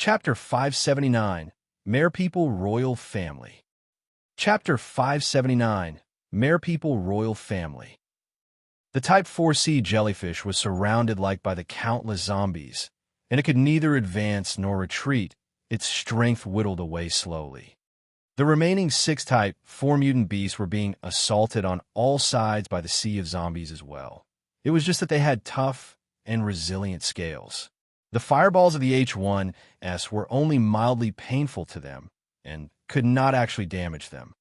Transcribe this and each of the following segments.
Chapter 579, Mer-people Royal Family. Chapter 579, Mer-people Royal Family. The Type 4C jellyfish was surrounded by the countless zombies, and it could neither advance nor retreat, its strength whittled away slowly. The remaining 6 Type 4 mutant beasts were being assaulted on all sides by the sea of zombies as well. It was just that they had tough and resilient scales. The fireballs of the H1S were only mildly painful to them and could not actually damage them.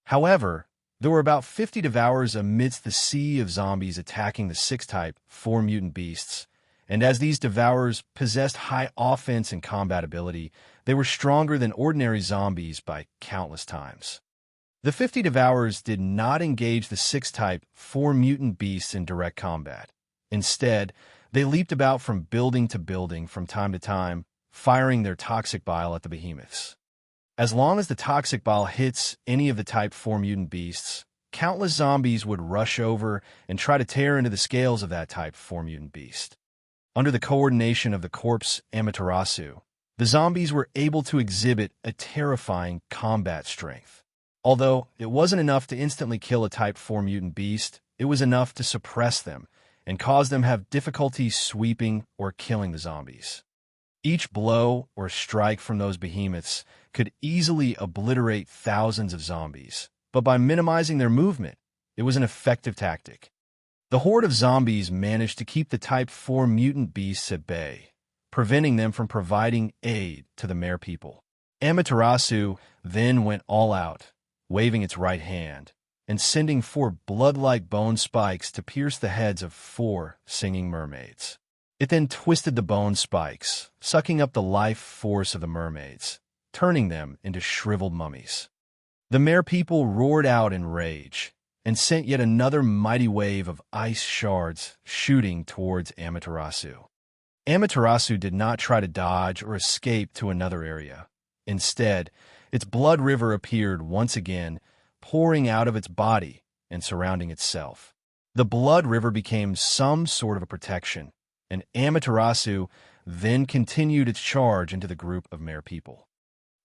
However, there were about 50 devourers amidst the sea of zombies attacking the 6 Type 4 mutant beasts, and as these devourers possessed high offense and combat ability, they were stronger than ordinary zombies by countless times. The 50 devourers did not engage the 6 Type 4 mutant beasts in direct combat. Instead, they leaped about from building to building from time to time, firing their toxic bile at the behemoths. As long as the toxic bile hits any of the Type 4 mutant beasts, countless zombies would rush over and try to tear into the scales of that Type 4 mutant beast. Under the coordination of the corpse Amaterasu, the zombies were able to exhibit a terrifying combat strength. Although it wasn't enough to instantly kill a Type 4 mutant beast, it was enough to suppress them and cause them to have difficulty sweeping or killing the zombies. Each blow or strike from those behemoths could easily obliterate thousands of zombies, but by minimizing their movement, it was an effective tactic. The horde of zombies managed to keep the Type 4 mutant beasts at bay, preventing them from providing aid to the Mer-people. Amaterasu then went all out, waving its right hand, and sending 4 blood-like bone spikes to pierce the heads of 4 singing mermaids. It then twisted the bone spikes, sucking up the life force of the mermaids, turning them into shriveled mummies. The Mer-people roared out in rage, and sent yet another mighty wave of ice shards shooting towards Amaterasu. Amaterasu did not try to dodge or escape to another area. Instead, its blood river appeared once again, pouring out of its body and surrounding itself. The blood river became some sort of a protection, and Amaterasu then continued its charge into the group of Mer-people.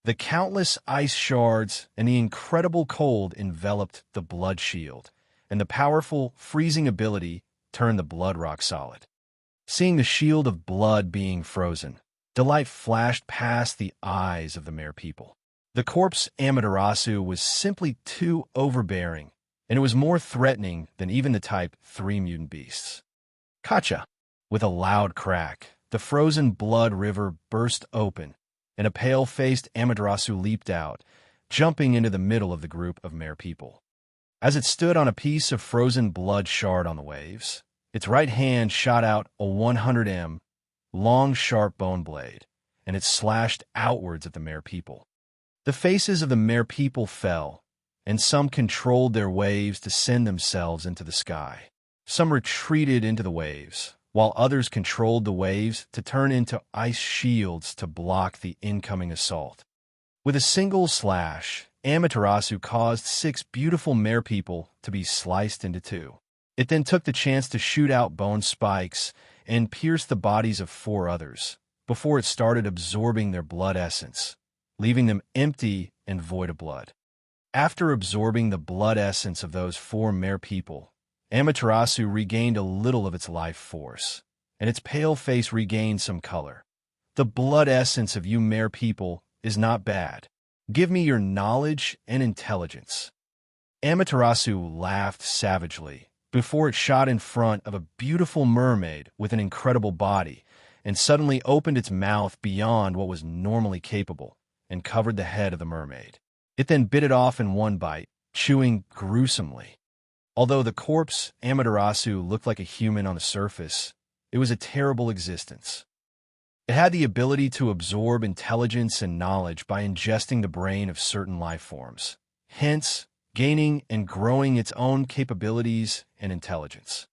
The countless ice shards and the incredible cold enveloped the blood shield, and the powerful freezing ability turned the blood rock solid. Seeing the shield of blood being frozen, delight flashed past the eyes of the Mer-people. The corpse Amaterasu was simply too overbearing, and it was more threatening than even the Type 3 mutant beasts. Kacha! With a loud crack, the frozen blood river burst open, and a pale-faced Amaterasu leaped out, jumping into the middle of the group of Mer-people. As it stood on a piece of frozen blood shard on the waves, its right hand shot out a 100 long, sharp bone blade, and it slashed outwards at the Mer-people. The faces of the Mer-people fell, and some controlled their waves to send themselves into the sky. Some retreated into the waves, while others controlled the waves to turn into ice shields to block the incoming assault. With a single slash, Amaterasu caused 6 beautiful Mer-people to be sliced into 2. It then took the chance to shoot out bone spikes and pierce the bodies of 4 others, before it started absorbing their blood essence, leaving them empty and void of blood. After absorbing the blood essence of those 4 Mer-people, Amaterasu regained a little of its life force, and its pale face regained some color. The blood essence of you Mer-people is not bad. Give me your knowledge and intelligence. Amaterasu laughed savagely before it shot in front of a beautiful mermaid with an incredible body and suddenly opened its mouth beyond what was normally capable and covered the head of the mermaid. It then bit it off in one bite, chewing gruesomely. Although the corpse Amaterasu looked like a human on the surface, it was a terrible existence. It had the ability to absorb intelligence and knowledge by ingesting the brain of certain life forms, hence gaining and growing its own capabilities and intelligence.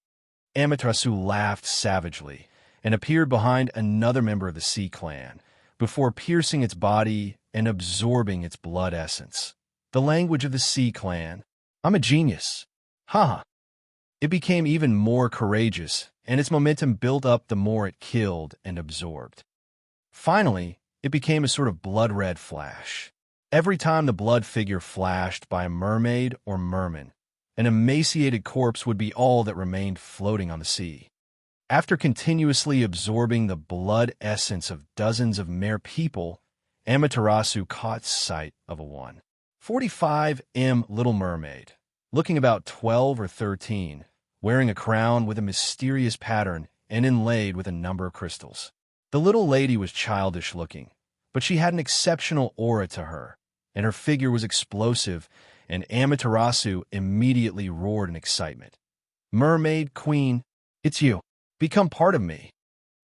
Amaterasu laughed savagely and appeared behind another member of the Sea Clan before piercing its body and absorbing its blood essence. The language of the Sea Clan. I'm a genius. Haha. It became even more courageous, and its momentum built up the more it killed and absorbed. Finally, it became a sort of blood-red flash. Every time the blood figure flashed by a mermaid or merman, an emaciated corpse would be all that remained floating on the sea. After continuously absorbing the blood essence of dozens of Mer-people, Amaterasu caught sight of a 1.45 Little Mermaid, looking about 12 or 13, wearing a crown with a mysterious pattern and inlaid with a number of crystals. The little lady was childish-looking, but she had an exceptional aura to her, and her figure was explosive, and Amaterasu immediately roared in excitement. "Mermaid Queen, it's you. Become part of me."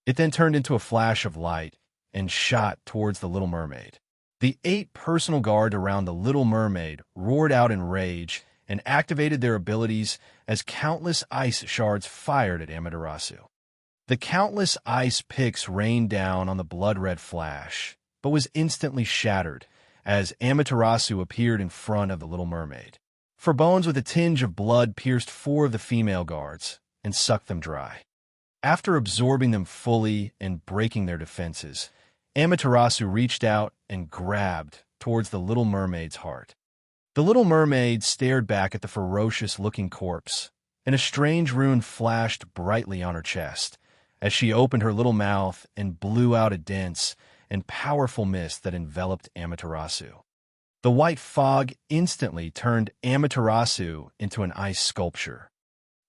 It then turned into a flash of light and shot towards the Little Mermaid. The 8 personal guards around the Little Mermaid roared out in rage and activated their abilities as countless ice shards fired at Amaterasu. The countless ice picks rained down on the blood-red flash, but was instantly shattered as Amaterasu appeared in front of the Little Mermaid. For bones with a tinge of blood pierced 4 of the female guards and sucked them dry. After absorbing them fully and breaking their defenses, Amaterasu reached out and grabbed towards the Little Mermaid's heart. The Little Mermaid stared back at the ferocious-looking corpse, and a strange rune flashed brightly on her chest as she opened her little mouth and blew out a dense and powerful mist that enveloped Amaterasu. The white fog instantly turned Amaterasu into an ice sculpture.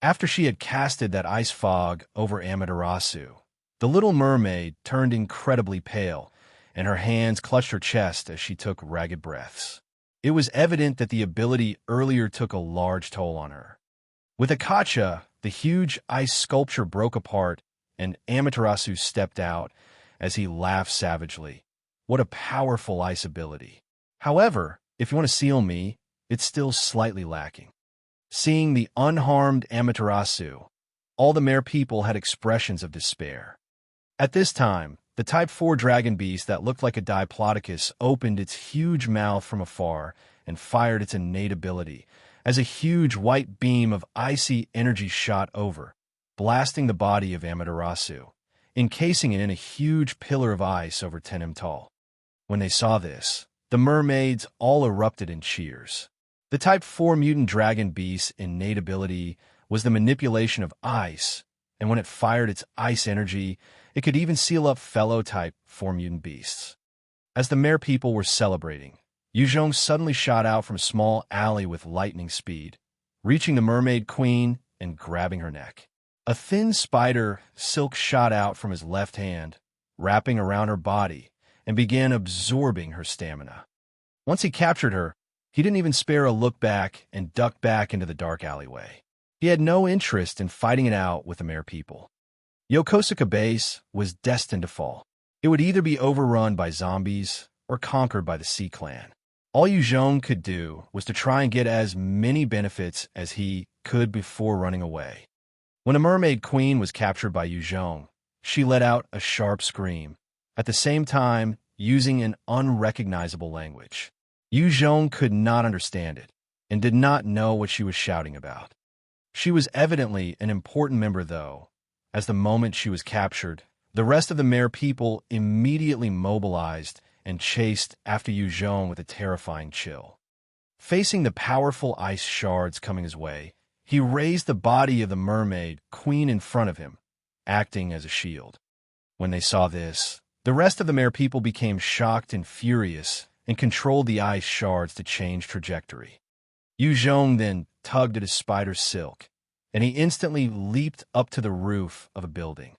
After she had casted that ice fog over Amaterasu, the Little Mermaid turned incredibly pale, and her hands clutched her chest as she took ragged breaths. It was evident that the ability earlier took a large toll on her. With a kacha, the huge ice sculpture broke apart, and Amaterasu stepped out as he laughed savagely. What a powerful ice ability. However, if you want to seal me, it's still slightly lacking. Seeing the unharmed Amaterasu, all the Mer-people had expressions of despair. At this time, the Type 4 dragon beast that looked like a Diplodocus opened its huge mouth from afar and fired its innate ability as a huge white beam of icy energy shot over, blasting the body of Amaterasu, encasing it in a huge pillar of ice over 10 m tall. When they saw this, the mermaids all erupted in cheers. The Type 4 mutant dragon beast's innate ability was the manipulation of ice, and when it fired its ice energy, it could even seal up fellow Type 4 mutant beasts. As the Mer-people were celebrating, Yuzhong suddenly shot out from a small alley with lightning speed, reaching the Mermaid Queen and grabbing her neck. A thin spider silk shot out from his left hand, wrapping around her body, and began absorbing her stamina. Once he captured her, he didn't even spare a look back and ducked back into the dark alleyway. He had no interest in fighting it out with the Mer-people. Yokosuka Base was destined to fall. It would either be overrun by zombies or conquered by the Sea Clan. All Yuzhong could do was to try and get as many benefits as he could before running away. When a Mermaid Queen was captured by Yuzhong, she let out a sharp scream, at the same time using an unrecognizable language. Yuzhong could not understand it and did not know what she was shouting about. She was evidently an important member, though, as the moment she was captured, the rest of the Mer-people immediately mobilized and chased after Yuzhong with a terrifying chill. Facing the powerful ice shards coming his way, he raised the body of the Mermaid Queen in front of him, acting as a shield. When they saw this, the rest of the Mer-people became shocked and furious and controlled the ice shards to change trajectory. Yuzhong then tugged at his spider's silk, and he instantly leaped up to the roof of a building.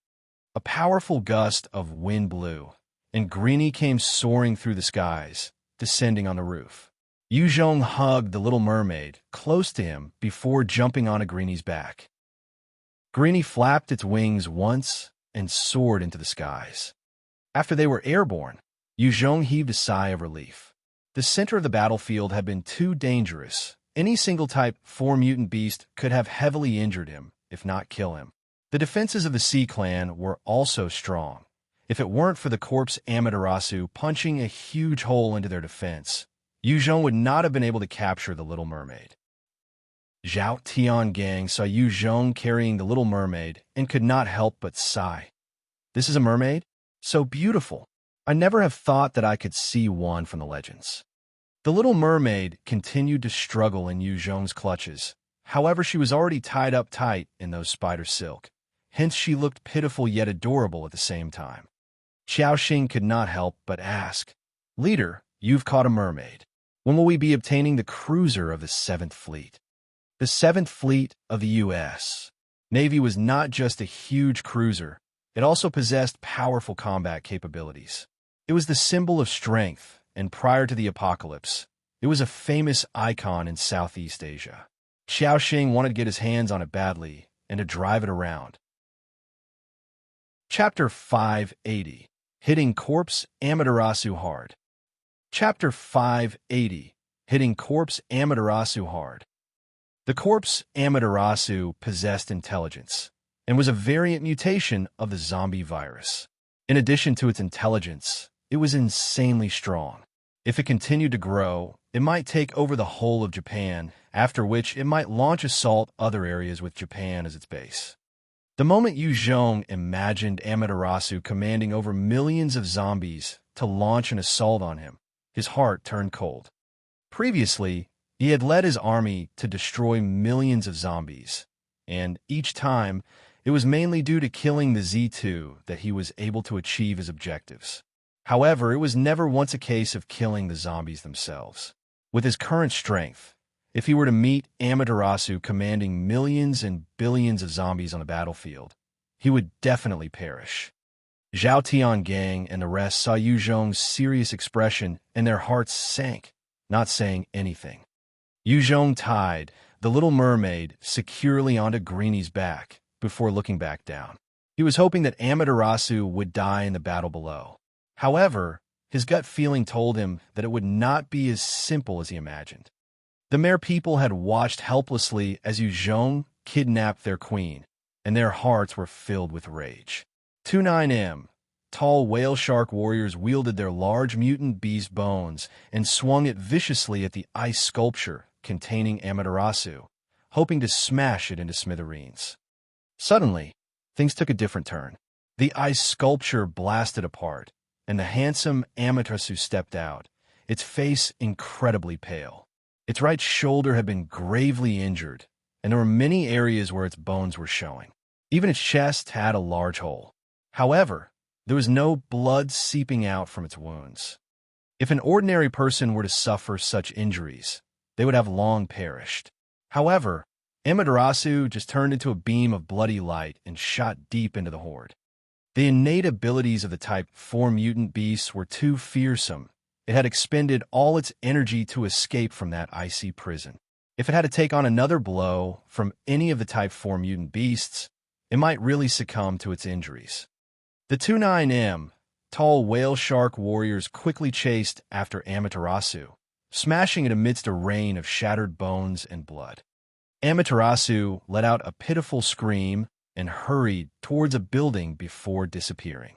A powerful gust of wind blew, and Greenie came soaring through the skies, descending on the roof. Yuzhong hugged the Little Mermaid close to him before jumping onto Greenie's back. Greenie flapped its wings once and soared into the skies. After they were airborne, Yuzhong heaved a sigh of relief. The center of the battlefield had been too dangerous. Any single Type 4 mutant beast could have heavily injured him, if not kill him. The defenses of the Sea Clan were also strong. If it weren't for the corpse Amaterasu punching a huge hole into their defense, Yuzhong would not have been able to capture the Little Mermaid. Zhao Tiangang saw Yuzhong carrying the Little Mermaid and could not help but sigh. This is a mermaid? So beautiful. I never have thought that I could see one from the legends. The little mermaid continued to struggle in Yu Zhong's clutches. However, she was already tied up tight in those spider silk. Hence, she looked pitiful yet adorable at the same time. Xiaoxing could not help but ask, "Leader, you've caught a mermaid. When will we be obtaining the cruiser of the 7th Fleet?" The 7th Fleet of the U.S. Navy was not just a huge cruiser, it also possessed powerful combat capabilities. It was the symbol of strength, and prior to the apocalypse, it was a famous icon in Southeast Asia. Xiaoxing wanted to get his hands on it badly and to drive it around. Chapter 580. Hitting Corpse Amaterasu Hard. Chapter 580. Hitting Corpse Amaterasu Hard. The corpse Amaterasu possessed intelligence and was a variant mutation of the zombie virus. In addition to its intelligence, it was insanely strong. If it continued to grow, it might take over the whole of Japan, after which it might launch assault other areas with Japan as its base. The moment Yu Zhong imagined Amaterasu commanding over millions of zombies to launch an assault on him, his heart turned cold. Previously, he had led his army to destroy millions of zombies, and each time, it was mainly due to killing the Z2 that he was able to achieve his objectives. However, it was never once a case of killing the zombies themselves. With his current strength, if he were to meet Amaterasu commanding millions and billions of zombies on the battlefield, he would definitely perish. Zhao Tiangang and the rest saw Yu Zhong's serious expression and their hearts sank, not saying anything. Yu Zhong tied the little mermaid securely onto Greenie's back before looking back down. He was hoping that Amaterasu would die in the battle below. However, his gut feeling told him that it would not be as simple as he imagined. The Mer-people had watched helplessly as Yu Zhong kidnapped their queen, and their hearts were filled with rage. 29M, tall whale shark warriors wielded their large mutant beast bones and swung it viciously at the ice sculpture containing Amaterasu, hoping to smash it into smithereens. Suddenly, things took a different turn. The ice sculpture blasted apart, and the handsome Amaterasu stepped out, its face incredibly pale. Its right shoulder had been gravely injured, and there were many areas where its bones were showing. Even its chest had a large hole. However, there was no blood seeping out from its wounds. If an ordinary person were to suffer such injuries, they would have long perished. However, Amaterasu just turned into a beam of bloody light and shot deep into the horde. The innate abilities of the Type 4 mutant beasts were too fearsome. It had expended all its energy to escape from that icy prison. If it had to take on another blow from any of the Type 4 mutant beasts, it might really succumb to its injuries. The 29M, tall whale shark warriors quickly chased after Amaterasu, smashing it amidst a rain of shattered bones and blood. Amaterasu let out a pitiful scream and hurried towards a building before disappearing.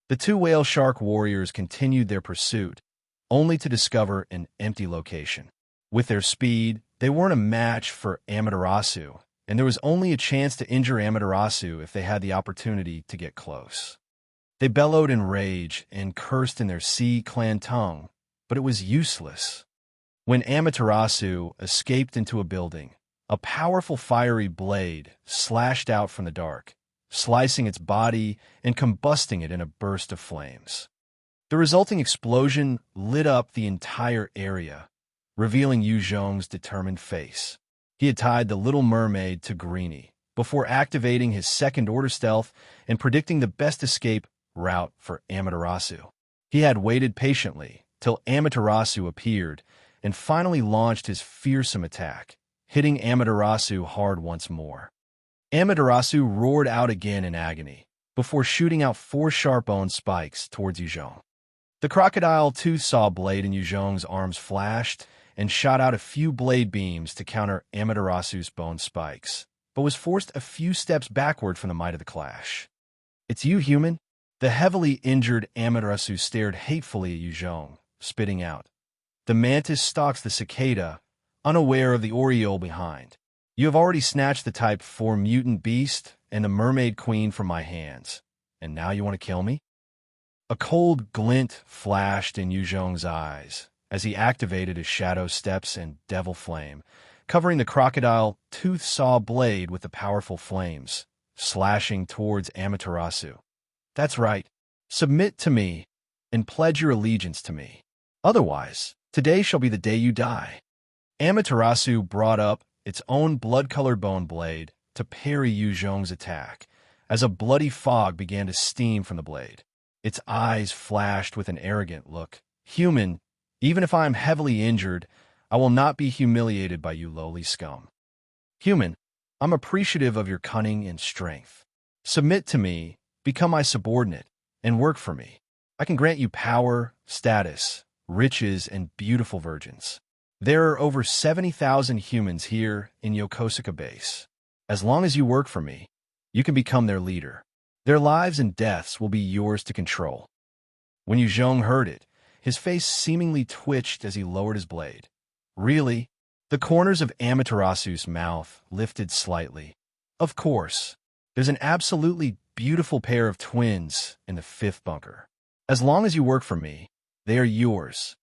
The two whale shark warriors continued their pursuit, only to discover an empty location. With their speed, they weren't a match for Amaterasu, and there was only a chance to injure Amaterasu if they had the opportunity to get close. They bellowed in rage and cursed in their Sea Clan tongue, but it was useless. When Amaterasu escaped into a building, a powerful fiery blade slashed out from the dark, slicing its body and combusting it in a burst of flames. The resulting explosion lit up the entire area, revealing Yu Zhong's determined face. He had tied the little mermaid to Greenie before activating his second-order stealth and predicting the best escape route for Amaterasu. He had waited patiently till Amaterasu appeared and finally launched his fearsome attack, hitting Amaterasu hard once more. Amaterasu roared out again in agony before shooting out 4 sharp-boned spikes towards Yu Zhong. The crocodile tooth saw blade in Yu Zhong's arms flashed and shot out a few blade beams to counter Amaterasu's bone spikes, but was forced a few steps backward from the might of the clash. "It's you, human?" The heavily injured Amaterasu stared hatefully at Yu Zhong, spitting out. The mantis stalks the cicada, unaware of the oriole behind. "You have already snatched the Type 4 mutant beast and the mermaid queen from my hands, and now you want to kill me?" A cold glint flashed in Yu Zhong's eyes as he activated his shadow steps and devil flame, covering the crocodile tooth saw blade with the powerful flames, slashing towards Amaterasu. That's right. Submit to me and pledge your allegiance to me. Otherwise, today shall be the day you die. Amaterasu brought up its own blood-colored bone blade to parry Yu Zhong's attack, as a bloody fog began to steam from the blade. Its eyes flashed with an arrogant look. Human, even if I am heavily injured, I will not be humiliated by you lowly scum. Human, I'm appreciative of your cunning and strength. Submit to me, become my subordinate, and work for me. I can grant you power, status, riches, and beautiful virgins. There are over 70,000 humans here in Yokosuka base. As long as you work for me, you can become their leader. Their lives and deaths will be yours to control. When Yu Zhong heard it, his face seemingly twitched as he lowered his blade. Really? The corners of Amaterasu's mouth lifted slightly. Of course. There's an absolutely beautiful pair of twins in the fifth bunker. As long as you work for me, they are yours.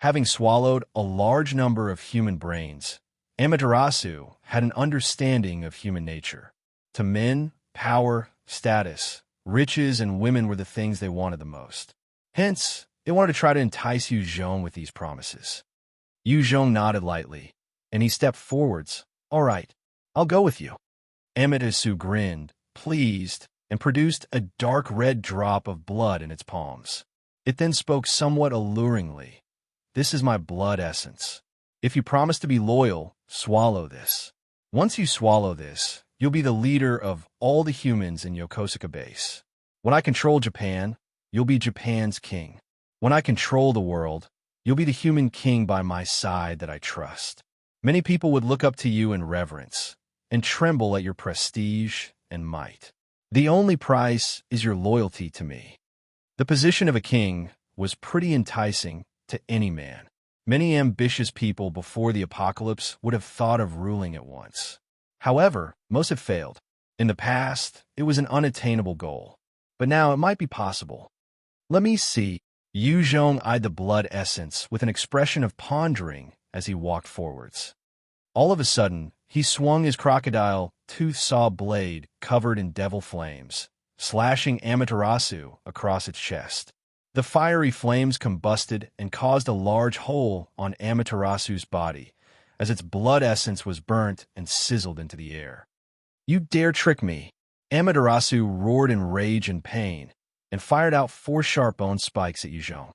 Having swallowed a large number of human brains, Amaterasu had an understanding of human nature. To men, power, status, riches, and women were the things they wanted the most. Hence, they wanted to try to entice Yu Zhong with these promises. Yu Zhong nodded lightly, and he stepped forwards. All right, I'll go with you. Amaterasu grinned, pleased, and produced a dark red drop of blood in its palms. It then spoke somewhat alluringly. This is my blood essence. If you promise to be loyal, swallow this. Once you swallow this, you'll be the leader of all the humans in Yokosuka base. When I control Japan, you'll be Japan's king. When I control the world, you'll be the human king by my side that I trust. Many people would look up to you in reverence and tremble at your prestige and might. The only price is your loyalty to me. The position of a king was pretty enticing to any man. Many ambitious people before the apocalypse would have thought of ruling at once. However, most have failed. In the past, it was an unattainable goal. But now it might be possible. Let me see. Yu Zhong eyed the blood essence with an expression of pondering as he walked forwards. All of a sudden, he swung his crocodile tooth saw blade covered in devil flames, slashing Amaterasu across its chest. The fiery flames combusted and caused a large hole on Amaterasu's body, as its blood essence was burnt and sizzled into the air. You dare trick me! Amaterasu roared in rage and pain, and fired out 4 sharp bone spikes at Yu Zhong.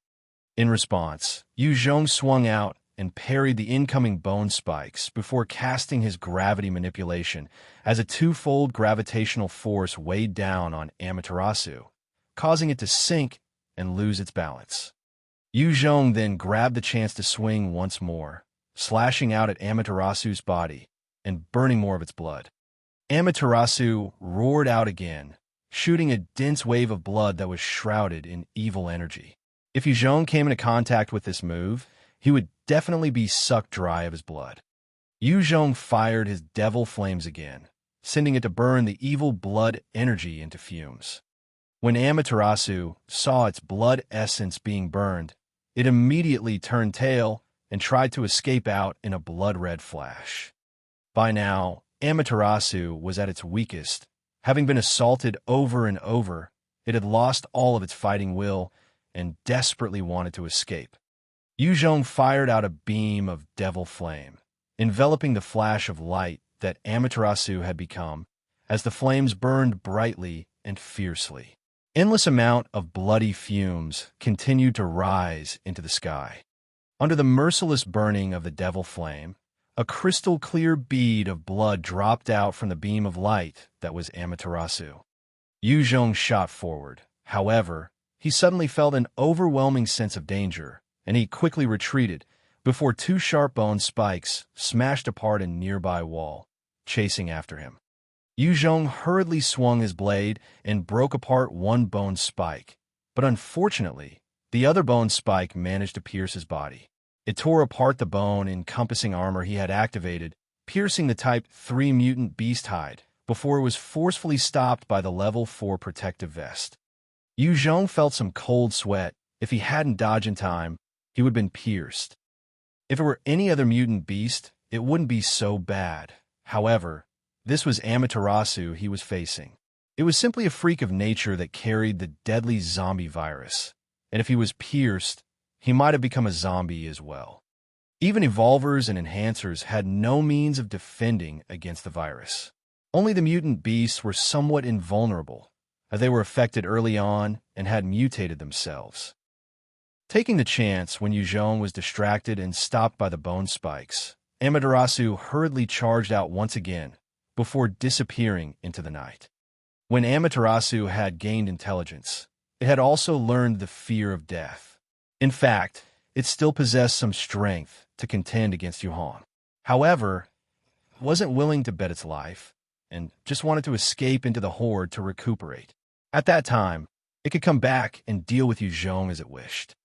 In response, Yu Zhong swung out and parried the incoming bone spikes before casting his gravity manipulation as a twofold gravitational force weighed down on Amaterasu, causing it to sink and lose its balance. Yu Zhong then grabbed the chance to swing once more, slashing out at Amaterasu's body and burning more of its blood. Amaterasu roared out again, shooting a dense wave of blood that was shrouded in evil energy. If Yu Zhong came into contact with this move, he would definitely be sucked dry of his blood. Yu Zhong fired his devil flames again, sending it to burn the evil blood energy into fumes. When Amaterasu saw its blood essence being burned, it immediately turned tail and tried to escape out in a blood-red flash. By now, Amaterasu was at its weakest. Having been assaulted over and over, it had lost all of its fighting will and desperately wanted to escape. Yu Zhong fired out a beam of devil flame, enveloping the flash of light that Amaterasu had become, as the flames burned brightly and fiercely. Endless amount of bloody fumes continued to rise into the sky. Under the merciless burning of the devil flame, a crystal-clear bead of blood dropped out from the beam of light that was Amaterasu. Yu Zhong shot forward. However, he suddenly felt an overwhelming sense of danger, and he quickly retreated before 2 sharp bone spikes smashed apart a nearby wall, chasing after him. Yu Zhong hurriedly swung his blade and broke apart 1 bone spike, but unfortunately, the other bone spike managed to pierce his body. It tore apart the bone encompassing armor he had activated, piercing the Type 3 mutant beast hide before it was forcefully stopped by the Level 4 protective vest. Yu Zhong felt some cold sweat. If he hadn't dodged in time, he would have been pierced. If it were any other mutant beast, it wouldn't be so bad. However, this was Amaterasu he was facing. It was simply a freak of nature that carried the deadly zombie virus, and if he was pierced, he might have become a zombie as well. Even evolvers and enhancers had no means of defending against the virus. Only the mutant beasts were somewhat invulnerable, as they were affected early on and had mutated themselves. Taking the chance when Yu Zhong was distracted and stopped by the bone spikes, Amaterasu hurriedly charged out once again before disappearing into the night. When Amaterasu had gained intelligence, it had also learned the fear of death. In fact, it still possessed some strength to contend against Yu Zhong. However, it wasn't willing to bet its life, and just wanted to escape into the horde to recuperate. At that time, it could come back and deal with Yu Zhong as it wished.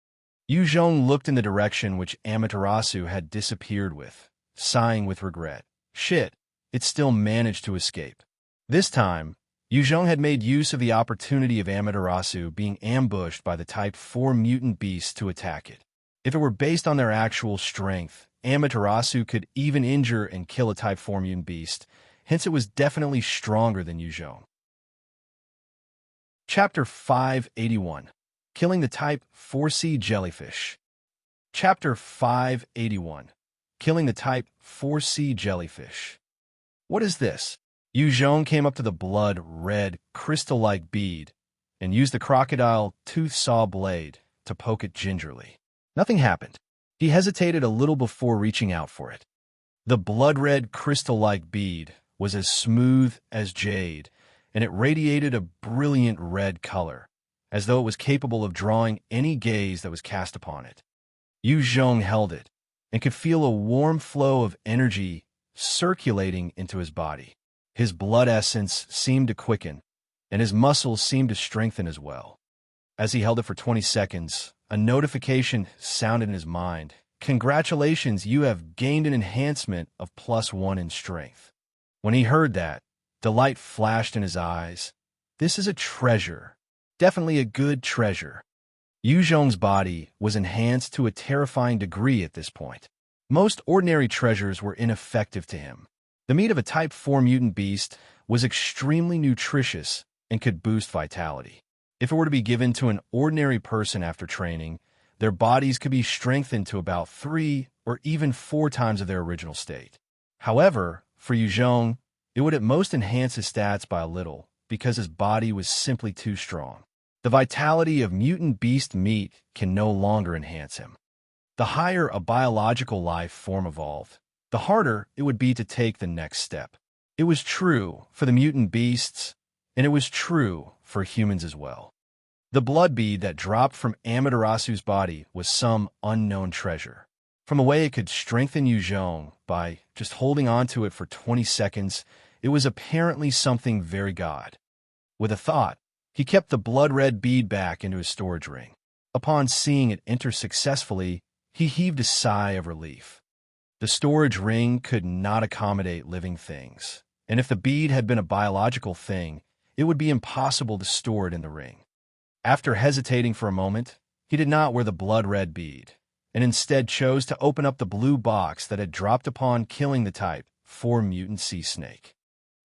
Yu Zhong looked in the direction which Amaterasu had disappeared with, sighing with regret. Shit, it still managed to escape. This time, Yu Zhong had made use of the opportunity of Amaterasu being ambushed by the Type 4 mutant beasts to attack it. If it were based on their actual strength, Amaterasu could even injure and kill a Type 4 mutant beast, hence it was definitely stronger than Yu Zhong. Chapter 581. Killing the Type 4C Jellyfish. Chapter 581. Killing the Type 4C Jellyfish. What is this? Yu Zhong came up to the blood-red, crystal-like bead and used the crocodile tooth saw blade to poke it gingerly. Nothing happened. He hesitated a little before reaching out for it. The blood-red, crystal-like bead was as smooth as jade, and it radiated a brilliant red color, as though it was capable of drawing any gaze that was cast upon it. Yu Zhong held it and could feel a warm flow of energy circulating into his body. His blood essence seemed to quicken, and his muscles seemed to strengthen as well. As he held it for 20 seconds, a notification sounded in his mind. Congratulations, you have gained an enhancement of +1 in strength. When he heard that, delight flashed in his eyes. This is a treasure. Definitely a good treasure. Yu Zhong's body was enhanced to a terrifying degree at this point. Most ordinary treasures were ineffective to him. The meat of a Type 4 mutant beast was extremely nutritious and could boost vitality. If it were to be given to an ordinary person after training, their bodies could be strengthened to about 3 or even 4 times of their original state. However, for Yu Zhong, it would at most enhance his stats by a little, because his body was simply too strong. The vitality of mutant beast meat can no longer enhance him. The higher a biological life form evolved, the harder it would be to take the next step. It was true for the mutant beasts, and it was true for humans as well. The blood bead that dropped from Amaterasu's body was some unknown treasure. From the way it could strengthen Yu Zhong by just holding on to it for 20 seconds, it was apparently something very god. With a thought, he kept the blood-red bead back into his storage ring. Upon seeing it enter successfully, he heaved a sigh of relief. The storage ring could not accommodate living things, and if the bead had been a biological thing, it would be impossible to store it in the ring. After hesitating for a moment, he did not wear the blood-red bead, and instead chose to open up the blue box that had dropped upon killing the Type 4 mutant sea snake.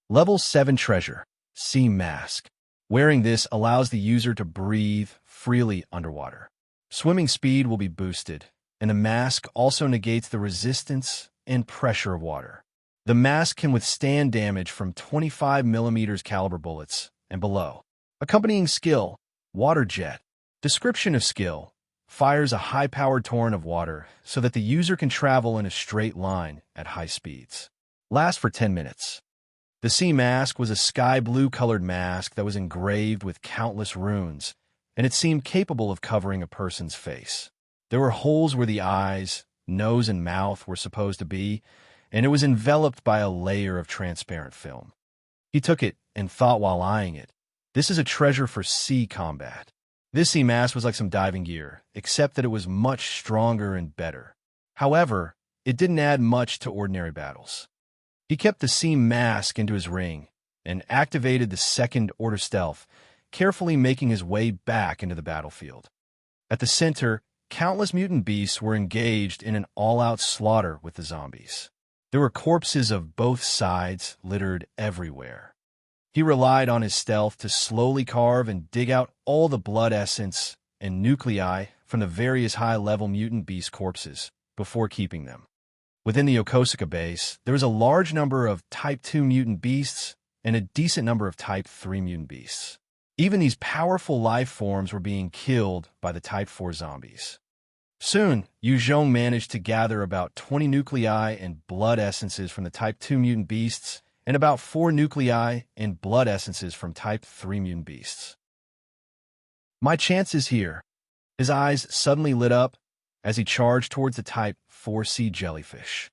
Level 7 Treasure, Sea Mask. Wearing this allows the user to breathe freely underwater. Swimming speed will be boosted, and the mask also negates the resistance and pressure of water. The mask can withstand damage from 25mm caliber bullets and below. Accompanying skill, Water Jet. Description of skill, fires a high-powered torrent of water so that the user can travel in a straight line at high speeds. Lasts for 10 minutes. The sea mask was a sky blue-colored mask that was engraved with countless runes, and it seemed capable of covering a person's face. There were holes where the eyes, nose, and mouth were supposed to be, and it was enveloped by a layer of transparent film. He took it and thought while eyeing it, "This is a treasure for sea combat." This sea mask was like some diving gear, except that it was much stronger and better. However, it didn't add much to ordinary battles. He kept the sea mask into his ring and activated the second order stealth, carefully making his way back into the battlefield. At the center, countless mutant beasts were engaged in an all-out slaughter with the zombies. There were corpses of both sides littered everywhere. He relied on his stealth to slowly carve and dig out all the blood essence and nuclei from the various high-level mutant beast corpses before keeping them. Within the Yokosuka base, there was a large number of Type 2 mutant beasts and a decent number of Type 3 mutant beasts. Even these powerful life forms were being killed by the Type 4 zombies. Soon, Yu Zhong managed to gather about 20 nuclei and blood essences from the Type 2 mutant beasts and about 4 nuclei and blood essences from Type 3 mutant beasts. My chance is here. His eyes suddenly lit up as he charged towards the Type 4C jellyfish.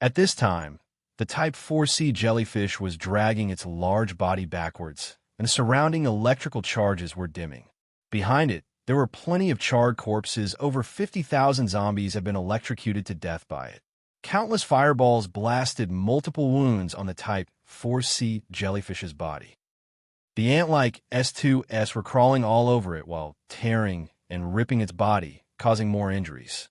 At this time, the Type 4C jellyfish was dragging its large body backwards, and the surrounding electrical charges were dimming. Behind it, there were plenty of charred corpses. Over 50,000 zombies had been electrocuted to death by it. Countless fireballs blasted multiple wounds on the Type 4C jellyfish's body. The ant-like S2S were crawling all over it while tearing and ripping its body, causing more injuries.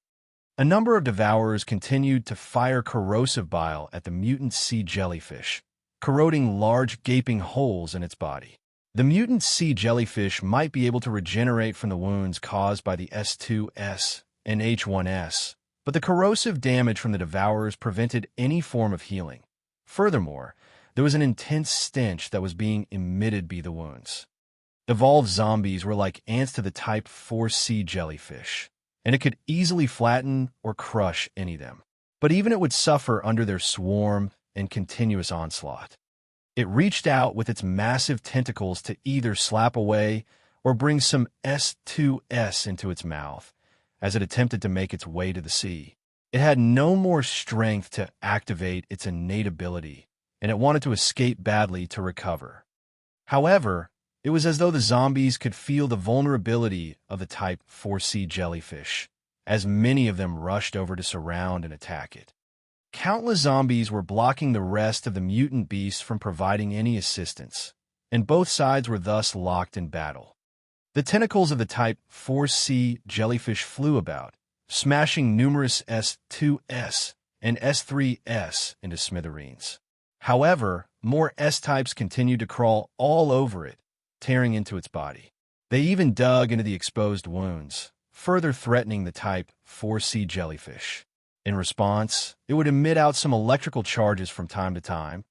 A number of devourers continued to fire corrosive bile at the mutant sea jellyfish, corroding large gaping holes in its body. The mutant sea jellyfish might be able to regenerate from the wounds caused by the S2S and H1S, but the corrosive damage from the devourers prevented any form of healing. Furthermore, there was an intense stench that was being emitted by the wounds. Evolved zombies were like ants to the Type 4C jellyfish, and it could easily flatten or crush any of them. But even it would suffer under their swarm and continuous onslaught. It reached out with its massive tentacles to either slap away or bring some S2S into its mouth as it attempted to make its way to the sea. It had no more strength to activate its innate ability, and it wanted to escape badly to recover. However, it was as though the zombies could feel the vulnerability of the Type 4C jellyfish, as many of them rushed over to surround and attack it. Countless zombies were blocking the rest of the mutant beasts from providing any assistance, and both sides were thus locked in battle. The tentacles of the Type 4C jellyfish flew about, smashing numerous S2S and S3S into smithereens. However, more S-types continued to crawl all over it, tearing into its body. They even dug into the exposed wounds, further threatening the Type 4C jellyfish. In response, it would emit out some electrical charges from time to time,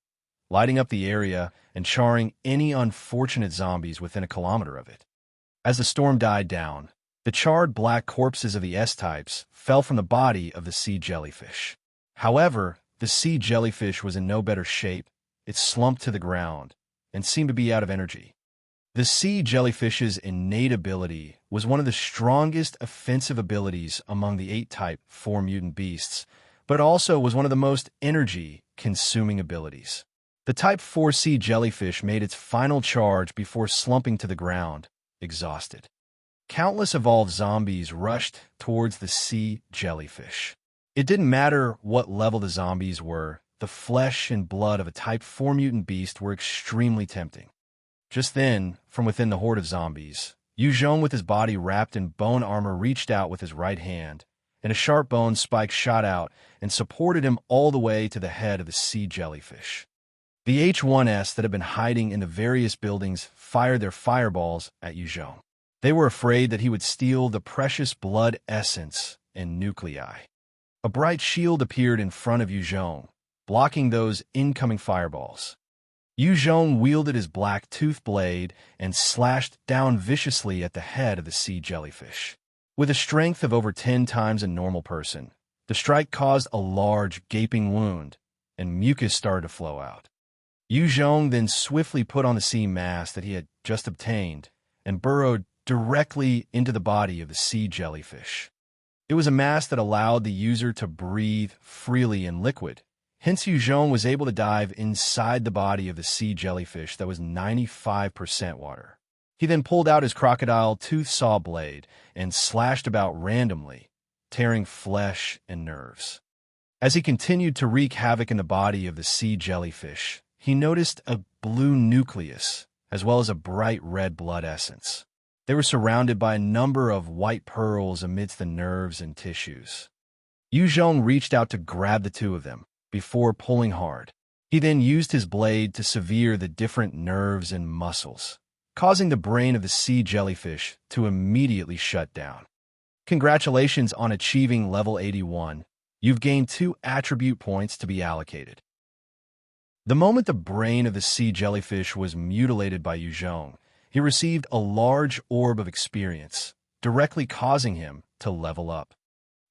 lighting up the area and charring any unfortunate zombies within a kilometer of it. As the storm died down, the charred black corpses of the S-types fell from the body of the sea jellyfish. However, the sea jellyfish was in no better shape. It slumped to the ground and seemed to be out of energy. The sea jellyfish's innate ability was one of the strongest offensive abilities among the 8 Type 4 mutant beasts, but also was one of the most energy-consuming abilities. The Type 4C jellyfish made its final charge before slumping to the ground, exhausted. Countless evolved zombies rushed towards the sea jellyfish. It didn't matter what level the zombies were, the flesh and blood of a Type 4 mutant beast were extremely tempting. Just then, from within the horde of zombies, Yu Zhong with his body wrapped in bone armor reached out with his right hand, and a sharp bone spike shot out and supported him all the way to the head of the sea jellyfish. The H1S that had been hiding in the various buildings fired their fireballs at Yu Zhong. They were afraid that he would steal the precious blood essence and nuclei. A bright shield appeared in front of Yu Zhong, blocking those incoming fireballs. Yu Zhong wielded his black tooth blade and slashed down viciously at the head of the sea jellyfish. With a strength of over 10 times a normal person, the strike caused a large, gaping wound, and mucus started to flow out. Yu Zhong then swiftly put on the sea mask that he had just obtained and burrowed directly into the body of the sea jellyfish. It was a mask that allowed the user to breathe freely in liquid. Hence, Yu Zhong was able to dive inside the body of the sea jellyfish that was 95% water. He then pulled out his crocodile tooth saw blade and slashed about randomly, tearing flesh and nerves. As he continued to wreak havoc in the body of the sea jellyfish, he noticed a blue nucleus as well as a bright red blood essence. They were surrounded by a number of white pearls amidst the nerves and tissues. Yu Zhong reached out to grab the two of them, before pulling hard. He then used his blade to sever the different nerves and muscles, causing the brain of the sea jellyfish to immediately shut down. Congratulations on achieving level 81. You've gained 2 attribute points to be allocated. The moment the brain of the sea jellyfish was mutilated by Yu Zhong, he received a large orb of experience, directly causing him to level up.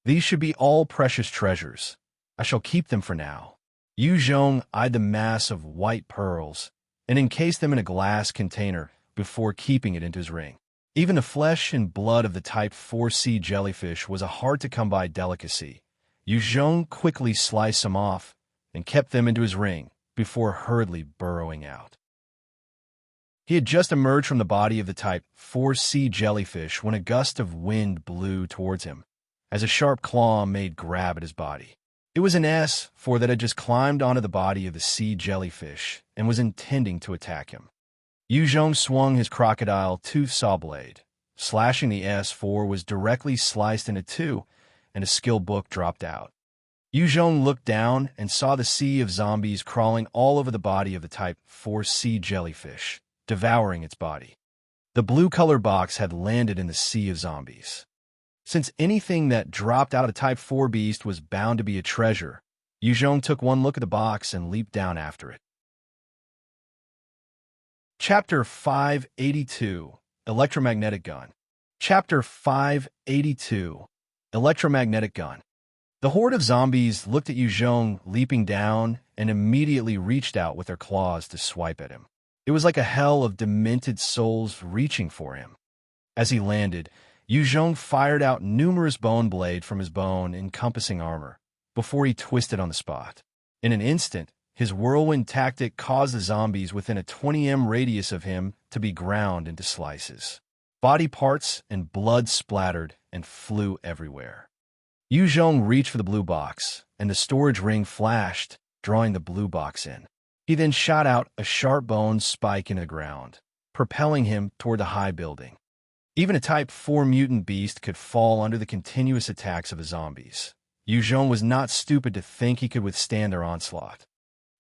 These should be all precious treasures. I shall keep them for now. Yu Zhong eyed the mass of white pearls and encased them in a glass container before keeping it into his ring. Even the flesh and blood of the type 4C jellyfish was a hard-to-come-by delicacy. Yu Zhong quickly sliced some off and kept them into his ring before hurriedly burrowing out. He had just emerged from the body of the type 4C jellyfish when a gust of wind blew towards him, as a sharp claw made grab at his body. It was an S4 that had just climbed onto the body of the sea jellyfish and was intending to attack him. Yu Zhong swung his crocodile tooth saw blade. Slashing the S4 was directly sliced into 2, and a skill book dropped out. Yu Zhong looked down and saw the sea of zombies crawling all over the body of the type 4C jellyfish, devouring its body. The blue color box had landed in the sea of zombies. Since anything that dropped out of the Type 4 beast was bound to be a treasure, Yu Zhong took one look at the box and leaped down after it. Chapter 582, Electromagnetic Gun. Chapter 582, Electromagnetic Gun. The horde of zombies looked at Yu Zhong leaping down and immediately reached out with their claws to swipe at him. It was like a hell of demented souls reaching for him. As he landed, Yu Zhong fired out numerous bone blades from his bone-encompassing armor before he twisted on the spot. In an instant, his whirlwind tactic caused the zombies within a 20 m radius of him to be ground into slices. Body parts and blood splattered and flew everywhere. Yu Zhong reached for the blue box, and the storage ring flashed, drawing the blue box in. He then shot out a sharp bone spike into the ground, propelling him toward the high building. Even a Type 4 mutant beast could fall under the continuous attacks of the zombies. Yu Zhong was not stupid to think he could withstand their onslaught.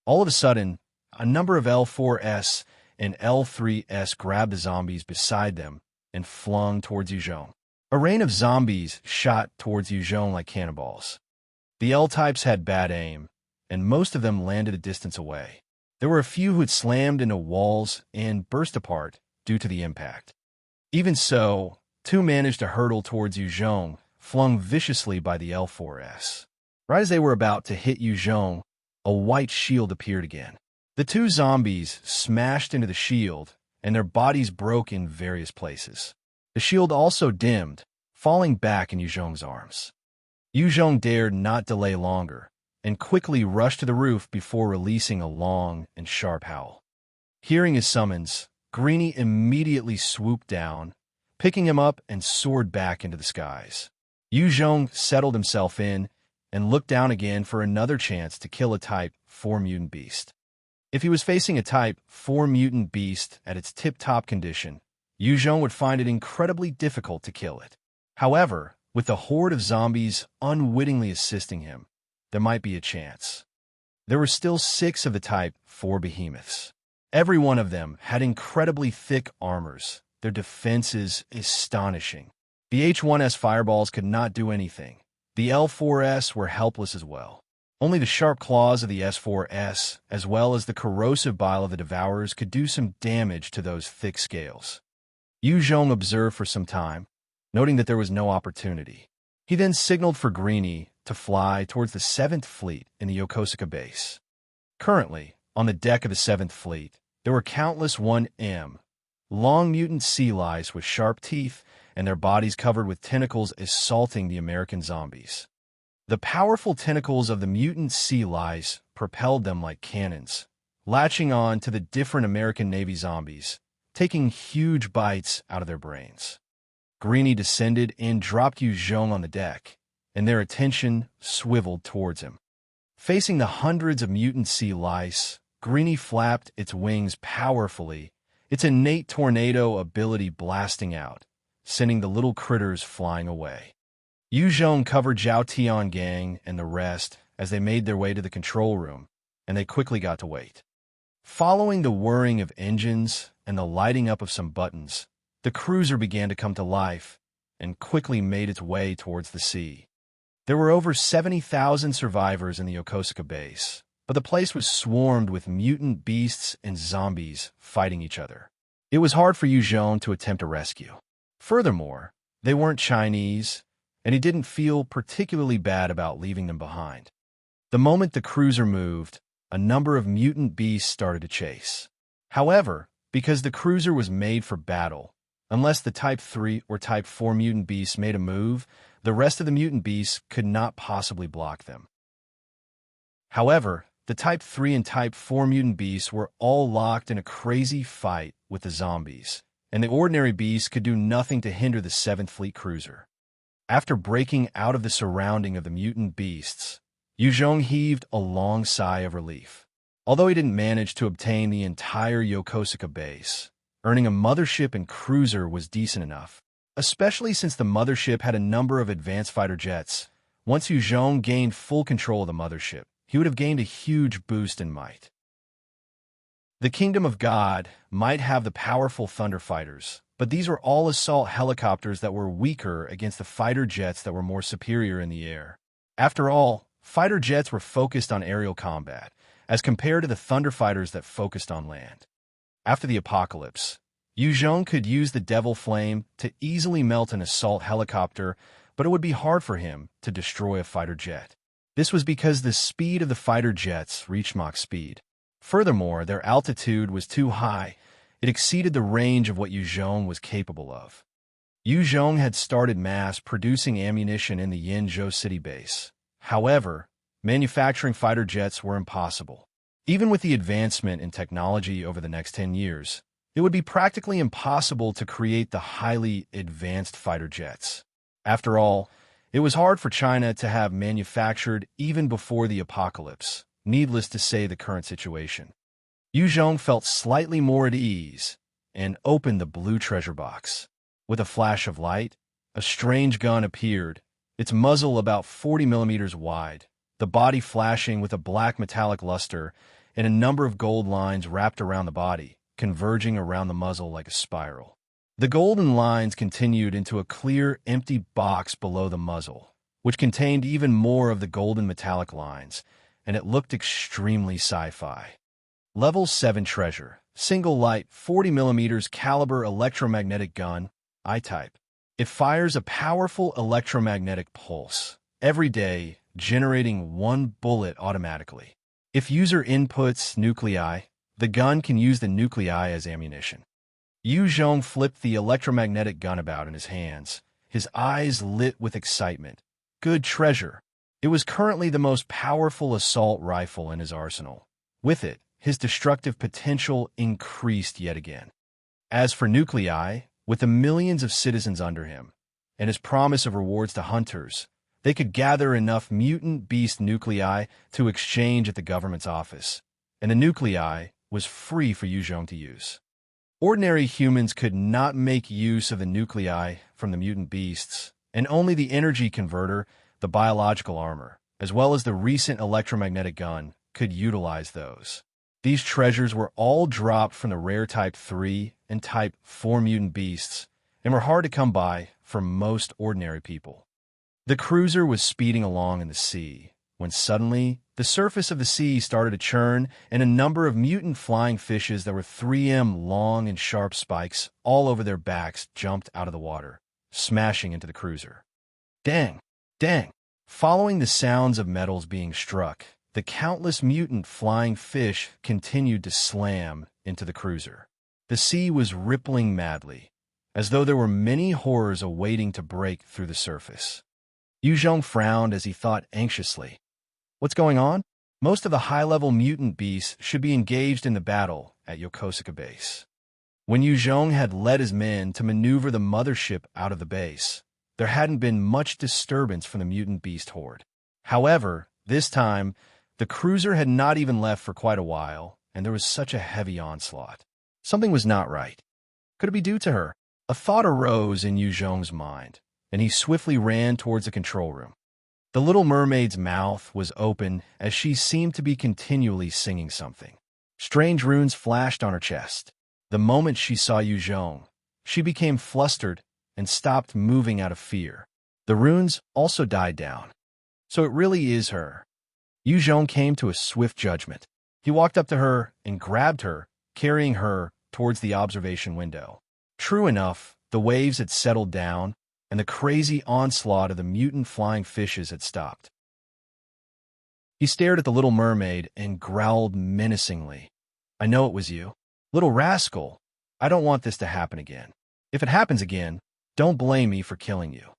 All of a sudden, a number of L4S and L3S grabbed the zombies beside them and flung towards Yu Zhong. A rain of zombies shot towards Yu Zhong like cannonballs. The L-types had bad aim, and most of them landed a distance away. There were a few who had slammed into walls and burst apart due to the impact. Even so, 2 managed to hurtle towards Yu Zhong, flung viciously by the L4S. Right as they were about to hit Yu Zhong, a white shield appeared again. The 2 zombies smashed into the shield, and their bodies broke in various places. The shield also dimmed, falling back in Yu Zhong's arms. Yu Zhong dared not delay longer, and quickly rushed to the roof before releasing a long and sharp howl. Hearing his summons, Greenie immediately swooped down, picking him up and soared back into the skies. Yu Zhong settled himself in and looked down again for another chance to kill a Type 4 mutant beast. If he was facing a Type 4 mutant beast at its tip-top condition, Yu Zhong would find it incredibly difficult to kill it. However, with the horde of zombies unwittingly assisting him, there might be a chance. There were still 6 of the Type 4 behemoths. Every one of them had incredibly thick armors, their defenses astonishing. The H1S fireballs could not do anything. The L4S were helpless as well. Only the sharp claws of the S4S, as well as the corrosive bile of the Devourers, could do some damage to those thick scales. Yu Zhong observed for some time, noting that there was no opportunity. He then signaled for Greenie to fly towards the 7th Fleet in the Yokosuka base. Currently, on the deck of the 7th Fleet, there were countless 1M, long mutant sea lice with sharp teeth and their bodies covered with tentacles assaulting the American zombies. The powerful tentacles of the mutant sea lice propelled them like cannons, latching on to the different American Navy zombies, taking huge bites out of their brains. Greenie descended and dropped Yu Zhong on the deck, and their attention swiveled towards him. Facing the hundreds of mutant sea lice, Greenie flapped its wings powerfully its innate tornado ability blasting out, sending the little critters flying away. Yu Zhong covered Zhao Tiangang and the rest as they made their way to the control room, and they quickly got to wait. Following the whirring of engines and the lighting up of some buttons, the cruiser began to come to life and quickly made its way towards the sea. There were over 70,000 survivors in the Yokosuka base, but the place was swarmed with mutant beasts and zombies fighting each other. It was hard for Yu Zhong to attempt a rescue. Furthermore, they weren't Chinese, and he didn't feel particularly bad about leaving them behind. The moment the cruiser moved, a number of mutant beasts started to chase. However, because the cruiser was made for battle, unless the Type 3 or Type 4 mutant beasts made a move, the rest of the mutant beasts could not possibly block them. However, the Type 3 and Type 4 mutant beasts were all locked in a crazy fight with the zombies, and the ordinary beasts could do nothing to hinder the 7th Fleet cruiser. After breaking out of the surrounding of the mutant beasts, Yu Zhong heaved a long sigh of relief. Although he didn't manage to obtain the entire Yokosuka base, earning a mothership and cruiser was decent enough, especially since the mothership had a number of advanced fighter jets. Once Yu Zhong gained full control of the mothership, he would have gained a huge boost in might. The Kingdom of God might have the powerful thunder fighters, but these were all assault helicopters that were weaker against the fighter jets that were more superior in the air. After all, fighter jets were focused on aerial combat, as compared to the thunder fighters that focused on land. After the apocalypse, Yu Zhong could use the Devil Flame to easily melt an assault helicopter, but it would be hard for him to destroy a fighter jet. This was because the speed of the fighter jets reached Mach speed. Furthermore, their altitude was too high. It exceeded the range of what Yu Zhong was capable of. Yu Zhong had started mass-producing ammunition in the Yinzhou city base. However, manufacturing fighter jets were impossible. Even with the advancement in technology over the next 10 years, it would be practically impossible to create the highly advanced fighter jets. After all, it was hard for China to have manufactured even before the apocalypse, needless to say the current situation. Yu Zhong felt slightly more at ease and opened the blue treasure box. With a flash of light, a strange gun appeared, its muzzle about 40 millimeters wide, the body flashing with a black metallic luster, and a number of gold lines wrapped around the body, converging around the muzzle like a spiral. The golden lines continued into a clear, empty box below the muzzle, which contained even more of the golden metallic lines, and it looked extremely sci-fi. Level 7 Treasure, Single Light 40 millimeters Caliber Electromagnetic Gun, I-Type. It fires a powerful electromagnetic pulse every day, generating one bullet automatically. If user inputs nuclei, the gun can use the nuclei as ammunition. Yu Zhong flipped the electromagnetic gun about in his hands, his eyes lit with excitement. Good treasure. It was currently the most powerful assault rifle in his arsenal. With it, his destructive potential increased yet again. As for nuclei, with the millions of citizens under him, and his promise of rewards to hunters, they could gather enough mutant beast nuclei to exchange at the government's office, and the nuclei was free for Yu Zhong to use. Ordinary humans could not make use of the nuclei from the mutant beasts, and only the energy converter, the biological armor, as well as the recent electromagnetic gun, could utilize those. These treasures were all dropped from the rare Type 3 and Type 4 mutant beasts, and were hard to come by for most ordinary people. The cruiser was speeding along in the sea, when suddenly the surface of the sea started to churn, and a number of mutant flying fishes that were 3M long and sharp spikes all over their backs jumped out of the water, smashing into the cruiser. Dang! Dang! Following the sounds of metals being struck, the countless mutant flying fish continued to slam into the cruiser. The sea was rippling madly, as though there were many horrors awaiting to break through the surface. Yu Zhong frowned as he thought anxiously. What's going on? Most of the high-level mutant beasts should be engaged in the battle at Yokosuka base. When Yu Zhong had led his men to maneuver the mothership out of the base, there hadn't been much disturbance from the mutant beast horde. However, this time, the cruiser had not even left for quite a while, and there was such a heavy onslaught. Something was not right. Could it be due to her? A thought arose in Yu Zhong's mind, and he swiftly ran towards the control room. The little mermaid's mouth was open as she seemed to be continually singing something. Strange runes flashed on her chest. The moment she saw Yu Zhong, she became flustered and stopped moving out of fear. The runes also died down. So it really is her. Yu Zhong came to a swift judgment. He walked up to her and grabbed her, carrying her towards the observation window. True enough, the waves had settled down, and the crazy onslaught of the mutant flying fishes had stopped. He stared at the little mermaid and growled menacingly. "I know it was you. Little rascal, I don't want this to happen again. If it happens again, don't blame me for killing you."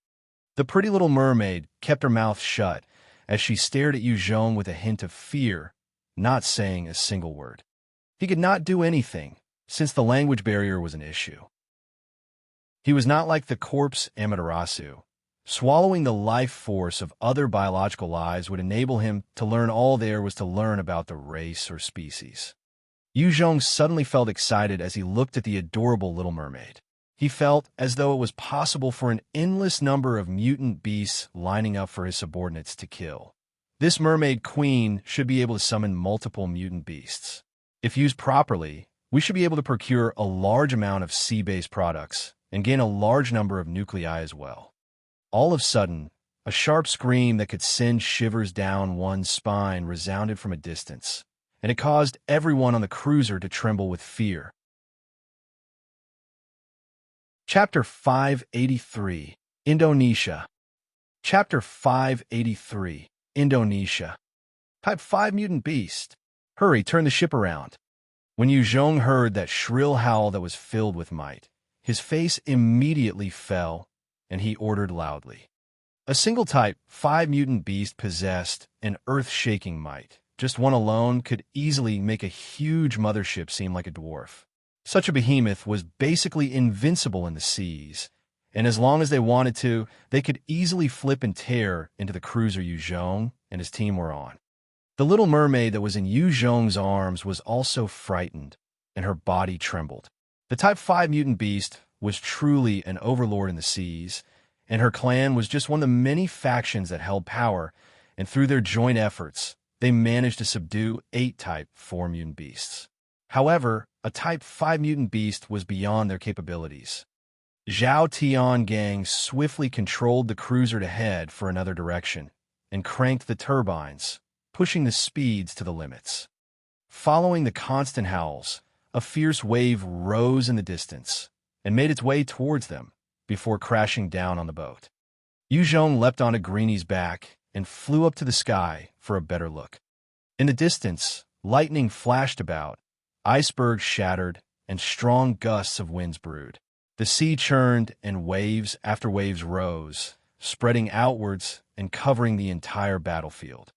The pretty little mermaid kept her mouth shut as she stared at Yu Zhong with a hint of fear, not saying a single word. He could not do anything, since the language barrier was an issue. He was not like the corpse Amaterasu. Swallowing the life force of other biological lives would enable him to learn all there was to learn about the race or species. Yu Zhong suddenly felt excited as he looked at the adorable little mermaid. He felt as though it was possible for an endless number of mutant beasts lining up for his subordinates to kill. This mermaid queen should be able to summon multiple mutant beasts. If used properly, we should be able to procure a large amount of sea-based products and gain a large number of nuclei as well. All of a sudden, a sharp scream that could send shivers down one's spine resounded from a distance, and it caused everyone on the cruiser to tremble with fear. Chapter 583, Indonesia. Chapter 583, Indonesia. Type 5 mutant beast. Hurry, turn the ship around. When Yu Zhong heard that shrill howl that was filled with might, his face immediately fell, and he ordered loudly. A single type 5 mutant beast possessed an earth-shaking might. Just one alone could easily make a huge mothership seem like a dwarf. Such a behemoth was basically invincible in the seas, and as long as they wanted to, they could easily flip and tear into the cruiser Yu Zhong and his team were on. The little mermaid that was in Yu Zhong's arms was also frightened, and her body trembled. The Type 5 mutant beast was truly an overlord in the seas, and her clan was just one of the many factions that held power, and through their joint efforts, they managed to subdue 8 Type 4 mutant beasts. However, a Type 5 mutant beast was beyond their capabilities. Zhao Tian Gang swiftly controlled the cruiser to head for another direction and cranked the turbines, pushing the speeds to the limits. Following the constant howls, a fierce wave rose in the distance and made its way towards them before crashing down on the boat. Yu Zhong leapt onto Greenie's back and flew up to the sky for a better look. In the distance, lightning flashed about, icebergs shattered, and strong gusts of winds brewed. The sea churned and waves after waves rose, spreading outwards and covering the entire battlefield.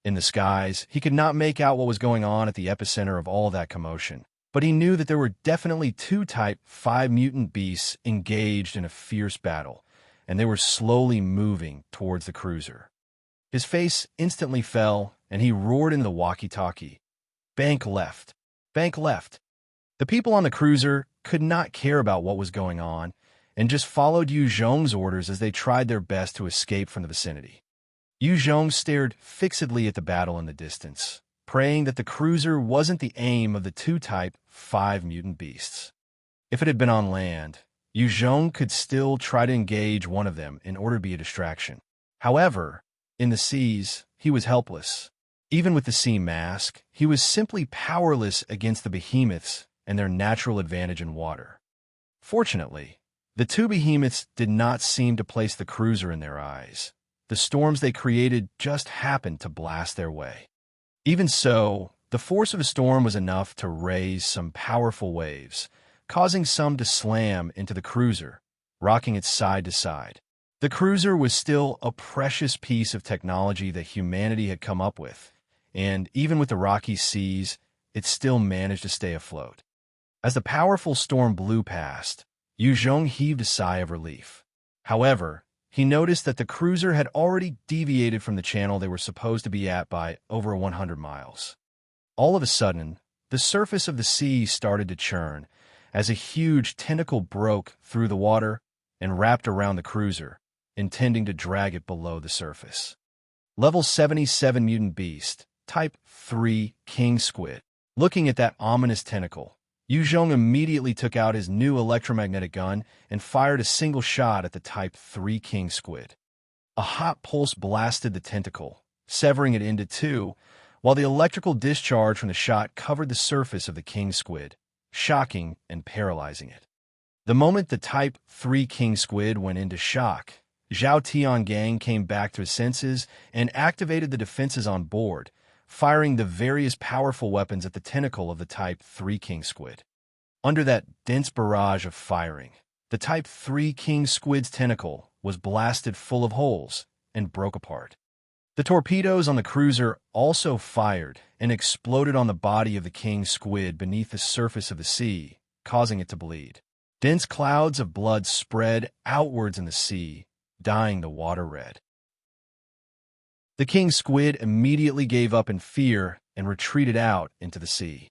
In the skies, he could not make out what was going on at the epicenter of all that commotion, but he knew that there were definitely 2 Type 5 mutant beasts engaged in a fierce battle, and they were slowly moving towards the cruiser. His face instantly fell, and he roared into the walkie-talkie. "Bank left. Bank left." The people on the cruiser could not care about what was going on and just followed Yu Zhong's orders as they tried their best to escape from the vicinity. Yu Zhong stared fixedly at the battle in the distance, praying that the cruiser wasn't the aim of the 2 Type 5 mutant beasts. If it had been on land, Yu Zhong could still try to engage one of them in order to be a distraction. However, in the seas, he was helpless. Even with the sea mask, he was simply powerless against the behemoths and their natural advantage in water. Fortunately, the 2 behemoths did not seem to place the cruiser in their eyes. The storms they created just happened to blast their way. Even so, the force of the storm was enough to raise some powerful waves, causing some to slam into the cruiser, rocking it side to side. The cruiser was still a precious piece of technology that humanity had come up with, and even with the rocky seas, it still managed to stay afloat. As the powerful storm blew past, Yu Zhong heaved a sigh of relief. However, he noticed that the cruiser had already deviated from the channel they were supposed to be at by over 100 miles. All of a sudden, The surface of the sea started to churn as a huge tentacle broke through the water and wrapped around the cruiser, intending to drag it below the surface. Level 77 Mutant Beast, Type 3 King Squid. Looking at that ominous tentacle, Yu Zhong immediately took out his new electromagnetic gun and fired a single shot at the Type 3 King Squid. A hot pulse blasted the tentacle, severing it into two, while the electrical discharge from the shot covered the surface of the king squid, shocking and paralyzing it. The moment the Type 3 king squid went into shock, Zhao Tiangang came back to his senses and activated the defenses on board, firing the various powerful weapons at the tentacle of the Type 3 king squid. Under that dense barrage of firing, the Type 3 king squid's tentacle was blasted full of holes and broke apart. The torpedoes on the cruiser also fired and exploded on the body of the king squid beneath the surface of the sea, causing it to bleed. Dense clouds of blood spread outwards in the sea, dyeing the water red. The king squid immediately gave up in fear and retreated out into the sea.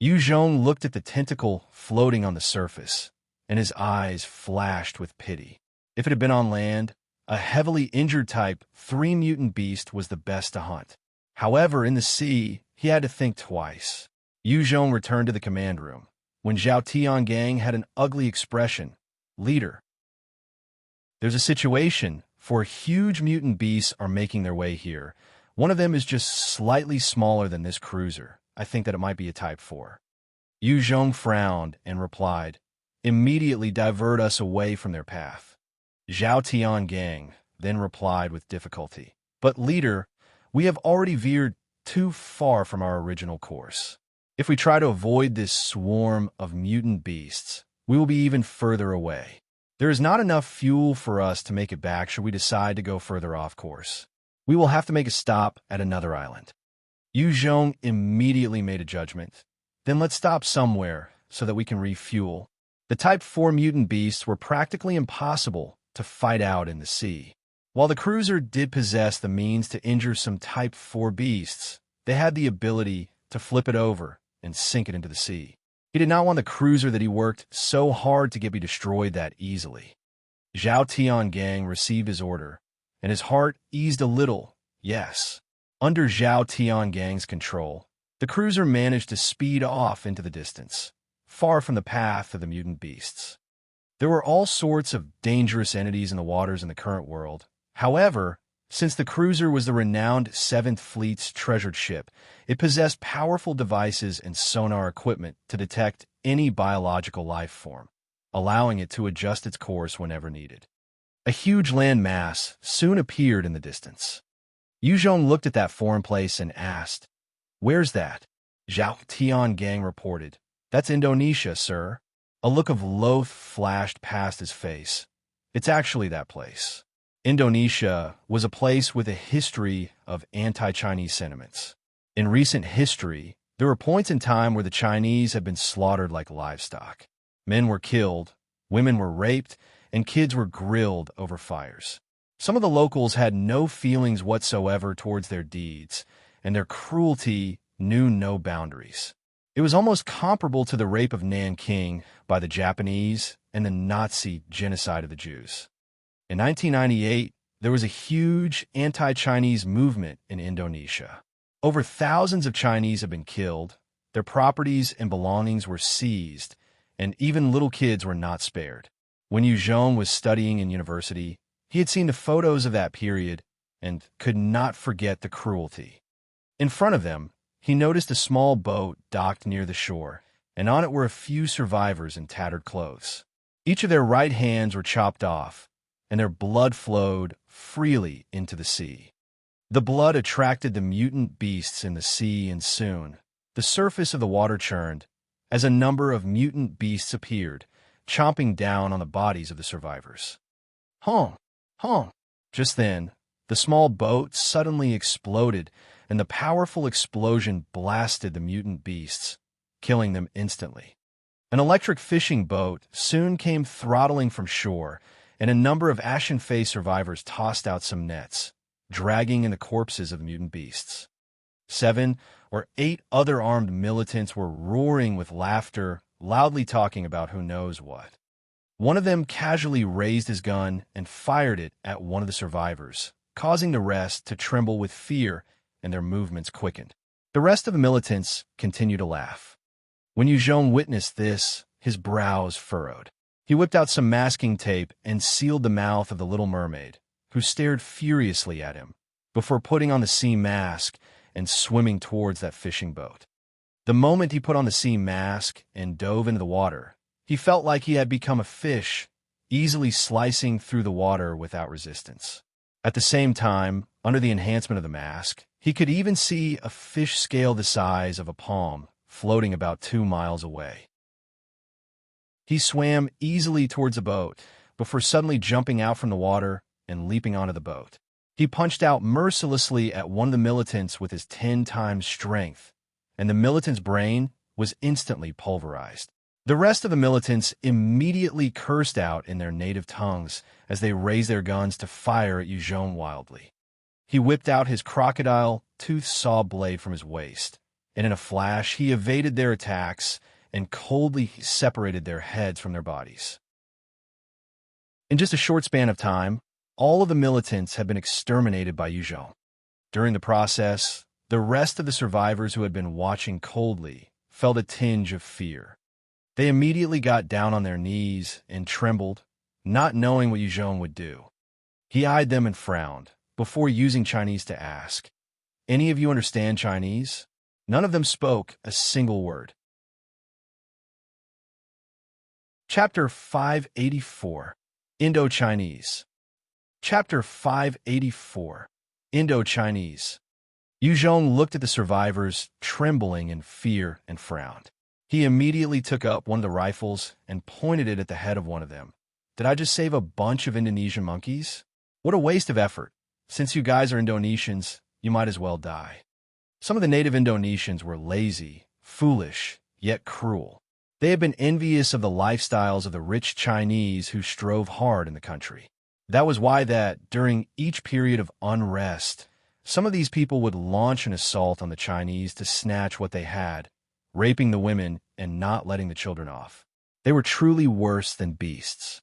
Yu Zhong looked at the tentacle floating on the surface, and his eyes flashed with pity. If it had been on land, a heavily injured Type 3 mutant beast was the best to hunt. However, in the sea, he had to think twice. Yu Zhong returned to the command room, when Zhao Tiangang had an ugly expression. "Leader, there's a situation. 4 huge mutant beasts are making their way here. One of them is just slightly smaller than this cruiser. I think that it might be a Type 4. Yu Zhong frowned and replied, "Immediately divert us away from their path." Zhao Tiangang then replied with difficulty, "But leader, we have already veered too far from our original course. If we try to avoid this swarm of mutant beasts, we will be even further away. There is not enough fuel for us to make it back should we decide to go further off course. We will have to make a stop at another island." Yu Zhong immediately made a judgment. "Then let's stop somewhere so that we can refuel." The Type 4 mutant beasts were practically impossible to fight out in the sea. While the cruiser did possess the means to injure some Type 4 beasts, they had the ability to flip it over and sink it into the sea. He did not want the cruiser that he worked so hard to get be destroyed that easily. Zhao Tiangang received his order, and his heart eased a little. Yes. Under Zhao Tiangang's control, the cruiser managed to speed off into the distance, far from the path of the mutant beasts. There were all sorts of dangerous entities in the waters in the current world. However, since the cruiser was the renowned 7th Fleet's treasured ship, it possessed powerful devices and sonar equipment to detect any biological life form, allowing it to adjust its course whenever needed. A huge land mass soon appeared in the distance. Yu Zhong looked at that foreign place and asked, "Where's that?" Zhao Tiangang reported, "That's Indonesia, sir." A look of loath flashed past his face. "It's actually that place." Indonesia was a place with a history of anti-Chinese sentiments. In recent history, there were points in time where the Chinese had been slaughtered like livestock. Men were killed, women were raped, and kids were grilled over fires. Some of the locals had no feelings whatsoever towards their deeds, and their cruelty knew no boundaries. It was almost comparable to the rape of Nanking by the Japanese and the Nazi genocide of the Jews. In 1998, there was a huge anti-Chinese movement in Indonesia. Over thousands of Chinese have been killed, their properties and belongings were seized, and even little kids were not spared. When Yu Zhong was studying in university, he had seen the photos of that period and could not forget the cruelty. In front of them, he noticed a small boat docked near the shore, and on it were a few survivors in tattered clothes. Each of their right hands were chopped off, and their blood flowed freely into the sea. The blood attracted the mutant beasts in the sea, and soon the surface of the water churned as a number of mutant beasts appeared, chomping down on the bodies of the survivors. Honk! Honk! Just then, the small boat suddenly exploded, and the powerful explosion blasted the mutant beasts, killing them instantly. An electric fishing boat soon came throttling from shore, and a number of ashen-faced survivors tossed out some nets, dragging in the corpses of the mutant beasts. 7 or 8 other armed militants were roaring with laughter, loudly talking about who knows what. One of them casually raised his gun and fired it at one of the survivors, causing the rest to tremble with fear, and their movements quickened. The rest of the militants continued to laugh. When Yuzhong witnessed this, his brows furrowed. He whipped out some masking tape and sealed the mouth of the little mermaid, who stared furiously at him, before putting on the sea mask and swimming towards that fishing boat. The moment he put on the sea mask and dove into the water, he felt like he had become a fish, easily slicing through the water without resistance. At the same time, under the enhancement of the mask, he could even see a fish scale the size of a palm floating about 2 miles away. He swam easily towards the boat before suddenly jumping out from the water and leaping onto the boat. He punched out mercilessly at one of the militants with his 10 times strength, and the militant's brain was instantly pulverized. The rest of the militants immediately cursed out in their native tongues as they raised their guns to fire at Yuzhong wildly. He whipped out his crocodile-toothed saw blade from his waist, and in a flash he evaded their attacks and coldly separated their heads from their bodies. In just a short span of time, all of the militants had been exterminated by Yuzhong. During the process, the rest of the survivors who had been watching coldly felt a tinge of fear. They immediately got down on their knees and trembled, not knowing what Yuzhong would do. He eyed them and frowned, before using Chinese to ask, "Any of you understand Chinese?" None of them spoke a single word. Chapter 584, Indo-Chinese. Chapter 584, Indo-Chinese. Yuzhong looked at the survivors, trembling in fear, and frowned. He immediately took up one of the rifles and pointed it at the head of one of them. Did I just save a bunch of Indonesian monkeys? What a waste of effort. Since you guys are Indonesians, you might as well die. Some of the native Indonesians were lazy, foolish, yet cruel. They had been envious of the lifestyles of the rich Chinese who strove hard in the country. That was why during each period of unrest, some of these people would launch an assault on the Chinese to snatch what they had, raping the women and not letting the children off. They were truly worse than beasts.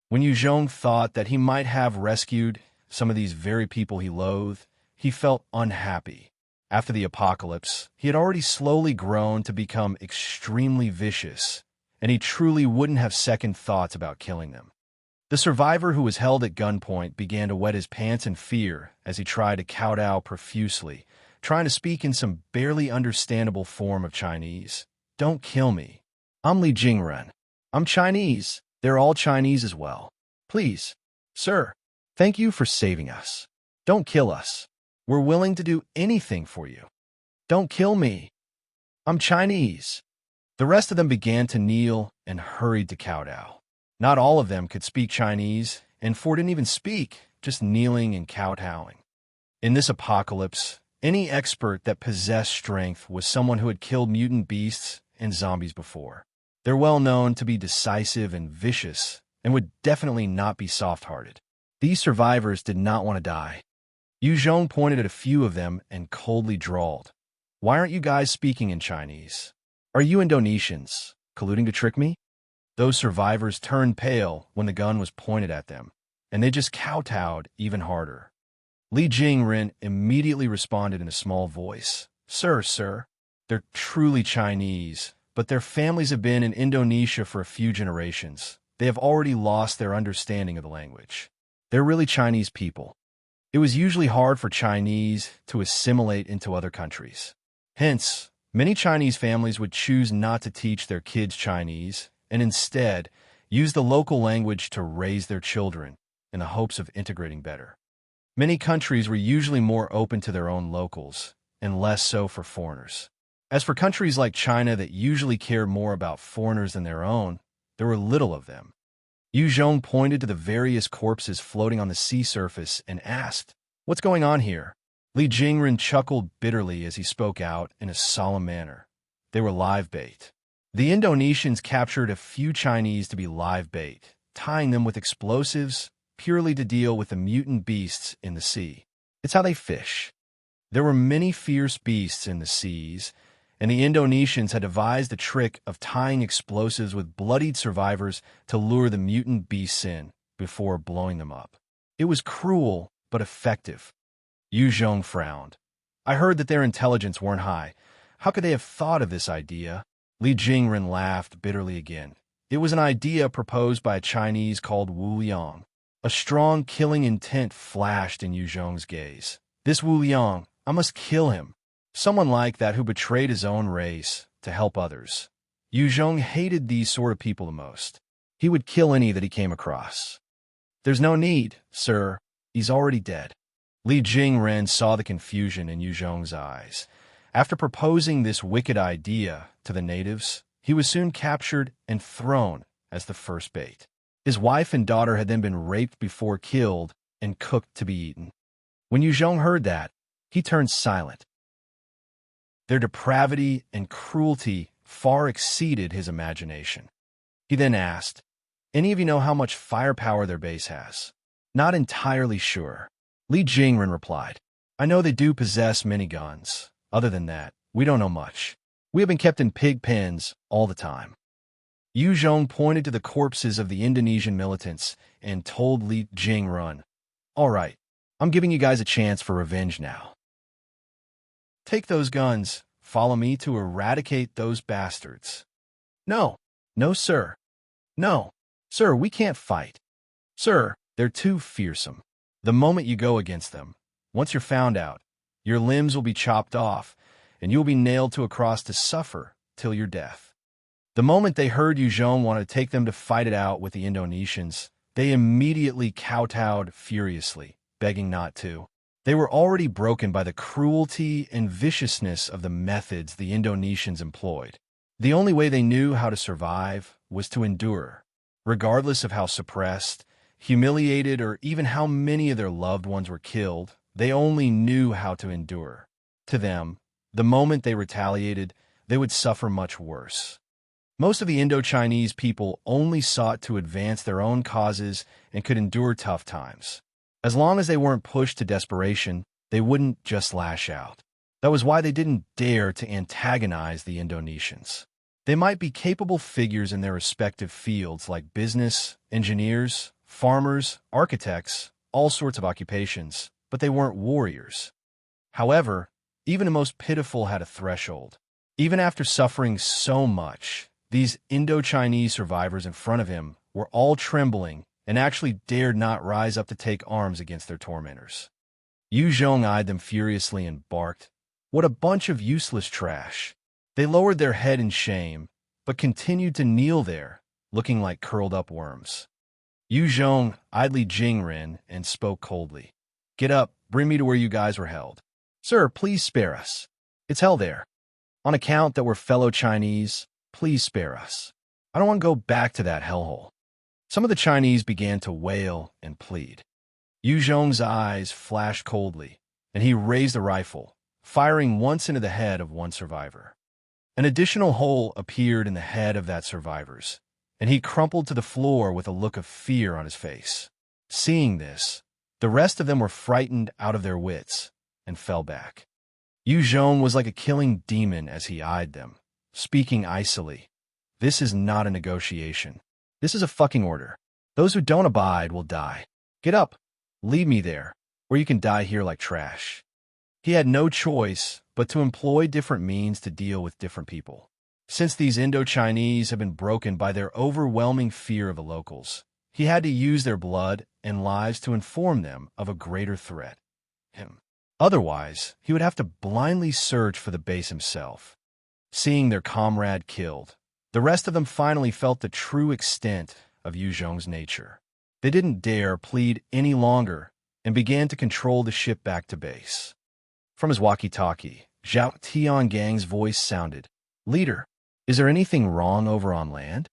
When Yuzhong thought that he might have rescued some of these very people he loathed, he felt unhappy. After the apocalypse, he had already slowly grown to become extremely vicious, and he truly wouldn't have second thoughts about killing them. The survivor who was held at gunpoint began to wet his pants in fear as he tried to kowtow profusely, trying to speak in some barely understandable form of Chinese. "Don't kill me. I'm Li Jingren. I'm Chinese. They're all Chinese as well. Please, sir, thank you for saving us. Don't kill us. We're willing to do anything for you. Don't kill me. I'm Chinese." The rest of them began to kneel and hurried to kowtow. Not all of them could speak Chinese, and 4 didn't even speak, just kneeling and kowtowing. In this apocalypse, any expert that possessed strength was someone who had killed mutant beasts and zombies before. They're well known to be decisive and vicious, and would definitely not be soft-hearted. These survivors did not want to die. Yuzhong pointed at a few of them and coldly drawled, "Why aren't you guys speaking in Chinese? Are you Indonesians, colluding to trick me?" Those survivors turned pale when the gun was pointed at them, and they just kowtowed even harder. Li Jingren immediately responded in a small voice, Sir, they're truly Chinese, but their families have been in Indonesia for a few generations. They have already lost their understanding of the language. They're really Chinese people. It was usually hard for Chinese to assimilate into other countries. Hence, many Chinese families would choose not to teach their kids Chinese and instead use the local language to raise their children in the hopes of integrating better. Many countries were usually more open to their own locals and less so for foreigners. As for countries like China that usually cared more about foreigners than their own, there were little of them. Yuzhong pointed to the various corpses floating on the sea surface and asked, "What's going on here?" Li Jingren chuckled bitterly as he spoke out in a solemn manner. They were live bait. The Indonesians captured a few Chinese to be live bait, tying them with explosives purely to deal with the mutant beasts in the sea. It's how they fish. There were many fierce beasts in the seas, and the Indonesians had devised the trick of tying explosives with bloodied survivors to lure the mutant beasts in before blowing them up. It was cruel, but effective. Yu Zhong frowned. I heard that their intelligence weren't high. How could they have thought of this idea? Li Jingren laughed bitterly again. It was an idea proposed by a Chinese called Wu Liang. A strong killing intent flashed in Yu Zhong's gaze. This Wu Liang, I must kill him. Someone like that who betrayed his own race to help others. Yu Zhong hated these sort of people the most. He would kill any that he came across. There's no need, sir. He's already dead. Li Jingren saw the confusion in Yu Zhong's eyes. After proposing this wicked idea to the natives, he was soon captured and thrown as the first bait. His wife and daughter had then been raped before killed and cooked to be eaten. When Yu Zhong heard that, he turned silent. Their depravity and cruelty far exceeded his imagination. He then asked, "Any of you know how much firepower their base has?" "Not entirely sure." Li Jingren replied, "I know they do possess many guns. Other than that, we don't know much. We have been kept in pig pens all the time." Yu Zhong pointed to the corpses of the Indonesian militants and told Li Jingren, "All right, I'm giving you guys a chance for revenge now. Take those guns, follow me to eradicate those bastards." "No, no, sir. No, sir, we can't fight. Sir, they're too fearsome. The moment you go against them, once you're found out, your limbs will be chopped off, and you'll be nailed to a cross to suffer till your death." The moment they heard Yu Zhong wanted to take them to fight it out with the Indonesians, they immediately kowtowed furiously, begging not to. They were already broken by the cruelty and viciousness of the methods the Indonesians employed. The only way they knew how to survive was to endure. Regardless of how suppressed, humiliated, or even how many of their loved ones were killed, they only knew how to endure. To them, the moment they retaliated, they would suffer much worse. Most of the Indo-Chinese people only sought to advance their own causes and could endure tough times. As long as they weren't pushed to desperation, they wouldn't just lash out. That was why they didn't dare to antagonize the Indonesians. They might be capable figures in their respective fields like business, engineers, farmers, architects, all sorts of occupations, but they weren't warriors. However, even the most pitiful had a threshold. Even after suffering so much, these Indo-Chinese survivors in front of him were all trembling and actually dared not rise up to take arms against their tormentors. Yu Zhong eyed them furiously and barked, "What a bunch of useless trash." They lowered their head in shame, but continued to kneel there, looking like curled-up worms. Yu Zhong eyed Li Jingren and spoke coldly. "Get up, bring me to where you guys were held." "Sir, please spare us. It's hell there. On account that we're fellow Chinese, please spare us. I don't want to go back to that hellhole." Some of the Chinese began to wail and plead. Yu Zhong's eyes flashed coldly, and he raised a rifle, firing once into the head of one survivor. An additional hole appeared in the head of that survivor's, and he crumpled to the floor with a look of fear on his face. Seeing this, the rest of them were frightened out of their wits and fell back. Yu Zhong was like a killing demon as he eyed them, speaking icily. "This is not a negotiation. This is a fucking order. Those who don't abide will die. Get up. Leave me there, or you can die here like trash." He had no choice but to employ different means to deal with different people. Since these Indo-Chinese had been broken by their overwhelming fear of the locals, he had to use their blood and lives to inform them of a greater threat, him. Otherwise, he would have to blindly search for the base himself. Seeing their comrade killed, the rest of them finally felt the true extent of Yu Zhong's nature. They didn't dare plead any longer and began to control the ship back to base. From his walkie-talkie, Zhao Tiangang's voice sounded, "Leader, is there anything wrong over on land?"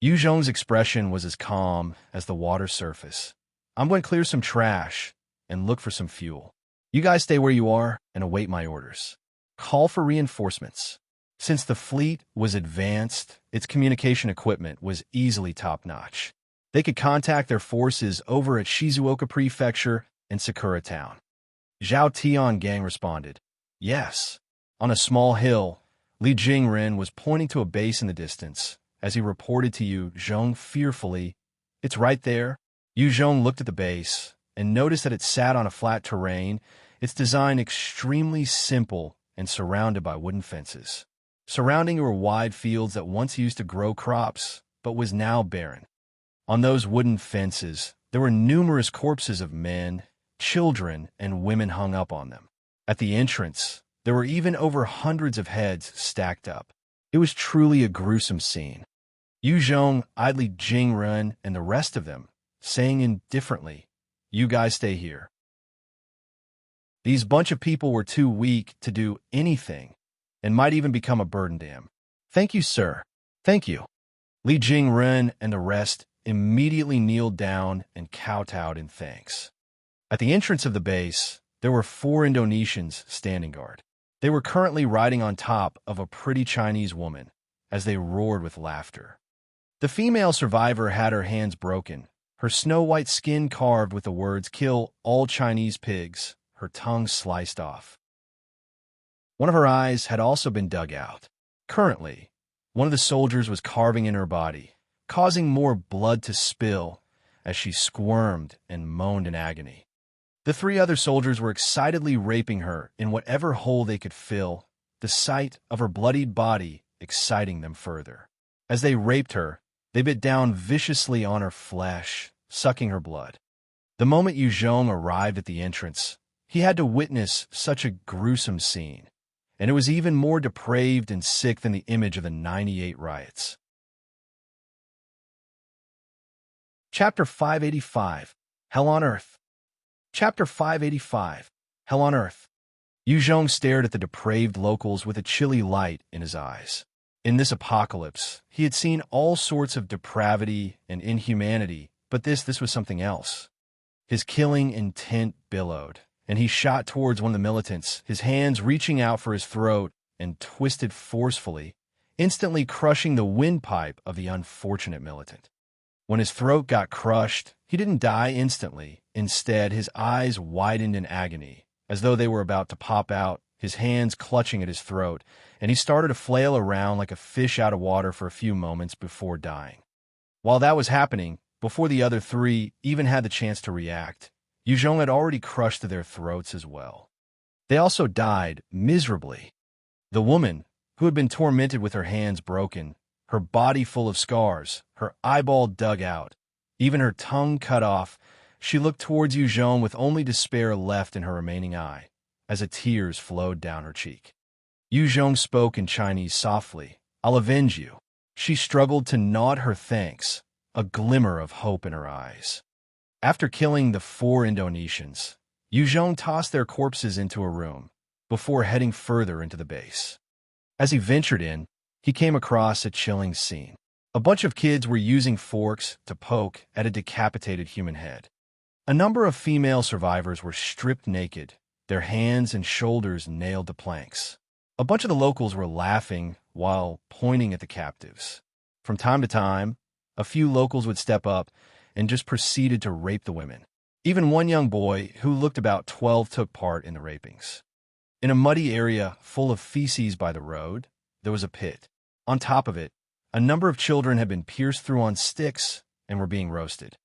Yu Zhong's expression was as calm as the water surface. "I'm going to clear some trash and look for some fuel. You guys stay where you are and await my orders. Call for reinforcements." Since the fleet was advanced, its communication equipment was easily top-notch. They could contact their forces over at Shizuoka Prefecture and Sakura Town. Zhao Tian Gang responded. Yes. On a small hill, Li Jingren was pointing to a base in the distance. As he reported to Yu Zhong fearfully, "It's right there." Yu Zhong looked at the base and noticed that it sat on a flat terrain, its design extremely simple and surrounded by wooden fences. Surrounding were wide fields that once used to grow crops, but was now barren. On those wooden fences, there were numerous corpses of men, children, and women hung up on them. At the entrance, there were even over hundreds of heads stacked up. It was truly a gruesome scene. Yu Zhong eyed Li Jingren and the rest of them, saying indifferently, "You guys stay here." These bunch of people were too weak to do anything and might even become a burden to him. "Thank you, sir. Thank you." Li Jingren and the rest immediately kneeled down and kowtowed in thanks. At the entrance of the base, there were 4 Indonesians standing guard. They were currently riding on top of a pretty Chinese woman as they roared with laughter. The female survivor had her hands broken, her snow-white skin carved with the words "Kill all Chinese pigs," her tongue sliced off. One of her eyes had also been dug out. Currently, one of the soldiers was carving in her body, causing more blood to spill as she squirmed and moaned in agony. The 3 other soldiers were excitedly raping her in whatever hole they could fill, the sight of her bloodied body exciting them further. As they raped her, they bit down viciously on her flesh, sucking her blood. The moment Yu Zhong arrived at the entrance, he had to witness such a gruesome scene, and it was even more depraved and sick than the image of the 98 riots. Chapter 585, Hell on Earth. Chapter 585, Hell on Earth. Yu Zhong stared at the depraved locals with a chilly light in his eyes. In this apocalypse, he had seen all sorts of depravity and inhumanity, but this was something else. His killing intent billowed, and he shot towards one of the militants, his hands reaching out for his throat and twisted forcefully, instantly crushing the windpipe of the unfortunate militant. When his throat got crushed, he didn't die instantly. Instead, his eyes widened in agony, as though they were about to pop out, his hands clutching at his throat, and he started to flail around like a fish out of water for a few moments before dying. While that was happening, before the other 3 even had the chance to react, Yu Zhong had already crushed their throats as well. They also died miserably. The woman, who had been tormented with her hands broken, her body full of scars, her eyeball dug out, even her tongue cut off, she looked towards Yu Zhong with only despair left in her remaining eye, as the tears flowed down her cheek. Yu Zhong spoke in Chinese softly, "I'll avenge you." She struggled to nod her thanks, a glimmer of hope in her eyes. After killing the 4 Indonesians, Yu Zhong tossed their corpses into a room, before heading further into the base. As he ventured in, he came across a chilling scene. A bunch of kids were using forks to poke at a decapitated human head. A number of female survivors were stripped naked, their hands and shoulders nailed to planks. A bunch of the locals were laughing while pointing at the captives. From time to time, a few locals would step up and just proceeded to rape the women. Even one young boy, who looked about 12, took part in the rapings. In a muddy area full of feces by the road, there was a pit. On top of it, a number of children had been pierced through on sticks and were being roasted.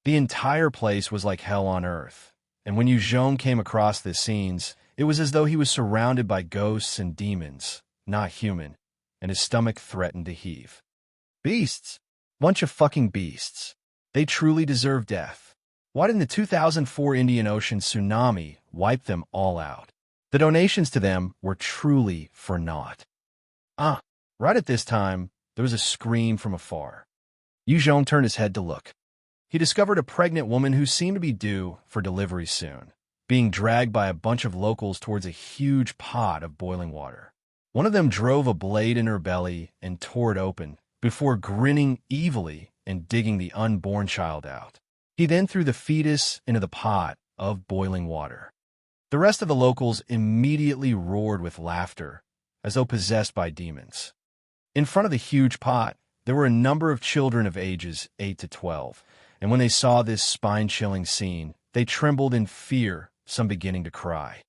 The entire place was like hell on earth, and when Yu Zhong came across these scenes, it was as though he was surrounded by ghosts and demons, not human, and his stomach threatened to heave. Beasts. Bunch of fucking beasts. They truly deserve death. Why didn't the 2004 Indian Ocean tsunami wipe them all out? The donations to them were truly for naught. Right at this time, there was a scream from afar. Yu Zhong turned his head to look. He discovered a pregnant woman who seemed to be due for delivery soon, being dragged by a bunch of locals towards a huge pot of boiling water. One of them drove a blade in her belly and tore it open, before grinning evilly and digging the unborn child out. He then threw the fetus into the pot of boiling water. The rest of the locals immediately roared with laughter, as though possessed by demons. In front of the huge pot, there were a number of children of ages 8 to 12, and when they saw this spine-chilling scene, they trembled in fear some beginning to cry.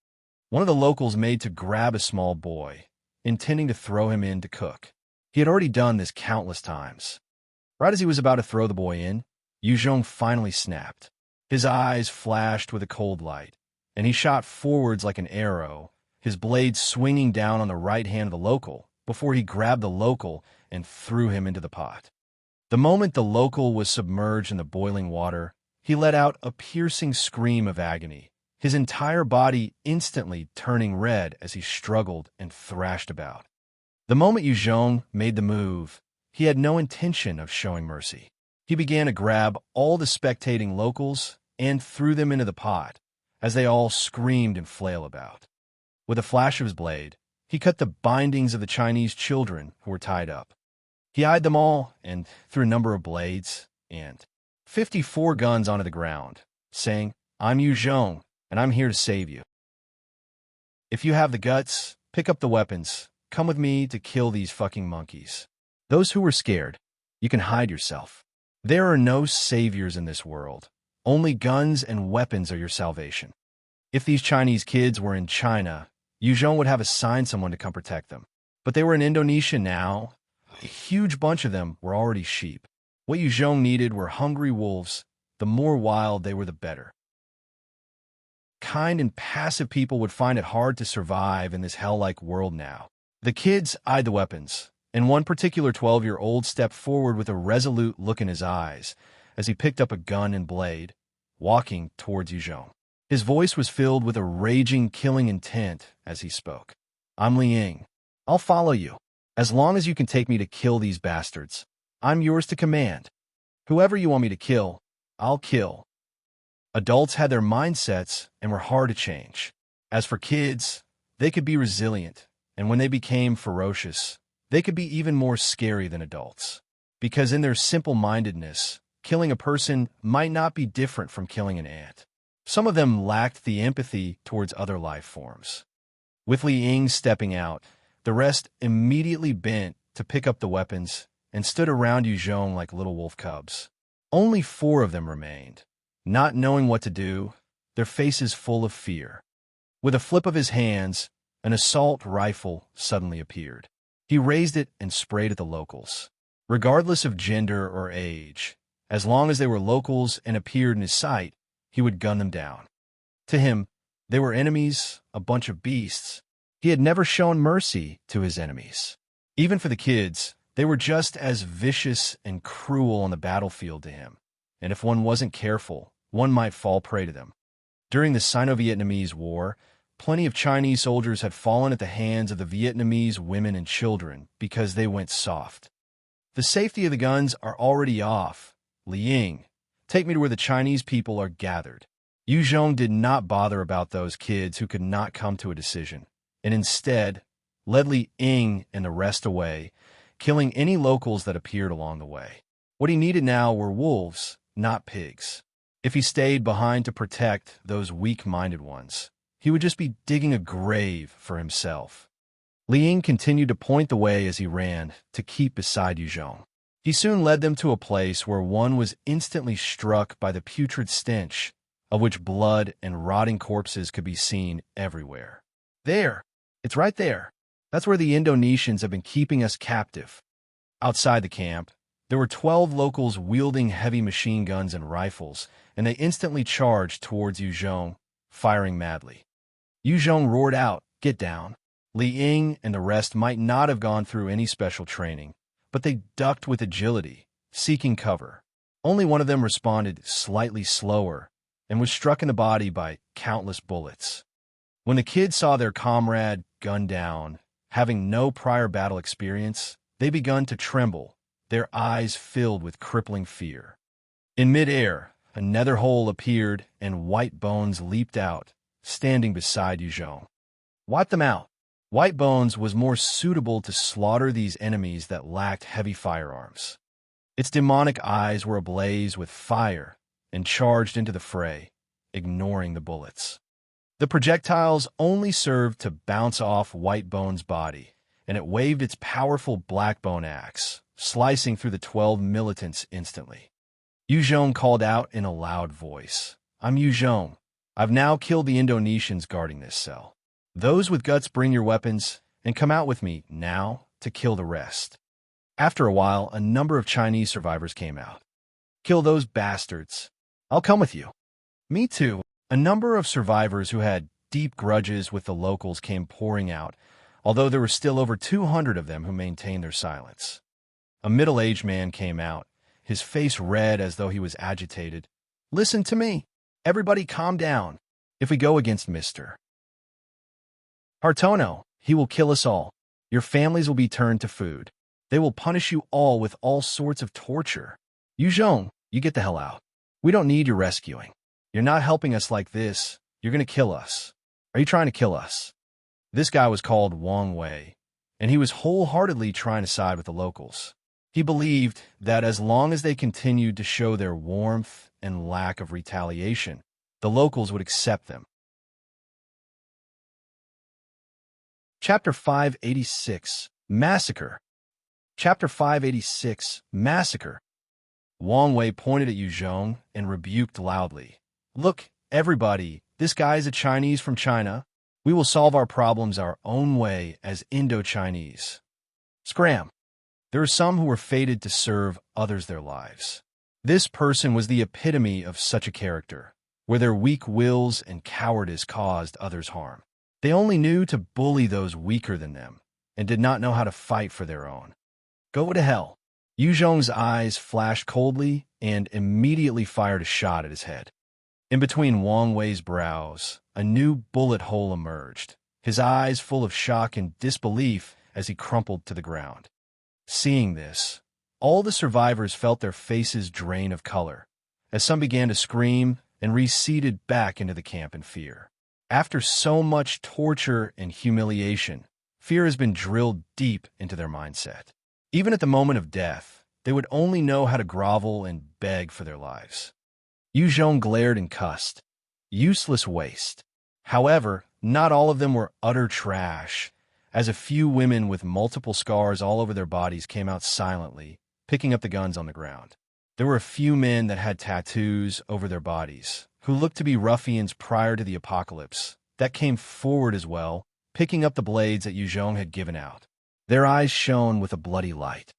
One of the locals made to grab a small boy, intending to throw him in to cook. He had already done this countless times. Right as he was about to throw the boy in, Yuzhong finally snapped. His eyes flashed with a cold light, and he shot forwards like an arrow, his blade swinging down on the right hand of the local, before he grabbed the local and threw him into the pot. The moment the local was submerged in the boiling water, he let out a piercing scream of agony, his entire body instantly turning red as he struggled and thrashed about. The moment Yuzhong made the move, he had no intention of showing mercy. He began to grab all the spectating locals and threw them into the pot, as they all screamed and flailed about. With a flash of his blade, he cut the bindings of the Chinese children who were tied up. He eyed them all and threw a number of blades and 54 guns onto the ground, saying, "I'm Yuzhong, and I'm here to save you. If you have the guts, pick up the weapons. Come with me to kill these fucking monkeys." Those who were scared, you can hide yourself. There are no saviors in this world. Only guns and weapons are your salvation. If these Chinese kids were in China, Yuzhong would have assigned someone to come protect them. But they were in Indonesia now. A huge bunch of them were already sheep. What Yuzhong needed were hungry wolves. The more wild they were, the better. Kind and passive people would find it hard to survive in this hell-like world now. The kids eyed the weapons, and one particular 12-year-old stepped forward with a resolute look in his eyes as he picked up a gun and blade, walking towards Yuzhong. His voice was filled with a raging, killing intent as he spoke. "I'm Liang. I'll follow you. As long as you can take me to kill these bastards, I'm yours to command. Whoever you want me to kill, I'll kill." Adults had their mindsets and were hard to change. As for kids, they could be resilient, and when they became ferocious, they could be even more scary than adults. Because in their simple-mindedness, killing a person might not be different from killing an ant. Some of them lacked the empathy towards other life forms. With Liang stepping out, the rest immediately bent to pick up the weapons and stood around Yuzhong like little wolf cubs. Only 4 of them remained, not knowing what to do, their faces full of fear. With a flip of his hands, an assault rifle suddenly appeared. He raised it and sprayed at the locals. Regardless of gender or age, as long as they were locals and appeared in his sight, he would gun them down. To him, they were enemies, a bunch of beasts. He had never shown mercy to his enemies. Even for the kids, they were just as vicious and cruel on the battlefield to him, and if one wasn't careful, one might fall prey to them. During the Sino-Vietnamese War, plenty of Chinese soldiers had fallen at the hands of the Vietnamese women and children because they went soft. The safety of the guns are already off. Liang, take me to where the Chinese people are gathered. Yuzhong did not bother about those kids who could not come to a decision, and instead led Liang and the rest away, killing any locals that appeared along the way. What he needed now were wolves, not pigs. If he stayed behind to protect those weak-minded ones, he would just be digging a grave for himself. Liang continued to point the way as he ran to keep beside Yuzhong. He soon led them to a place where one was instantly struck by the putrid stench, of which blood and rotting corpses could be seen everywhere. "There! It's right there. That's where the Indonesians have been keeping us captive." Outside the camp, there were 12 locals wielding heavy machine guns and rifles, and they instantly charged towards Yuzhong, firing madly. Yuzhong roared out, "Get down!" Liang and the rest might not have gone through any special training, but they ducked with agility, seeking cover. Only one of them responded slightly slower and was struck in the body by countless bullets. When the kids saw their comrade gunned down, having no prior battle experience, they begun to tremble, their eyes filled with crippling fear. In midair, a nether hole appeared and White Bones leaped out, standing beside Yuzhong. "Wipe them out." White Bones was more suitable to slaughter these enemies that lacked heavy firearms. Its demonic eyes were ablaze with fire and charged into the fray, ignoring the bullets. The projectiles only served to bounce off White Bone's body, and it waved its powerful blackbone axe, slicing through the 12 militants instantly. Yuzhong called out in a loud voice, "I'm Yuzhong. I've now killed the Indonesians guarding this cell. Those with guts, bring your weapons and come out with me now to kill the rest." After a while, a number of Chinese survivors came out. "Kill those bastards. I'll come with you." "Me too." A number of survivors who had deep grudges with the locals came pouring out, although there were still over 200 of them who maintained their silence. A middle-aged man came out, his face red as though he was agitated. "Listen to me. Everybody calm down. If we go against Mr. Hartono, he will kill us all. Your families will be turned to food. They will punish you all with all sorts of torture. Yu Zhong, you get the hell out. We don't need your rescuing. You're not helping us like this. You're going to kill us. Are you trying to kill us?" This guy was called Wang Wei, and he was wholeheartedly trying to side with the locals. He believed that as long as they continued to show their warmth and lack of retaliation, the locals would accept them. Chapter 586, Massacre. Chapter 586, Massacre. Wang Wei pointed at Yu Zhong and rebuked loudly. "Look, everybody, this guy is a Chinese from China. We will solve our problems our own way as Indo-Chinese." Scram. There are some who were fated to serve others their lives. This person was the epitome of such a character, where their weak wills and cowardice caused others harm. They only knew to bully those weaker than them, and did not know how to fight for their own. "Go to hell." Yu Zhong's eyes flashed coldly and immediately fired a shot at his head. In between Wang Wei's brows, a new bullet hole emerged, his eyes full of shock and disbelief as he crumpled to the ground. Seeing this, all the survivors felt their faces drain of color, as some began to scream and receded back into the camp in fear. After so much torture and humiliation, fear has been drilled deep into their mindset. Even at the moment of death, they would only know how to grovel and beg for their lives. Yu Zhong glared and cussed. Useless waste. However, not all of them were utter trash, as a few women with multiple scars all over their bodies came out silently, picking up the guns on the ground. There were a few men that had tattoos over their bodies, who looked to be ruffians prior to the apocalypse, that came forward as well, picking up the blades that Yu Zhong had given out. Their eyes shone with a bloody light.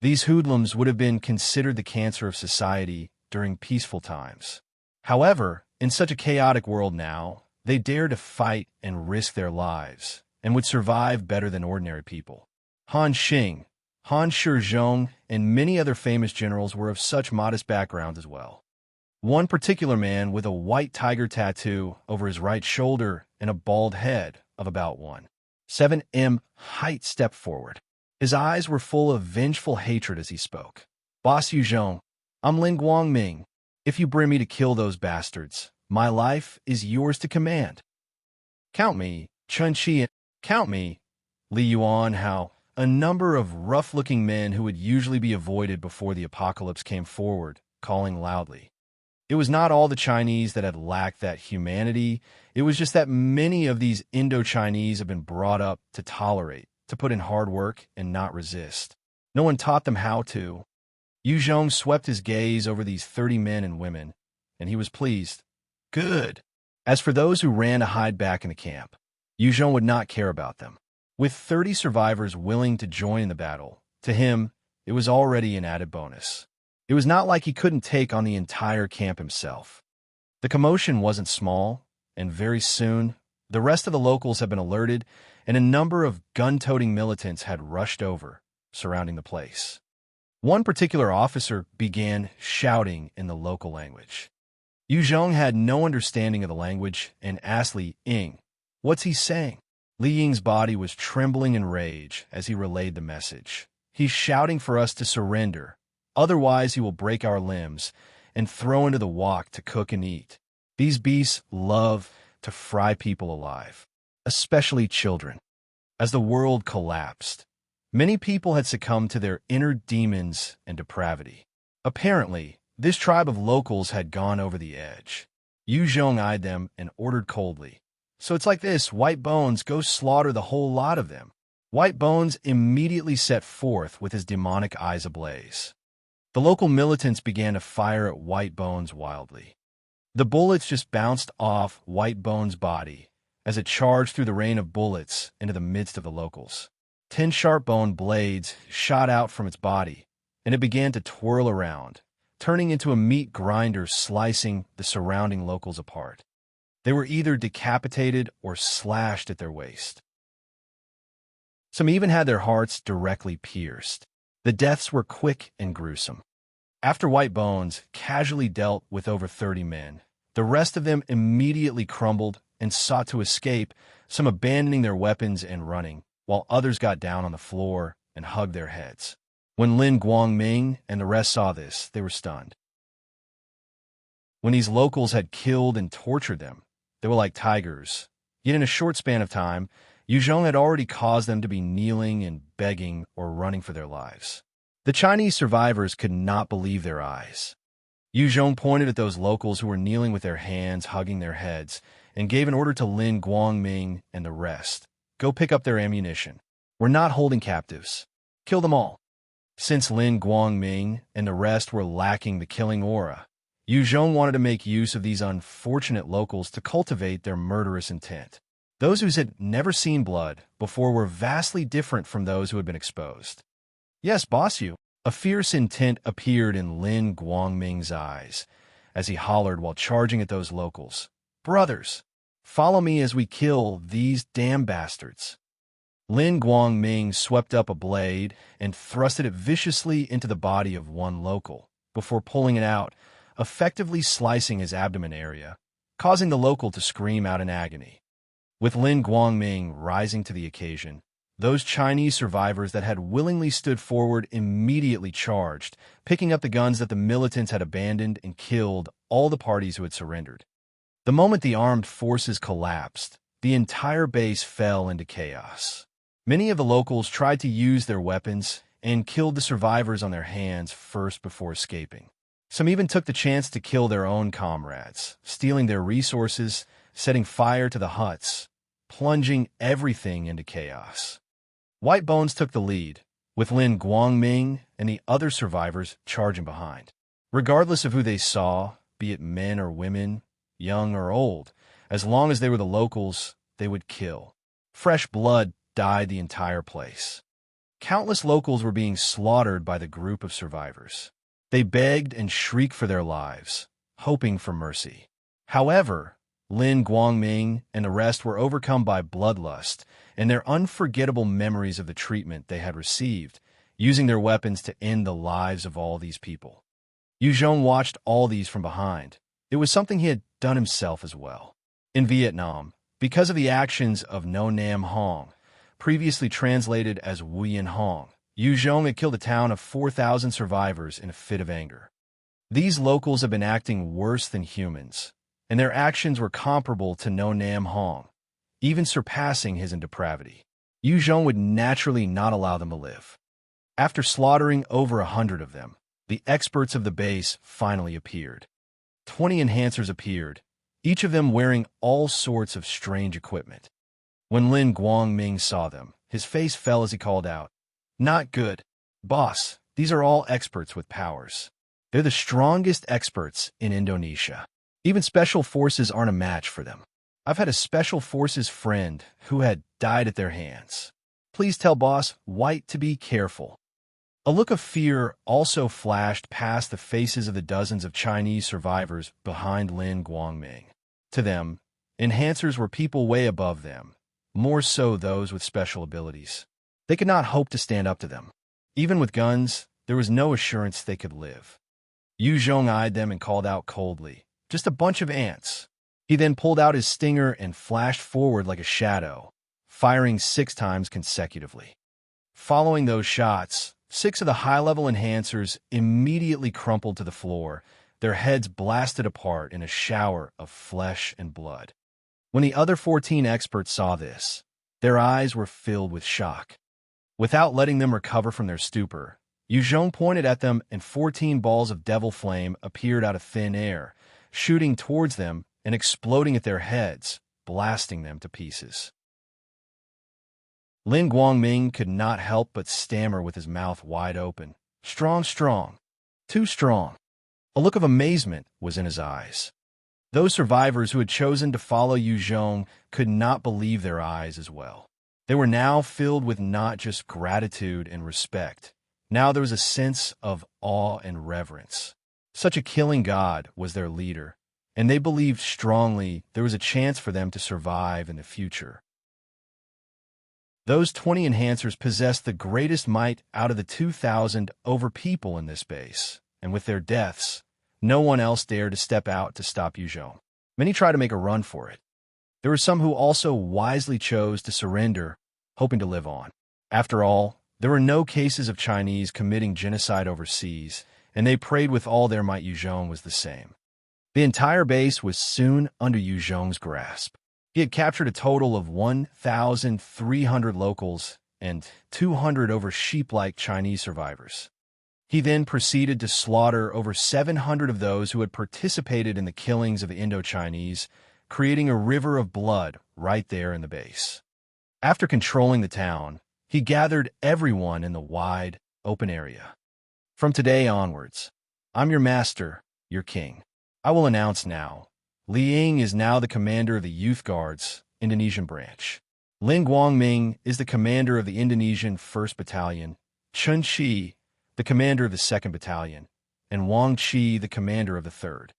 These hoodlums would have been considered the cancer of society during peaceful times. However, in such a chaotic world now, they dared to fight and risk their lives, and would survive better than ordinary people. Han Xing, Han Shizhong, and many other famous generals were of such modest backgrounds as well. One particular man with a white tiger tattoo over his right shoulder and a bald head of about 1.7 m height stepped forward. His eyes were full of vengeful hatred as he spoke. "Boss Yu Zhong, I'm Ling Guang Ming. If you bring me to kill those bastards, my life is yours to command. Count me, Chun Chi, count me." Li Yuan Hao, a number of rough-looking men who would usually be avoided before the apocalypse came forward, calling loudly. It was not all the Chinese that had lacked that humanity. It was just that many of these Indo-Chinese have been brought up to tolerate, to put in hard work and not resist. No one taught them how to. Yu Zhong swept his gaze over these 30 men and women, and he was pleased. Good. As for those who ran to hide back in the camp, Yu Zhong would not care about them. With 30 survivors willing to join in the battle, to him, it was already an added bonus. It was not like he couldn't take on the entire camp himself. The commotion wasn't small, and very soon, the rest of the locals had been alerted, and a number of gun-toting militants had rushed over, surrounding the place. One particular officer began shouting in the local language. Yu Zhong had no understanding of the language and asked Li Ying, "What's he saying?" Li Ying's body was trembling in rage as he relayed the message. "He's shouting for us to surrender. Otherwise, he will break our limbs and throw into the wok to cook and eat. These beasts love to fry people alive, especially children." As the world collapsed, many people had succumbed to their inner demons and depravity. Apparently, this tribe of locals had gone over the edge. Yu Zhong eyed them and ordered coldly, "So it's like this, White Bones, go slaughter the whole lot of them." White Bones immediately set forth with his demonic eyes ablaze. The local militants began to fire at White Bones wildly. The bullets just bounced off White Bone's body as it charged through the rain of bullets into the midst of the locals. 10 sharp bone blades shot out from its body, and it began to twirl around, turning into a meat grinder slicing the surrounding locals apart. They were either decapitated or slashed at their waist. Some even had their hearts directly pierced. The deaths were quick and gruesome. After White Bones casually dealt with over 30 men, the rest of them immediately crumbled and sought to escape, some abandoning their weapons and running, while others got down on the floor and hugged their heads. When Lin Guangming and the rest saw this, they were stunned. When these locals had killed and tortured them, they were like tigers. Yet in a short span of time, Yu Zhong had already caused them to be kneeling and begging or running for their lives. The Chinese survivors could not believe their eyes. Yu Zhong pointed at those locals who were kneeling with their hands hugging their heads and gave an order to Lin Guangming and the rest. Go pick up their ammunition. We're not holding captives. Kill them all. Since Lin Guangming and the rest were lacking the killing aura, Yu Zhong wanted to make use of these unfortunate locals to cultivate their murderous intent. Those who had never seen blood before were vastly different from those who had been exposed. Yes, boss you. A fierce intent appeared in Lin Guangming's eyes as he hollered while charging at those locals. Brothers, follow me as we kill these damn bastards. Lin Guangming swept up a blade and thrusted it viciously into the body of one local before pulling it out, effectively slicing his abdomen area, causing the local to scream out in agony. With Lin Guangming rising to the occasion, those Chinese survivors that had willingly stood forward immediately charged, picking up the guns that the militants had abandoned and killed all the parties who had surrendered. The moment the armed forces collapsed, the entire base fell into chaos. Many of the locals tried to use their weapons and killed the survivors on their hands first before escaping. Some even took the chance to kill their own comrades, stealing their resources, setting fire to the huts, plunging everything into chaos. White Bones took the lead, with Lin Guangming and the other survivors charging behind. Regardless of who they saw, be it men or women, young or old, as long as they were the locals, they would kill. Fresh blood dyed the entire place. Countless locals were being slaughtered by the group of survivors. They begged and shrieked for their lives, hoping for mercy. However, Lin Guangming and the rest were overcome by bloodlust and their unforgettable memories of the treatment they had received, using their weapons to end the lives of all these people. Yu Zhong watched all these from behind. It was something he had done himself as well. In Vietnam, because of the actions of No Nam Hong, previously translated as Wuyen Hong, Yu Zhong had killed a town of 4,000 survivors in a fit of anger. These locals have been acting worse than humans, and their actions were comparable to No Nam Hong, even surpassing his in depravity. Yu Zhong would naturally not allow them to live. After slaughtering over 100 of them, the experts of the base finally appeared. 20 enhancers appeared, each of them wearing all sorts of strange equipment. When Lin Guangming saw them, his face fell as he called out, "Not good. Boss, these are all experts with powers. They're the strongest experts in Indonesia. Even special forces aren't a match for them. I've had a special forces friend who had died at their hands. Please tell Boss White to be careful." A look of fear also flashed past the faces of the dozens of Chinese survivors behind Lin Guangming. To them, enhancers were people way above them, more so those with special abilities. They could not hope to stand up to them. Even with guns, there was no assurance they could live. Yu Zhong eyed them and called out coldly, "Just a bunch of ants." He then pulled out his stinger and flashed forward like a shadow, firing 6 times consecutively. Following those shots, 6 of the high-level enhancers immediately crumpled to the floor, their heads blasted apart in a shower of flesh and blood. When the other 14 experts saw this, their eyes were filled with shock. Without letting them recover from their stupor, Yu Zhong pointed at them and 14 balls of devil flame appeared out of thin air, shooting towards them and exploding at their heads, blasting them to pieces. Lin Guangming could not help but stammer with his mouth wide open. "Strong, strong. Too strong." A look of amazement was in his eyes. Those survivors who had chosen to follow Yu Zhong could not believe their eyes as well. They were now filled with not just gratitude and respect. Now there was a sense of awe and reverence. Such a killing god was their leader, and they believed strongly there was a chance for them to survive in the future. Those 20 enhancers possessed the greatest might out of the 2,000 over people in this base, and with their deaths, no one else dared to step out to stop Yu Zhong. Many tried to make a run for it. There were some who also wisely chose to surrender, hoping to live on. After all, there were no cases of Chinese committing genocide overseas, and they prayed with all their might Yu Zhong was the same. The entire base was soon under Yu Zhong's grasp. He had captured a total of 1,300 locals and 200 over sheep-like Chinese survivors. He then proceeded to slaughter over 700 of those who had participated in the killings of the Indo-Chinese, creating a river of blood right there in the base. After controlling the town, he gathered everyone in the wide, open area. From today onwards, I'm your master, your king. I will announce now. Ming is now the commander of the Youth Guards, Indonesian branch. Ming is the commander of the Indonesian 1st Battalion, Chun Chi, the commander of the 2nd Battalion, and Wang Chi, the commander of the 3rd.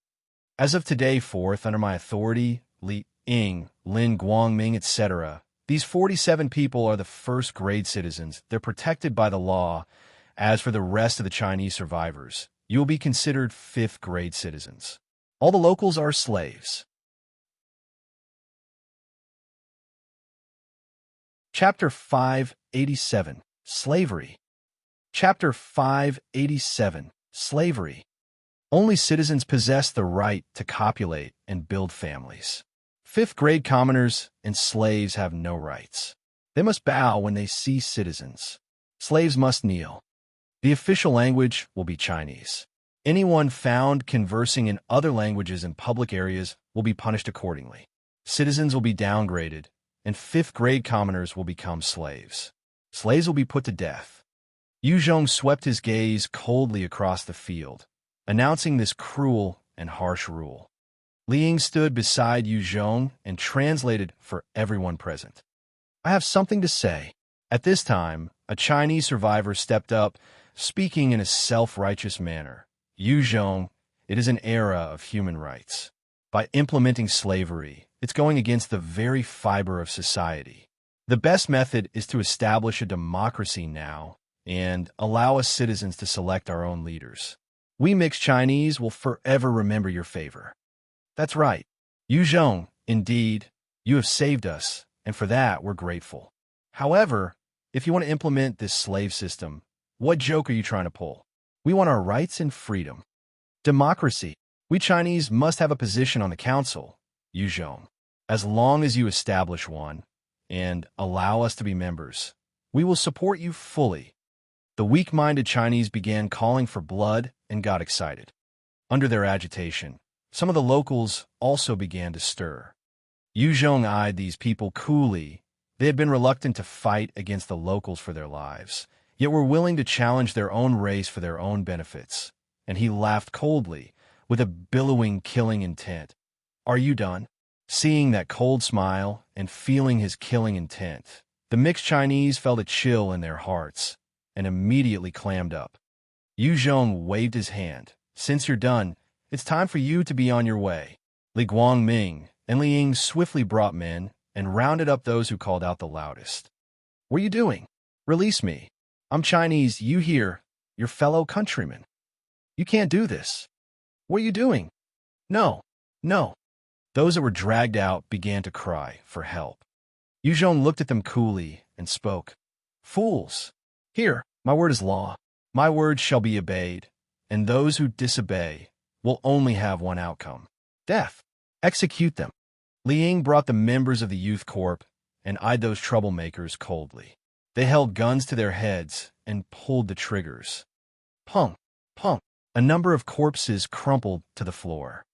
As of today forth, under my authority, Ming, Ming, etc., these 47 people are the first-grade citizens. They're protected by the law. As for the rest of the Chinese survivors, you will be considered 5th-grade citizens. All the locals are slaves. Chapter 587, Slavery. Chapter 587, Slavery. Only citizens possess the right to copulate and build families. 5th-grade commoners and slaves have no rights. They must bow when they see citizens. Slaves must kneel. The official language will be Chinese. Anyone found conversing in other languages in public areas will be punished accordingly. Citizens will be downgraded, and 5th-grade commoners will become slaves. Slaves will be put to death. Yu Zhong swept his gaze coldly across the field, announcing this cruel and harsh rule. Ming stood beside Yu Zhong and translated for everyone present. I have something to say. At this time, a Chinese survivor stepped up, speaking in a self-righteous manner. Yu Zhong, it is an era of human rights. By implementing slavery, it's going against the very fiber of society. The best method is to establish a democracy now and allow us citizens to select our own leaders. We mixed Chinese will forever remember your favor. That's right. Yu Zhong, indeed, you have saved us, and for that we're grateful. However, if you want to implement this slave system, what joke are you trying to pull? We want our rights and freedom. Democracy. We Chinese must have a position on the council, Yu Zhong. As long as you establish one and allow us to be members, we will support you fully. The weak-minded Chinese began calling for blood and got excited. Under their agitation, some of the locals also began to stir. Yu Zhong eyed these people coolly. They had been reluctant to fight against the locals for their lives, yet were willing to challenge their own race for their own benefits. And he laughed coldly, with a billowing, killing intent. Are you done? Seeing that cold smile and feeling his killing intent, the mixed Chinese felt a chill in their hearts and immediately clammed up. Yu Zhong waved his hand. Since you're done, it's time for you to be on your way. Ming and Ming swiftly brought men and rounded up those who called out the loudest. What are you doing? Release me. I'm Chinese, you here, your fellow countrymen. You can't do this. What are you doing? No, no. Those that were dragged out began to cry for help. Yu Zhong looked at them coolly and spoke. Fools! Here, my word is law. My word shall be obeyed, and those who disobey will only have one outcome. Death. Execute them. Ming brought the members of the youth corps and eyed those troublemakers coldly. They held guns to their heads and pulled the triggers. Punk, punk. A number of corpses crumpled to the floor.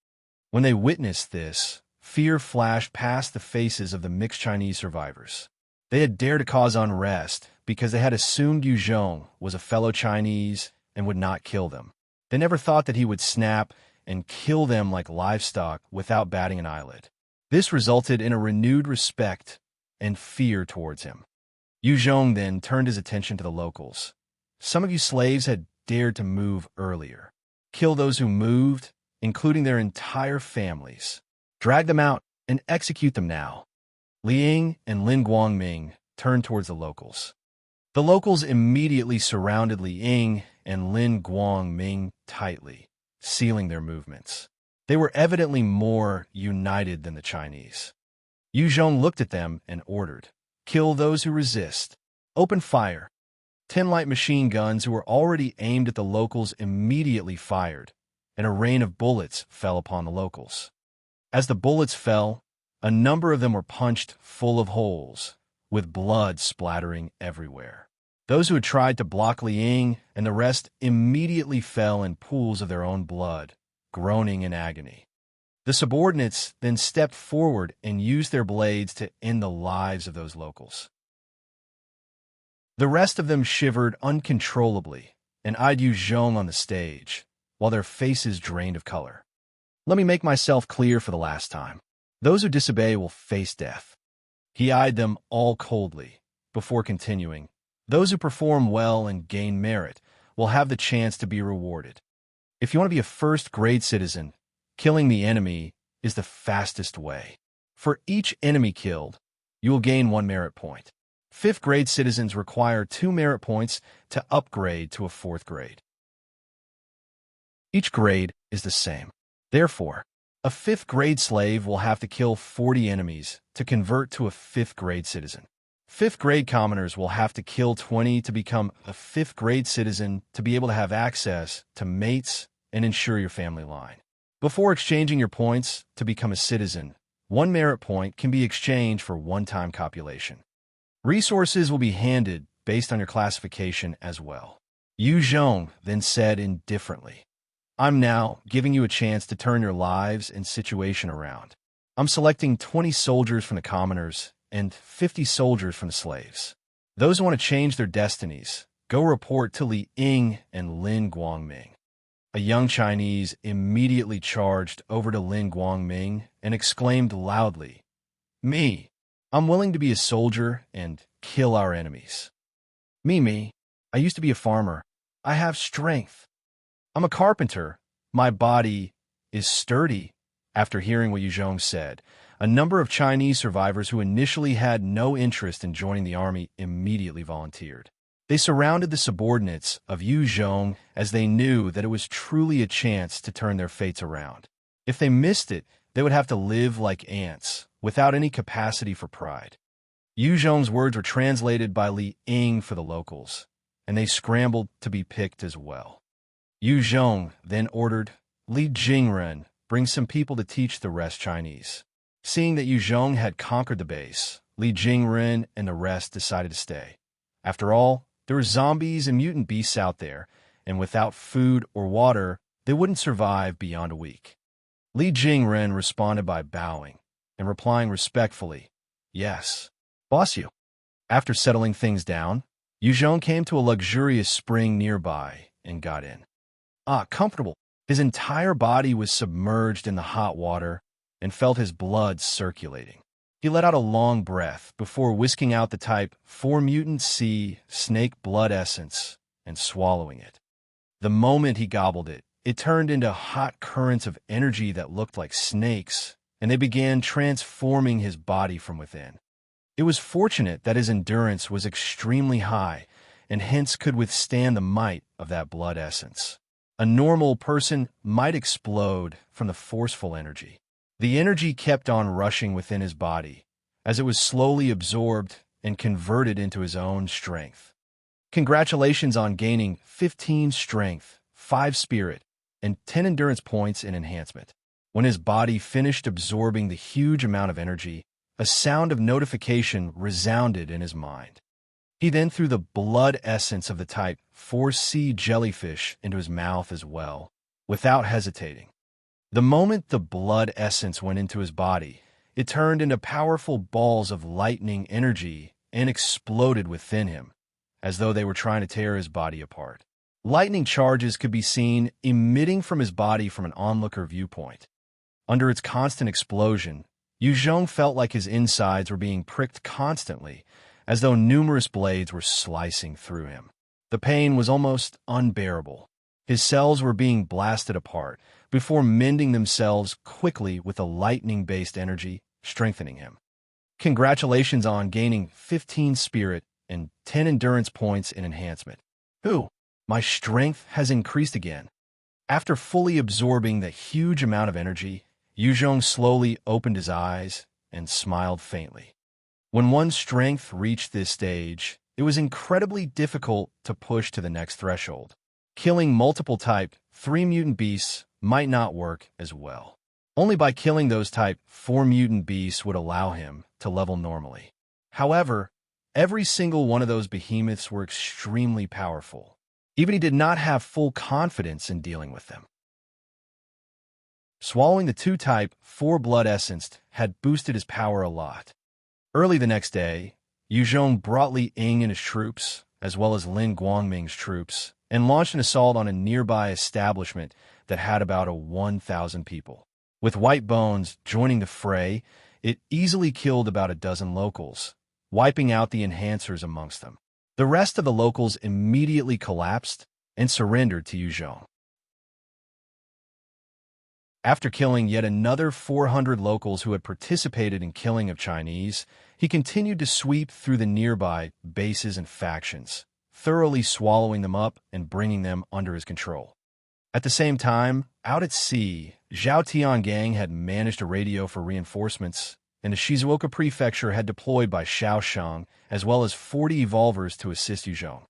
When they witnessed this, fear flashed past the faces of the mixed Chinese survivors. They had dared to cause unrest because they had assumed Yu Zhong was a fellow Chinese and would not kill them. They never thought that he would snap and kill them like livestock without batting an eyelid. This resulted in a renewed respect and fear towards him. Yu Zhong then turned his attention to the locals. Some of you slaves had dared to move earlier. Kill those who moved, including their entire families. Drag them out and execute them now. Liang and Lin Guangming turned towards the locals. The locals immediately surrounded Liang and Lin Guangming tightly, sealing their movements. They were evidently more united than the Chinese. Yu Zhong looked at them and ordered, "Kill those who resist. Open fire." 10 light machine guns who were already aimed at the locals immediately fired, and a rain of bullets fell upon the locals. As the bullets fell, a number of them were punched full of holes, with blood splattering everywhere. Those who had tried to block Liang and the rest immediately fell in pools of their own blood, groaning in agony. The subordinates then stepped forward and used their blades to end the lives of those locals. The rest of them shivered uncontrollably and eyed Yu Zhong on the stage, while their faces drained of color. "Let me make myself clear for the last time. Those who disobey will face death." He eyed them all coldly, before continuing, "Those who perform well and gain merit will have the chance to be rewarded. If you want to be a first-grade citizen, killing the enemy is the fastest way. For each enemy killed, you will gain 1 merit point. 5th-grade citizens require 2 merit points to upgrade to a 4th grade. Each grade is the same. Therefore, a 5th-grade slave will have to kill 40 enemies to convert to a 5th-grade citizen. 5th-grade commoners will have to kill 20 to become a 5th-grade citizen to be able to have access to mates and ensure your family line. Before exchanging your points to become a citizen, 1 merit point can be exchanged for one-time copulation. Resources will be handed based on your classification as well." Yu Zhong then said indifferently, "I'm now giving you a chance to turn your lives and situation around. I'm selecting 20 soldiers from the commoners and 50 soldiers from the slaves. Those who want to change their destinies, go report to Li Ying and Lin Guangming." A young Chinese immediately charged over to Lin Guangming and exclaimed loudly, "Me! I'm willing to be a soldier and kill our enemies. Me, I used to be a farmer. I have strength. I'm a carpenter. My body is sturdy." After hearing what Yu Zhong said, a number of Chinese survivors who initially had no interest in joining the army immediately volunteered. They surrounded the subordinates of Yu Zhong as they knew that it was truly a chance to turn their fates around. If they missed it, they would have to live like ants, without any capacity for pride. Yu Zhong's words were translated by Li Ying for the locals, and they scrambled to be picked as well. Yu Zhong then ordered, "Li Jingren, bring some people to teach the rest Chinese." Seeing that Yu Zhong had conquered the base, Li Jingren and the rest decided to stay. After all, there were zombies and mutant beasts out there, and without food or water, they wouldn't survive beyond a week. Li Jingren responded by bowing and replying respectfully, "Yes, boss you." After settling things down, Yu Zhong came to a luxurious spring nearby and got in. Comfortable. His entire body was submerged in the hot water and felt his blood circulating. He let out a long breath before whisking out the type 4 mutant sea snake blood essence and swallowing it. The moment he gobbled it, it turned into hot currents of energy that looked like snakes, and they began transforming his body from within. It was fortunate that his endurance was extremely high and hence could withstand the might of that blood essence. A normal person might explode from the forceful energy. The energy kept on rushing within his body as it was slowly absorbed and converted into his own strength. Congratulations on gaining 15 strength, 5 spirit, and 10 endurance points in enhancement. When his body finished absorbing the huge amount of energy, a sound of notification resounded in his mind. He then threw the blood essence of the type 4C jellyfish into his mouth as well, without hesitating. The moment the blood essence went into his body, it turned into powerful balls of lightning energy and exploded within him, as though they were trying to tear his body apart. Lightning charges could be seen emitting from his body from an onlooker viewpoint. Under its constant explosion, Yu Zhong felt like his insides were being pricked constantly, as though numerous blades were slicing through him. The pain was almost unbearable. His cells were being blasted apart before mending themselves quickly with a lightning-based energy, strengthening him. Congratulations on gaining 15 spirit and 10 endurance points in enhancement. My strength has increased again. After fully absorbing the huge amount of energy, Yu Zhong slowly opened his eyes and smiled faintly. When one's strength reached this stage, it was incredibly difficult to push to the next threshold. Killing multiple Type 3 mutant beasts might not work as well. Only by killing those Type 4 mutant beasts would allow him to level normally. However, every single one of those behemoths were extremely powerful. Even he did not have full confidence in dealing with them. Swallowing the 2 Type 4 blood essence had boosted his power a lot. Early the next day, Yu Zhong brought Li Ying and his troops, as well as Lin Guangming's troops, and launched an assault on a nearby establishment that had about 1,000 people. With White Bones joining the fray, it easily killed about a dozen locals, wiping out the enhancers amongst them. The rest of the locals immediately collapsed and surrendered to Yu Zhong. After killing yet another 400 locals who had participated in killing of Chinese, he continued to sweep through the nearby bases and factions, thoroughly swallowing them up and bringing them under his control. At the same time, out at sea, Zhao Tiangang had managed a radio for reinforcements, and the Shizuoka Prefecture had deployed by Shaoshang, as well as 40 evolvers to assist Yu Zhong.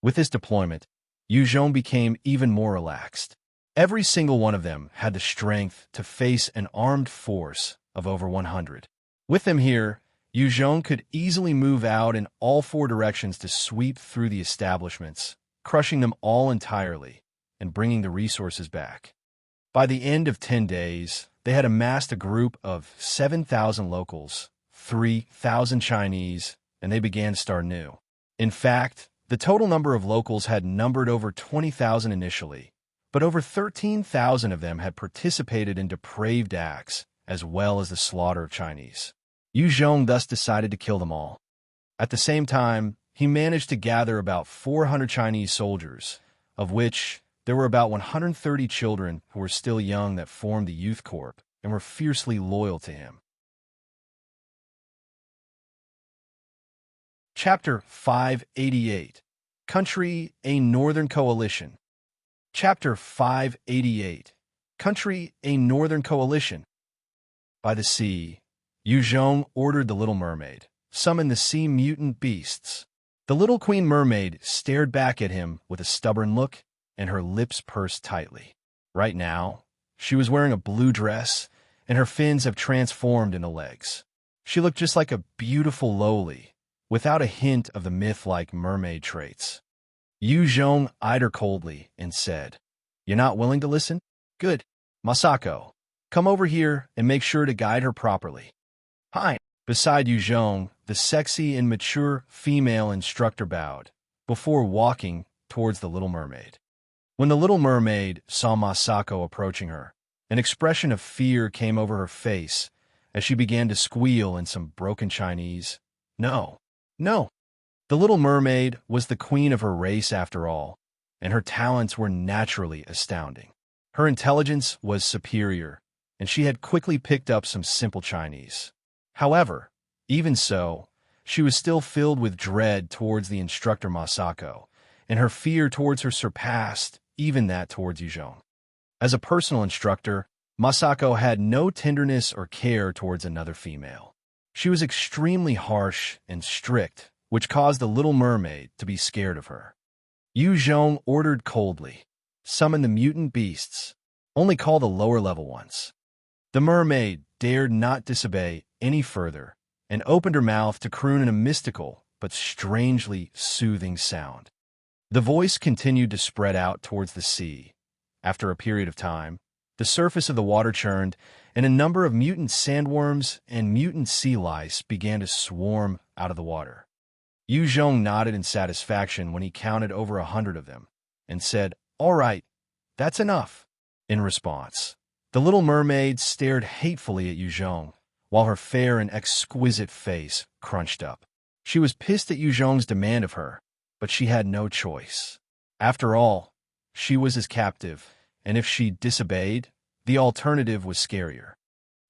With this deployment, Yu Zhong became even more relaxed. Every single one of them had the strength to face an armed force of over 100. With them here, Yu Zhong could easily move out in all 4 directions to sweep through the establishments, crushing them all entirely and bringing the resources back. By the end of 10 days, they had amassed a group of 7,000 locals, 3,000 Chinese, and they began to start new. In fact, the total number of locals had numbered over 20,000 initially, but over 13,000 of them had participated in depraved acts, as well as the slaughter of Chinese. Yu Zhong thus decided to kill them all. At the same time, he managed to gather about 400 Chinese soldiers, of which there were about 130 children who were still young that formed the Youth Corps and were fiercely loyal to him. Chapter 588. Country, a Northern Coalition. Chapter 588. Country, a Northern Coalition. By the sea, Yu Zhong ordered the Little Mermaid, summon the sea mutant beasts. The little Queen Mermaid stared back at him with a stubborn look, and her lips pursed tightly. Right now, she was wearing a blue dress, and her fins have transformed into legs. She looked just like a beautiful lowly, without a hint of the myth-like mermaid traits. Yu Zhong eyed her coldly and said, "You're not willing to listen? Good. Massacre, come over here and make sure to guide her properly." Hi. Beside Yu Zhong, the sexy and mature female instructor bowed, before walking towards the Little Mermaid. When the Little Mermaid saw Masako approaching her, an expression of fear came over her face as she began to squeal in some broken Chinese. No. The Little Mermaid was the queen of her race after all, and her talents were naturally astounding. Her intelligence was superior, and she had quickly picked up some simple Chinese. However, even so, she was still filled with dread towards the instructor Masako, and her fear towards her surpassed even that towards Yu Zhong. As a personal instructor, Masako had no tenderness or care towards another female. She was extremely harsh and strict, which caused the Little Mermaid to be scared of her. Yu Zhong ordered coldly, "Summon the mutant beasts. Only call the lower-level ones." The mermaid dared not disobey any further and opened her mouth to croon in a mystical but strangely soothing sound. The voice continued to spread out towards the sea. After a period of time, the surface of the water churned, and a number of mutant sandworms and mutant sea lice began to swarm out of the water. Yu Zhong nodded in satisfaction when he counted over 100 of them, and said, "All right, that's enough." In response, the little mermaid stared hatefully at Yu Zhong, while her fair and exquisite face crunched up. She was pissed at Yu Zhong's demand of her, but she had no choice. After all, she was his captive, and if she disobeyed, the alternative was scarier.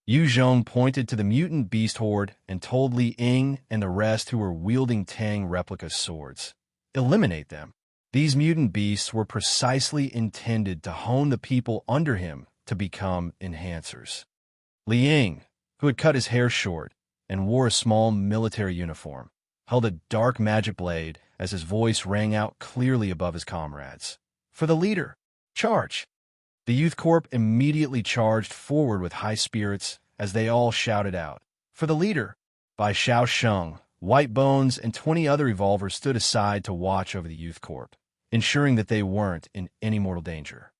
Yu Zhong pointed to the mutant beast horde and told Li Ying and the rest who were wielding Tang replica swords, "Eliminate them." These mutant beasts were precisely intended to hone the people under him to become enhancers. Li Ying, who had cut his hair short and wore a small military uniform, held a dark magic blade as his voice rang out clearly above his comrades. "For the leader, charge!" The youth corp immediately charged forward with high spirits as they all shouted out, "For the leader!" Bai Xiao Sheng, White Bones, and 20 other evolvers stood aside to watch over the youth corp, ensuring that they weren't in any mortal danger.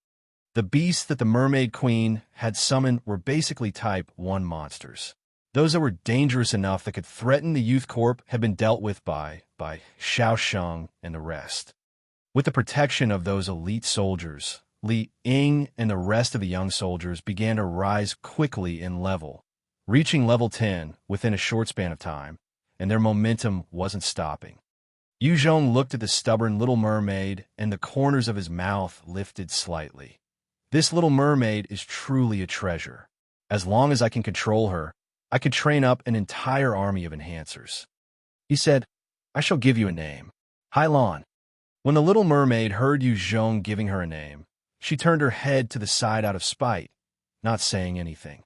The beasts that the Mermaid Queen had summoned were basically Type 1 monsters. Those that were dangerous enough that could threaten the youth corp had been dealt with by Xiao Sheng and the rest. With the protection of those elite soldiers, Li Ying and the rest of the young soldiers began to rise quickly in level, reaching level 10 within a short span of time, and their momentum wasn't stopping. Yu Zhong looked at the stubborn little mermaid, and the corners of his mouth lifted slightly. This little mermaid is truly a treasure. As long as I can control her, I could train up an entire army of enhancers. He said, "I shall give you a name. Hylon." When the little mermaid heard Yu Zhong giving her a name, she turned her head to the side out of spite, not saying anything.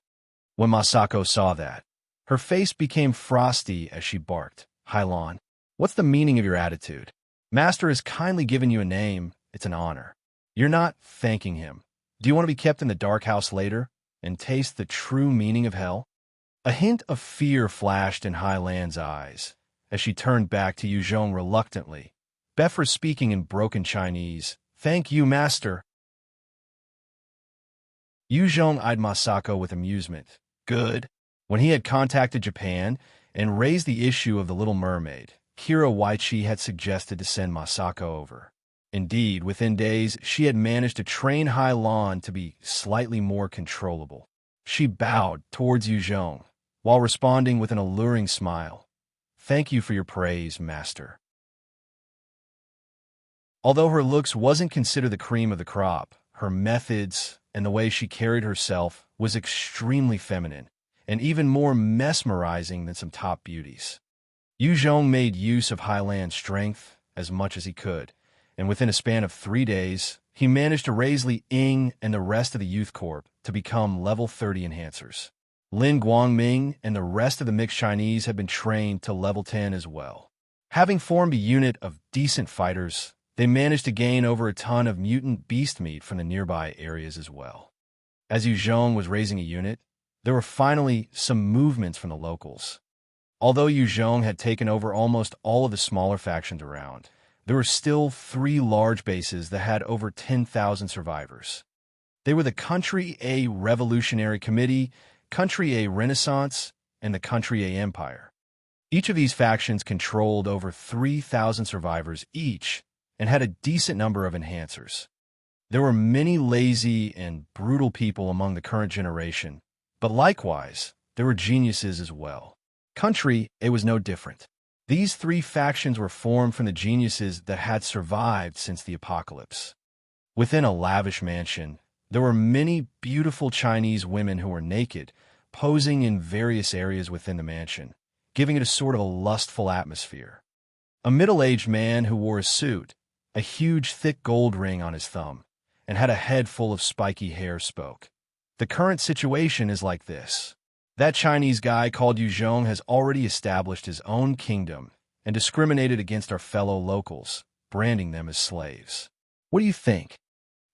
When Massacre saw that, her face became frosty as she barked, "Hylon, what's the meaning of your attitude? Master has kindly given you a name. It's an honor. You're not thanking him. Do you want to be kept in the dark house later and taste the true meaning of hell?" A hint of fear flashed in Hylan's eyes as she turned back to Yu Zhong reluctantly, Befra speaking in broken Chinese, "Thank you, master." Yu Zhong eyed Masako with amusement. Good. When he had contacted Japan and raised the issue of the Little Mermaid, Kira Waichi had suggested to send Masako over. Indeed, within days, she had managed to train Hylan to be slightly more controllable. She bowed towards Yu Zhong, while responding with an alluring smile. "Thank you for your praise, master." Although her looks wasn't considered the cream of the crop, her methods and the way she carried herself was extremely feminine and even more mesmerizing than some top beauties. Yu Zhong made use of Hylan's strength as much as he could, and within a span of 3 days, he managed to raise Li Ying and the rest of the youth corp to become level 30 enhancers. Lin Guangming and the rest of the mixed Chinese had been trained to level 10 as well. Having formed a unit of decent fighters, they managed to gain over a ton of mutant beast meat from the nearby areas as well. As Yu Zhong was raising a unit, there were finally some movements from the locals. Although Yu Zhong had taken over almost all of the smaller factions around, there were still 3 large bases that had over 10,000 survivors. They were the Country A Revolutionary Committee, Country A Renaissance, and the Country A Empire. Each of these factions controlled over 3,000 survivors each and had a decent number of enhancers. There were many lazy and brutal people among the current generation, but likewise, there were geniuses as well. Country A was no different. These 3 factions were formed from the geniuses that had survived since the apocalypse. Within a lavish mansion, there were many beautiful Chinese women who were naked, posing in various areas within the mansion, giving it a sort of a lustful atmosphere. A middle-aged man who wore a suit, a huge thick gold ring on his thumb, and had a head full of spiky hair spoke, "The current situation is like this. That Chinese guy called Yu Zhong has already established his own kingdom and discriminated against our fellow locals, branding them as slaves. What do you think?"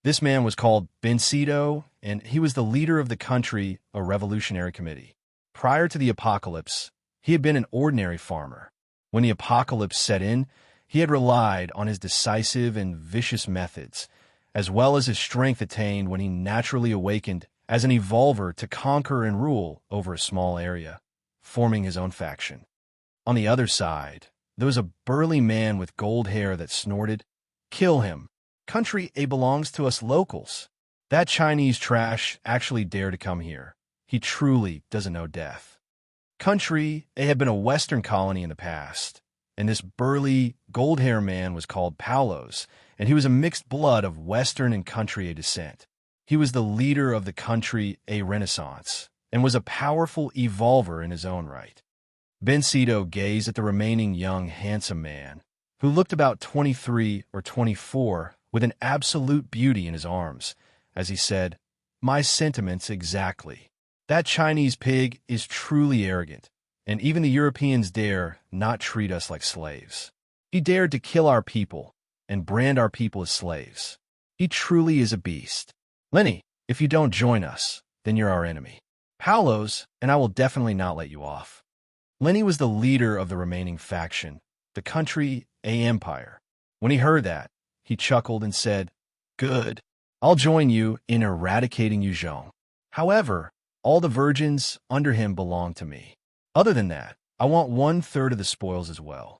This man was called Bencido, and he was the leader of the Country A Revolutionary Committee. Prior to the apocalypse, he had been an ordinary farmer. When the apocalypse set in, he had relied on his decisive and vicious methods, as well as his strength attained when he naturally awakened as an evolver to conquer and rule over a small area, forming his own faction. On the other side, there was a burly man with gold hair that snorted, "Kill him." Country A belongs to us locals. That Chinese trash actually dared to come here. He truly doesn't know death. Country A had been a Western colony in the past, and this burly, gold-haired man was called Paulos, and he was a mixed blood of Western and Country A descent. He was the leader of the Country A Renaissance, and was a powerful evolver in his own right. Bencedo gazed at the remaining young, handsome man, who looked about 23 or 24, with an absolute beauty in his arms, as he said, "My sentiments exactly. That Chinese pig is truly arrogant, and even the Europeans dare not treat us like slaves. He dared to kill our people and brand our people as slaves. He truly is a beast. Lenny, if you don't join us, then you're our enemy. Paulos, and I will definitely not let you off." Lenny was the leader of the remaining faction, the Country A Empire. When he heard that, he chuckled and said, "Good. I'll join you in eradicating Yuzhong. However, all the virgins under him belong to me. Other than that, I want 1/3 of the spoils as well."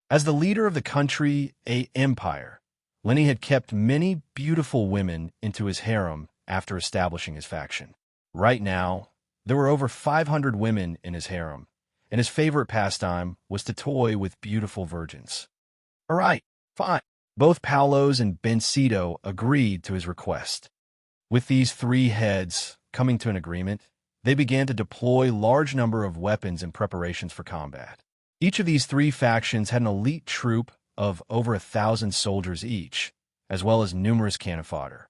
As the leader of the Country A Empire, Lenny had kept many beautiful women into his harem after establishing his faction. Right now, there were over 500 women in his harem, and his favorite pastime was to toy with beautiful virgins. "All right, fine." Both Paulos and Bencedo agreed to his request. With these three heads coming to an agreement, they began to deploy large number of weapons in preparations for combat. Each of these three factions had an elite troop of over 1,000 soldiers each, as well as numerous cannon fodder.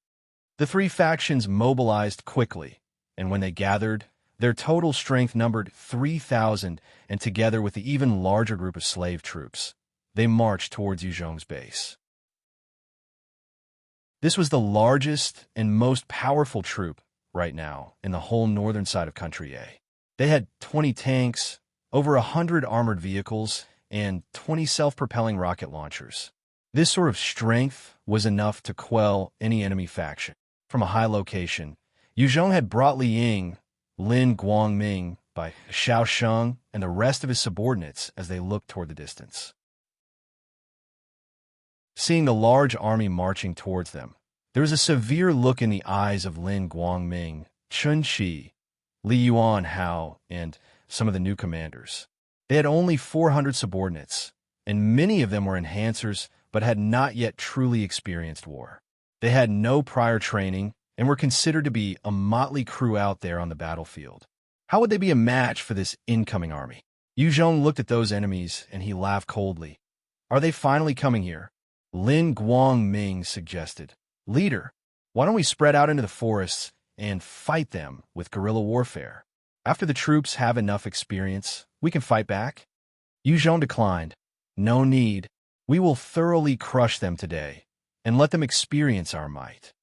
The three factions mobilized quickly, and when they gathered, their total strength numbered 3,000, and together with the even larger group of slave troops, they marched towards Yuzhong's base. This was the largest and most powerful troop right now in the whole northern side of Country A. They had 20 tanks, over 100 armored vehicles, and 20 self-propelling rocket launchers. This sort of strength was enough to quell any enemy faction. From a high location, Yuzhong had brought Li Ying, Lin Guangming by Xiao Sheng, and the rest of his subordinates as they looked toward the distance. Seeing the large army marching towards them, there was a severe look in the eyes of Lin Guangming, Chun Shi, Li Yuan Hao, and some of the new commanders. They had only 400 subordinates, and many of them were enhancers but had not yet truly experienced war. They had no prior training and were considered to be a motley crew out there on the battlefield. How would they be a match for this incoming army? Yuzhong looked at those enemies and he laughed coldly. "Are they finally coming here?" Lin Guangming suggested. "Leader, why don't we spread out into the forests and fight them with guerrilla warfare? After the troops have enough experience, we can fight back." Yuzhong declined. "No need. We will thoroughly crush them today and let them experience our might."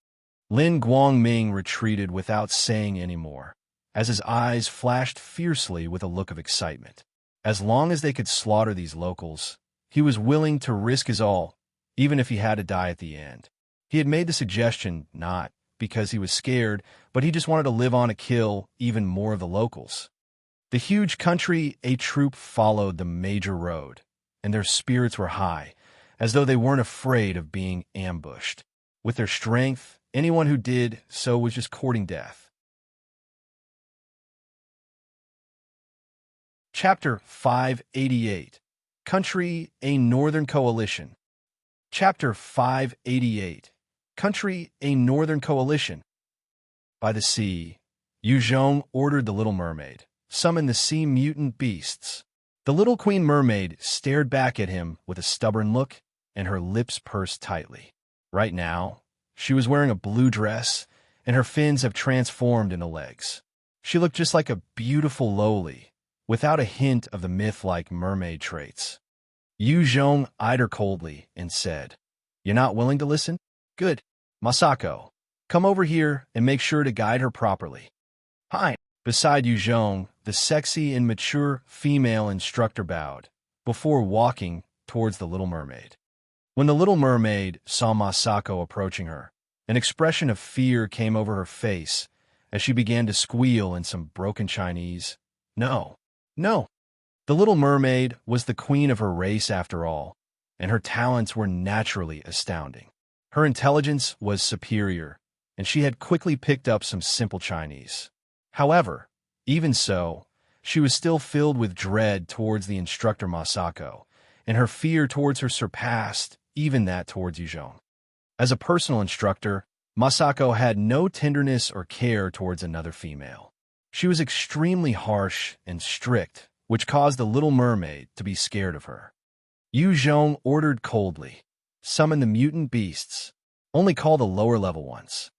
Lin Guangming retreated without saying any more, as his eyes flashed fiercely with a look of excitement. As long as they could slaughter these locals, he was willing to risk his all, even if he had to die at the end. He had made the suggestion not because he was scared, but he just wanted to live on to kill even more of the locals. The huge Country A troop followed the major road, and their spirits were high, as though they weren't afraid of being ambushed. With their strength, anyone who did so was just courting death. Chapter 588, Country A Northern Coalition. Chapter 588, Country A Northern Coalition. By the sea, Yuzhong ordered the Little Mermaid, "Summon the sea mutant beasts." The little Queen Mermaid stared back at him with a stubborn look, and her lips pursed tightly. Right now, she was wearing a blue dress, and her fins have transformed into legs. She looked just like a beautiful loli, without a hint of the myth-like mermaid traits. Yuzhong eyed her coldly and said, "You're not willing to listen? Good. Massacre, come over here and make sure to guide her properly." "Hi." Beside Yuzhong, the sexy and mature female instructor bowed, before walking towards the Little Mermaid. When the Little Mermaid saw Massacre approaching her, an expression of fear came over her face as she began to squeal in some broken Chinese. No, no. The Little Mermaid was the queen of her race after all, and her talents were naturally astounding. Her intelligence was superior, and she had quickly picked up some simple Chinese. However, even so, she was still filled with dread towards the instructor Masako, and her fear towards her surpassed even that towards Yuzhong. As a personal instructor, Masako had no tenderness or care towards another female. She was extremely harsh and strict, which caused the little mermaid to be scared of her. Yuzhong ordered coldly, "Summon the mutant beasts. Only call the lower-level ones."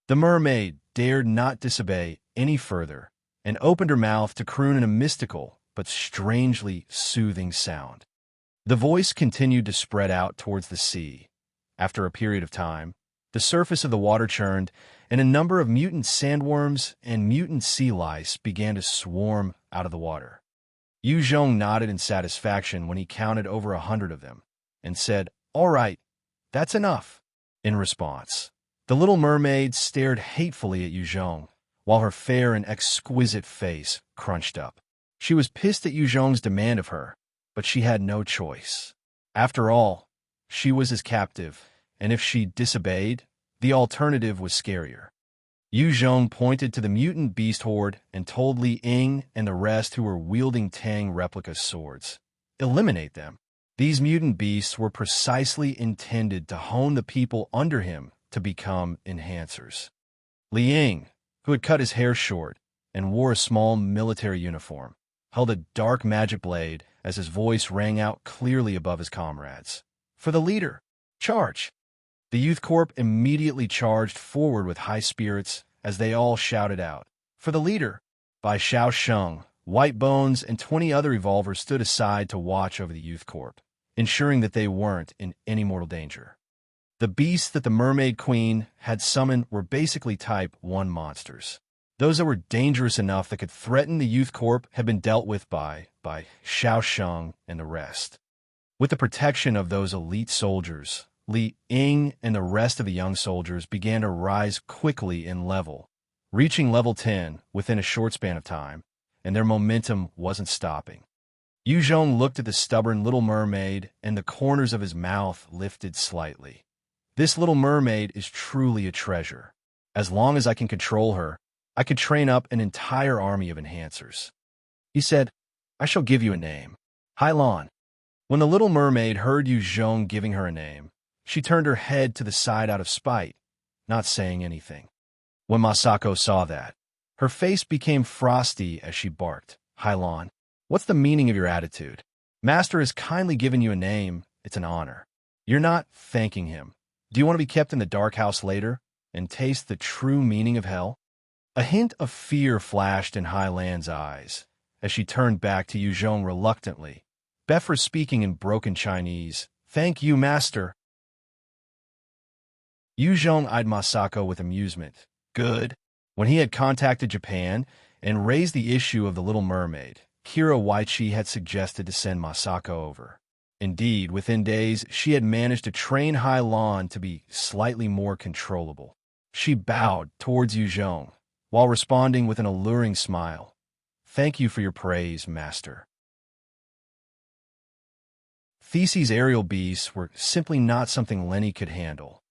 The mermaid dared not disobey any further and opened her mouth to croon in a mystical but strangely soothing sound. The voice continued to spread out towards the sea. After a period of time, the surface of the water churned, and a number of mutant sandworms and mutant sea lice began to swarm out of the water. Yuzhong nodded in satisfaction when he counted over 100 of them, and said, "All right, that's enough." In response, the little mermaid stared hatefully at Yuzhong, while her fair and exquisite face crunched up. She was pissed at Yuzhong's demand of her, but she had no choice. After all, she was his captive, and if she disobeyed, the alternative was scarier. Yuzhong pointed to the mutant beast horde and told Li Ying and the rest who were wielding Tang replica swords, "Eliminate them." These mutant beasts were precisely intended to hone the people under him to become enhancers. Li Ying, who had cut his hair short and wore a small military uniform, held a dark magic blade as his voice rang out clearly above his comrades. "For the leader, charge!" The youth corps immediately charged forward with high spirits as they all shouted out, "For the leader!" By Xiao Sheng, White Bones, and 20 other evolvers stood aside to watch over the youth corps, ensuring that they weren't in any mortal danger. The beasts that the Mermaid Queen had summoned were basically Type 1 monsters. Those that were dangerous enough that could threaten the youth corps had been dealt with by Xiao Sheng and the rest. With the protection of those elite soldiers, Li Ying and the rest of the young soldiers began to rise quickly in level, reaching level 10 within a short span of time, and their momentum wasn't stopping. Yuzhong looked at the stubborn little mermaid, and the corners of his mouth lifted slightly. This little mermaid is truly a treasure. As long as I can control her, I could train up an entire army of enhancers. He said, "I shall give you a name. Hylon." When the little mermaid heard Yuzhong giving her a name, she turned her head to the side out of spite, not saying anything. When Masako saw that, her face became frosty as she barked, "Hylon, what's the meaning of your attitude? Master has kindly given you a name. It's an honor. You're not thanking him. Do you want to be kept in the dark house later and taste the true meaning of hell?" A hint of fear flashed in Hylan's eyes as she turned back to Yuzhong reluctantly, Befra speaking in broken Chinese, "Thank you, master." Yuzhong eyed Masako with amusement. Good. When he had contacted Japan and raised the issue of the Little Mermaid, Kira Waichi had suggested to send Masako over. Indeed, within days, she had managed to train Hylan to be slightly more controllable. She bowed towards Yuzhong, while responding with an alluring smile. "Thank you for your praise, master." These's aerial beasts were simply not something Lenny could handle.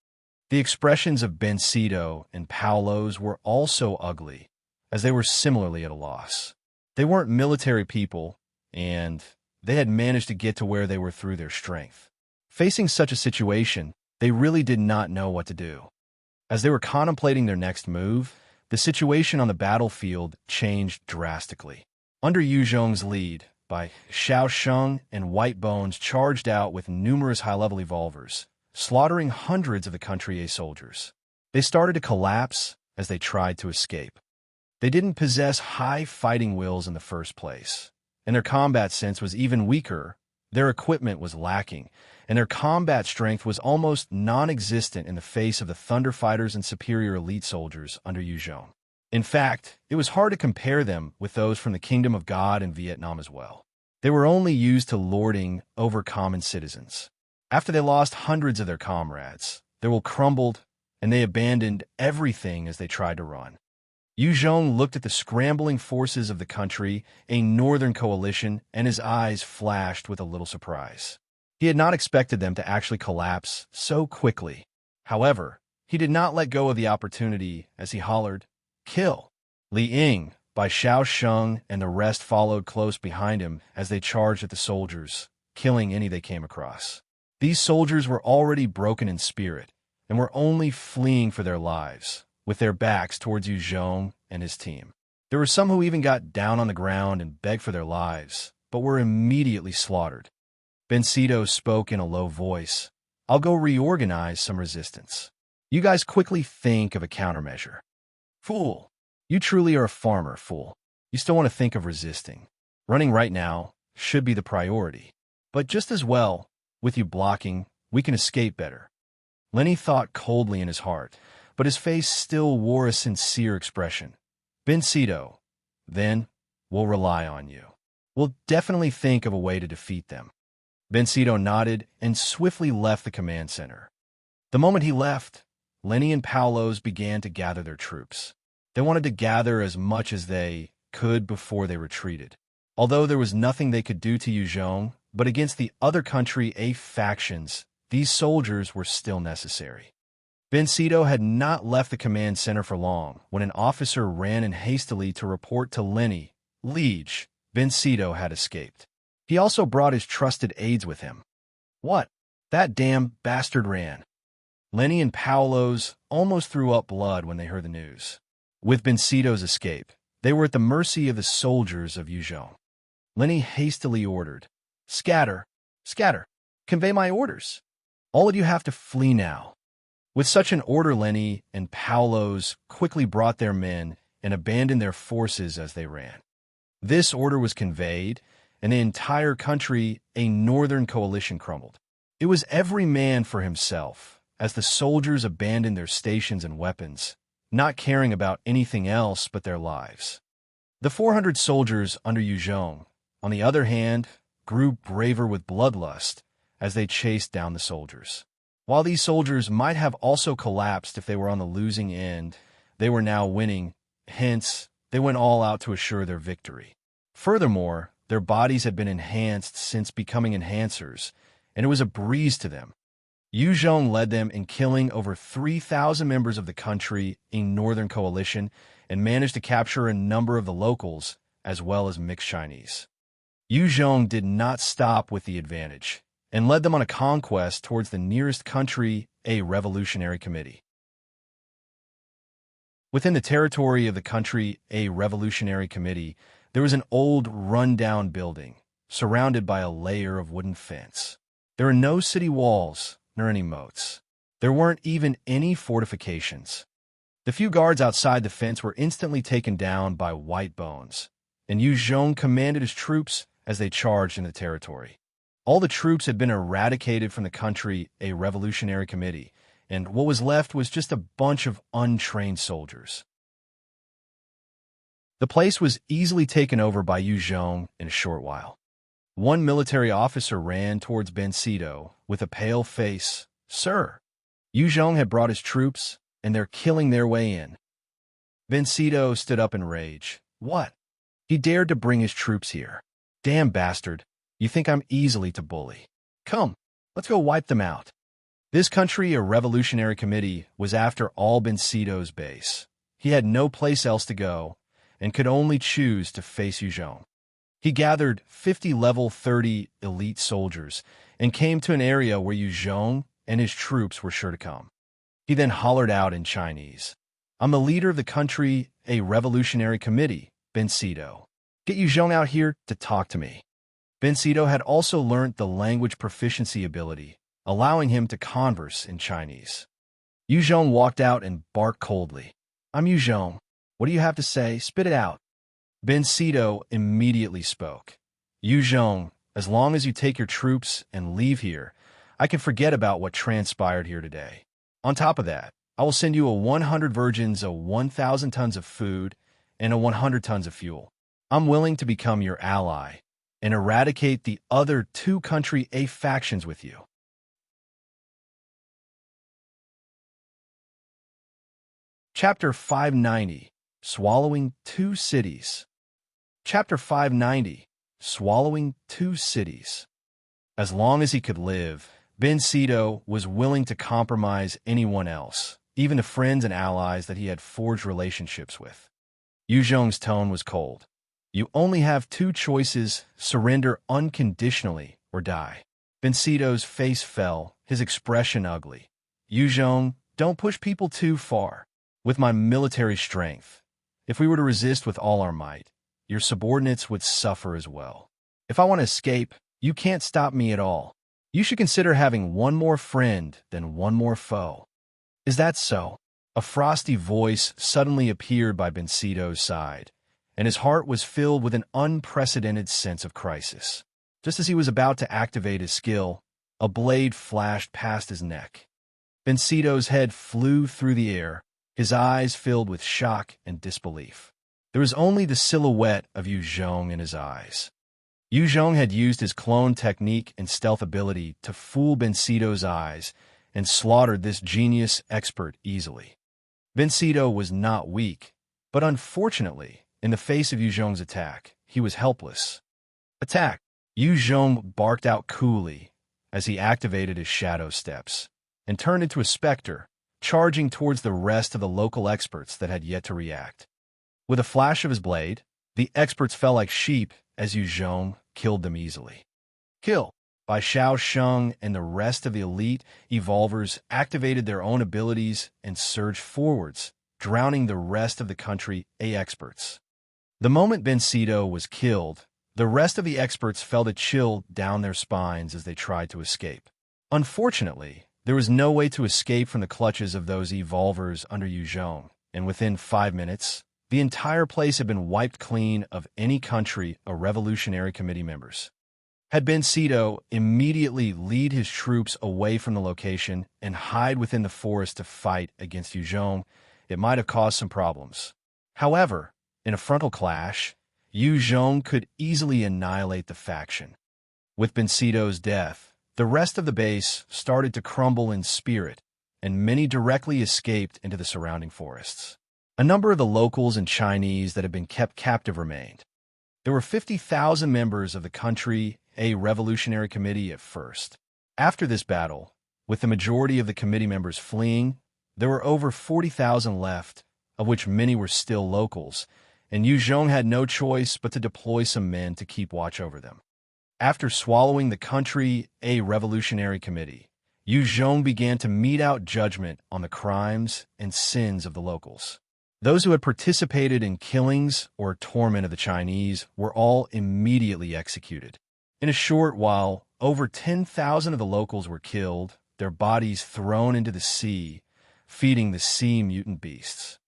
The expressions of Bencito and Paolo's were also ugly, as they were similarly at a loss. They weren't military people, and they had managed to get to where they were through their strength. Facing such a situation, they really did not know what to do. As they were contemplating their next move, the situation on the battlefield changed drastically. Under Yuzhong's lead, by Xiao Sheng and White Bones charged out with numerous high-level evolvers, slaughtering hundreds of the Country A soldiers. They started to collapse as they tried to escape. They didn't possess high fighting wills in the first place, and their combat sense was even weaker. Their equipment was lacking, and their combat strength was almost non-existent in the face of the Thunder Fighters and superior elite soldiers under Yuzhong. In fact, it was hard to compare them with those from the Kingdom of God and Vietnam as well. They were only used to lording over common citizens. After they lost hundreds of their comrades, their will crumbled, and they abandoned everything as they tried to run. Yuzhong looked at the scrambling forces of the country, a northern coalition, and his eyes flashed with a little surprise. He had not expected them to actually collapse so quickly. However, he did not let go of the opportunity as he hollered, "Kill!" Li Ying, Bai Xiao Sheng, and the rest followed close behind him as they charged at the soldiers, killing any they came across. These soldiers were already broken in spirit and were only fleeing for their lives, with their backs towards Yu Zhong and his team. There were some who even got down on the ground and begged for their lives, but were immediately slaughtered. Bencido spoke in a low voice, "I'll go reorganize some resistance. You guys quickly think of a countermeasure." "Fool! You truly are a farmer, fool. You still want to think of resisting. Running right now should be the priority. But just as well, with you blocking, we can escape better." Lenny thought coldly in his heart, but his face still wore a sincere expression. "Bencido, then we'll rely on you. We'll definitely think of a way to defeat them." Bencido nodded and swiftly left the command center. The moment he left, Lenny and Paulos began to gather their troops. They wanted to gather as much as they could before they retreated. Although there was nothing they could do to Yu Zhong, but against the other country A factions, these soldiers were still necessary. Bencido had not left the command center for long when an officer ran in hastily to report to Lenny, "Liege, Bencido had escaped. He also brought his trusted aides with him." "What? That damn bastard ran." Lenny and Paulos almost threw up blood when they heard the news. With Bencido's escape, they were at the mercy of the soldiers of Yu Zhong. Lenny hastily ordered, "Scatter, scatter, convey my orders. All of you have to flee now." With such an order, Lenny and Paulos quickly brought their men and abandoned their forces as they ran. This order was conveyed, and the entire country, a northern coalition, crumbled. It was every man for himself, as the soldiers abandoned their stations and weapons, not caring about anything else but their lives. The 400 soldiers under Yu Zhong, on the other hand, grew braver with bloodlust as they chased down the soldiers. While these soldiers might have also collapsed if they were on the losing end, they were now winning, hence, they went all out to assure their victory. Furthermore, their bodies had been enhanced since becoming enhancers, and it was a breeze to them. Yu Zhong led them in killing over 3,000 members of the country in northern coalition and managed to capture a number of the locals, as well as mixed Chinese. Yu Zhong did not stop with the advantage, and led them on a conquest towards the nearest country, a revolutionary committee. Within the territory of the country, a revolutionary committee, there was an old, run-down building, surrounded by a layer of wooden fence. There were no city walls, nor any moats. There weren't even any fortifications. The few guards outside the fence were instantly taken down by white bones, and Yu Zhong commanded his troops as they charged in the territory. All the troops had been eradicated from the country, a revolutionary committee, and what was left was just a bunch of untrained soldiers. The place was easily taken over by Yu Zhong in a short while. One military officer ran towards Bencido with a pale face. "Sir, Yu Zhong had brought his troops, and they're killing their way in." Bencido stood up in rage. "What? He dared to bring his troops here. Damn bastard. You think I'm easily to bully. Come, let's go wipe them out." This country, a revolutionary committee, was after all Bencido's base. He had no place else to go, and could only choose to face Yu Zhong. He gathered 50 level 30 elite soldiers and came to an area where Yu Zhong and his troops were sure to come. He then hollered out in Chinese, "I'm the leader of the country, a revolutionary committee, Bencido. Get Yu Zhong out here to talk to me." Bencido had also learnt the language proficiency ability, allowing him to converse in Chinese. Yu Zhong walked out and barked coldly. "I'm Yu Zhong. What do you have to say? Spit it out." Bencido immediately spoke. "Yu Zhong, as long as you take your troops and leave here, I can forget about what transpired here today. On top of that, I will send you a 100 virgins, a 1,000 tons of food, and a 100 tons of fuel. I'm willing to become your ally and eradicate the other two country A factions with you." Chapter 590, Swallowing Two Cities. Chapter 590, Swallowing Two Cities. As long as he could live, Ben Sito was willing to compromise anyone else, even the friends and allies that he had forged relationships with. Yu Zhong's tone was cold. You only have two choices: surrender unconditionally or die. Ben Sito's face fell, his expression ugly. Yu Zhong, don't push people too far. With my military strength, if we were to resist with all our might, your subordinates would suffer as well. If I want to escape, you can't stop me at all. You should consider having one more friend than one more foe. Is that so? A frosty voice suddenly appeared by Ben Sito's side, and his heart was filled with an unprecedented sense of crisis. Just as he was about to activate his skill, a blade flashed past his neck. Ben Sito's head flew through the air, his eyes filled with shock and disbelief. There was only the silhouette of Yu Zhong in his eyes. Yu Zhong had used his clone technique and stealth ability to fool Ben Sito's eyes and slaughtered this genius expert easily. Ben Sito was not weak, but unfortunately, in the face of Yu Zhong's attack, he was helpless. Attack! Yu Zhong barked out coolly as he activated his shadow steps and turned into a specter, charging towards the rest of the local experts that had yet to react. With a flash of his blade, the experts fell like sheep as Yu Zhong killed them easily. Kill! Bai Xiaosheng and the rest of the elite evolvers activated their own abilities and surged forwards, drowning the rest of the country experts. The moment Ben Sito was killed, the rest of the experts felt a chill down their spines as they tried to escape. Unfortunately, there was no way to escape from the clutches of those evolvers under Yu Zhong, and within 5 minutes, the entire place had been wiped clean of any country or Revolutionary Committee members. Had Ben Sito immediately lead his troops away from the location and hide within the forest to fight against Yu Zhong, it might have caused some problems. However, in a frontal clash, Yu Zhong could easily annihilate the faction. With Ben Sito's death, the rest of the base started to crumble in spirit, and many directly escaped into the surrounding forests. A number of the locals and Chinese that had been kept captive remained. There were 50,000 members of the country Revolutionary Committee at first. After this battle, with the majority of the committee members fleeing, there were over 40,000 left, of which many were still locals, and Yu Zhong had no choice but to deploy some men to keep watch over them. After swallowing the country Revolutionary Committee, Yu Zhong began to mete out judgment on the crimes and sins of the locals. Those who had participated in killings or torment of the Chinese were all immediately executed. In a short while, over 10,000 of the locals were killed, their bodies thrown into the sea, feeding the sea mutant beasts.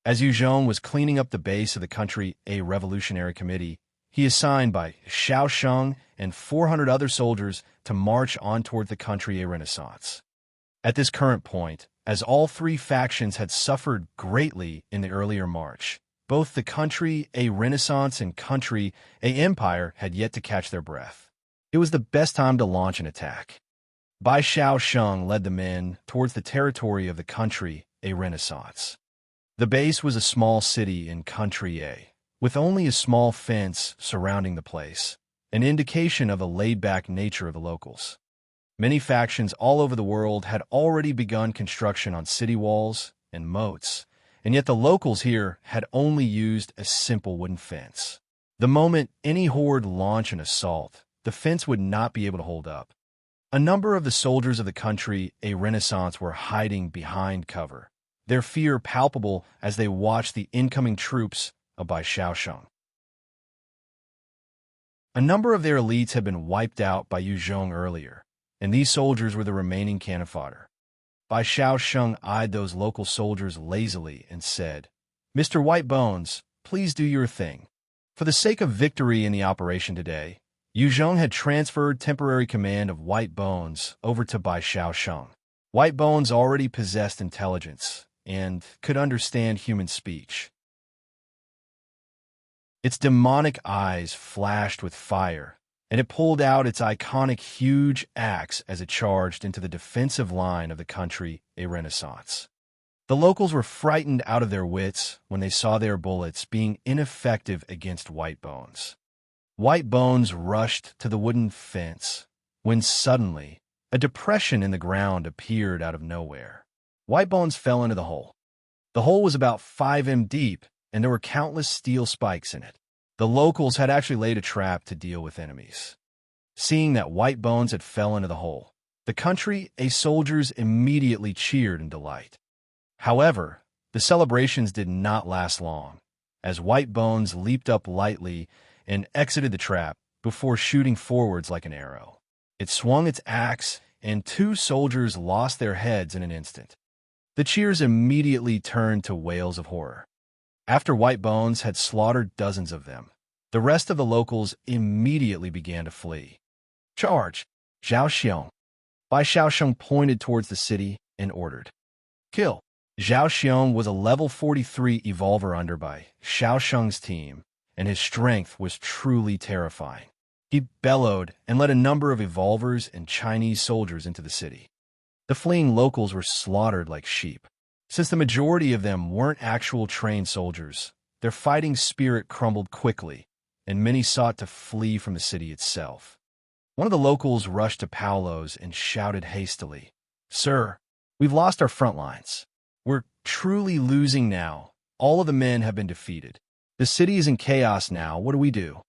As Yu Zhong was cleaning up the base of the country Revolutionary Committee, he assigned Bai Xiaosheng and 400 other soldiers to march on toward the country Renaissance. At this current point, as all three factions had suffered greatly in the earlier march, both the country Renaissance and country Empire had yet to catch their breath. It was the best time to launch an attack. Bai Xiaosheng led the men towards the territory of the country Renaissance. The base was a small city in country A, with only a small fence surrounding the place, an indication of the laid-back nature of the locals. Many factions all over the world had already begun construction on city walls and moats, and yet the locals here had only used a simple wooden fence. The moment any horde launched an assault, the fence would not be able to hold up. A number of the soldiers of the country Renaissance were hiding behind cover, their fear palpable as they watched the incoming troops of Bai Xiaosheng. A number of their elites had been wiped out by Yu Zhong earlier, and these soldiers were the remaining cannon fodder. Bai Xiaosheng eyed those local soldiers lazily and said, "Mr. White Bones, please do your thing." For the sake of victory in the operation today, Yu Zhong had transferred temporary command of White Bones over to Bai Xiaosheng. White Bones already possessed intelligence and could understand human speech. Its demonic eyes flashed with fire, and it pulled out its iconic huge axe as it charged into the defensive line of the country Renaissance. The locals were frightened out of their wits when they saw their bullets being ineffective against White Bones. White Bones rushed to the wooden fence, when suddenly, A depression in the ground appeared out of nowhere. White bones fell into the hole. The hole was about 5 m deep, and there were countless steel spikes in it. The locals had actually laid a trap to deal with enemies. Seeing that white bones had fell into the hole, the country soldiers immediately cheered in delight. However, the celebrations did not last long, as white bones leaped up lightly and exited the trap before shooting forwards like an arrow. It swung its axe, and 2 soldiers lost their heads in an instant. The cheers immediately turned to wails of horror. After White Bones had slaughtered dozens of them, the rest of the locals immediately began to flee. Charge! Zhao Xiong. Bai Xiaosheng pointed towards the city and ordered. Kill! Zhao Xiong was a level 43 evolver under Bai Xiaosheng's team, and his strength was truly terrifying. He bellowed and led a number of evolvers and Chinese soldiers into the city. The fleeing locals were slaughtered like sheep. Since the majority of them weren't actual trained soldiers, their fighting spirit crumbled quickly, and many sought to flee from the city itself. One of the locals rushed to Paolo's and shouted hastily, "Sir, we've lost our front lines. We're truly losing now. All of the men have been defeated. The city is in chaos now. What do we do?"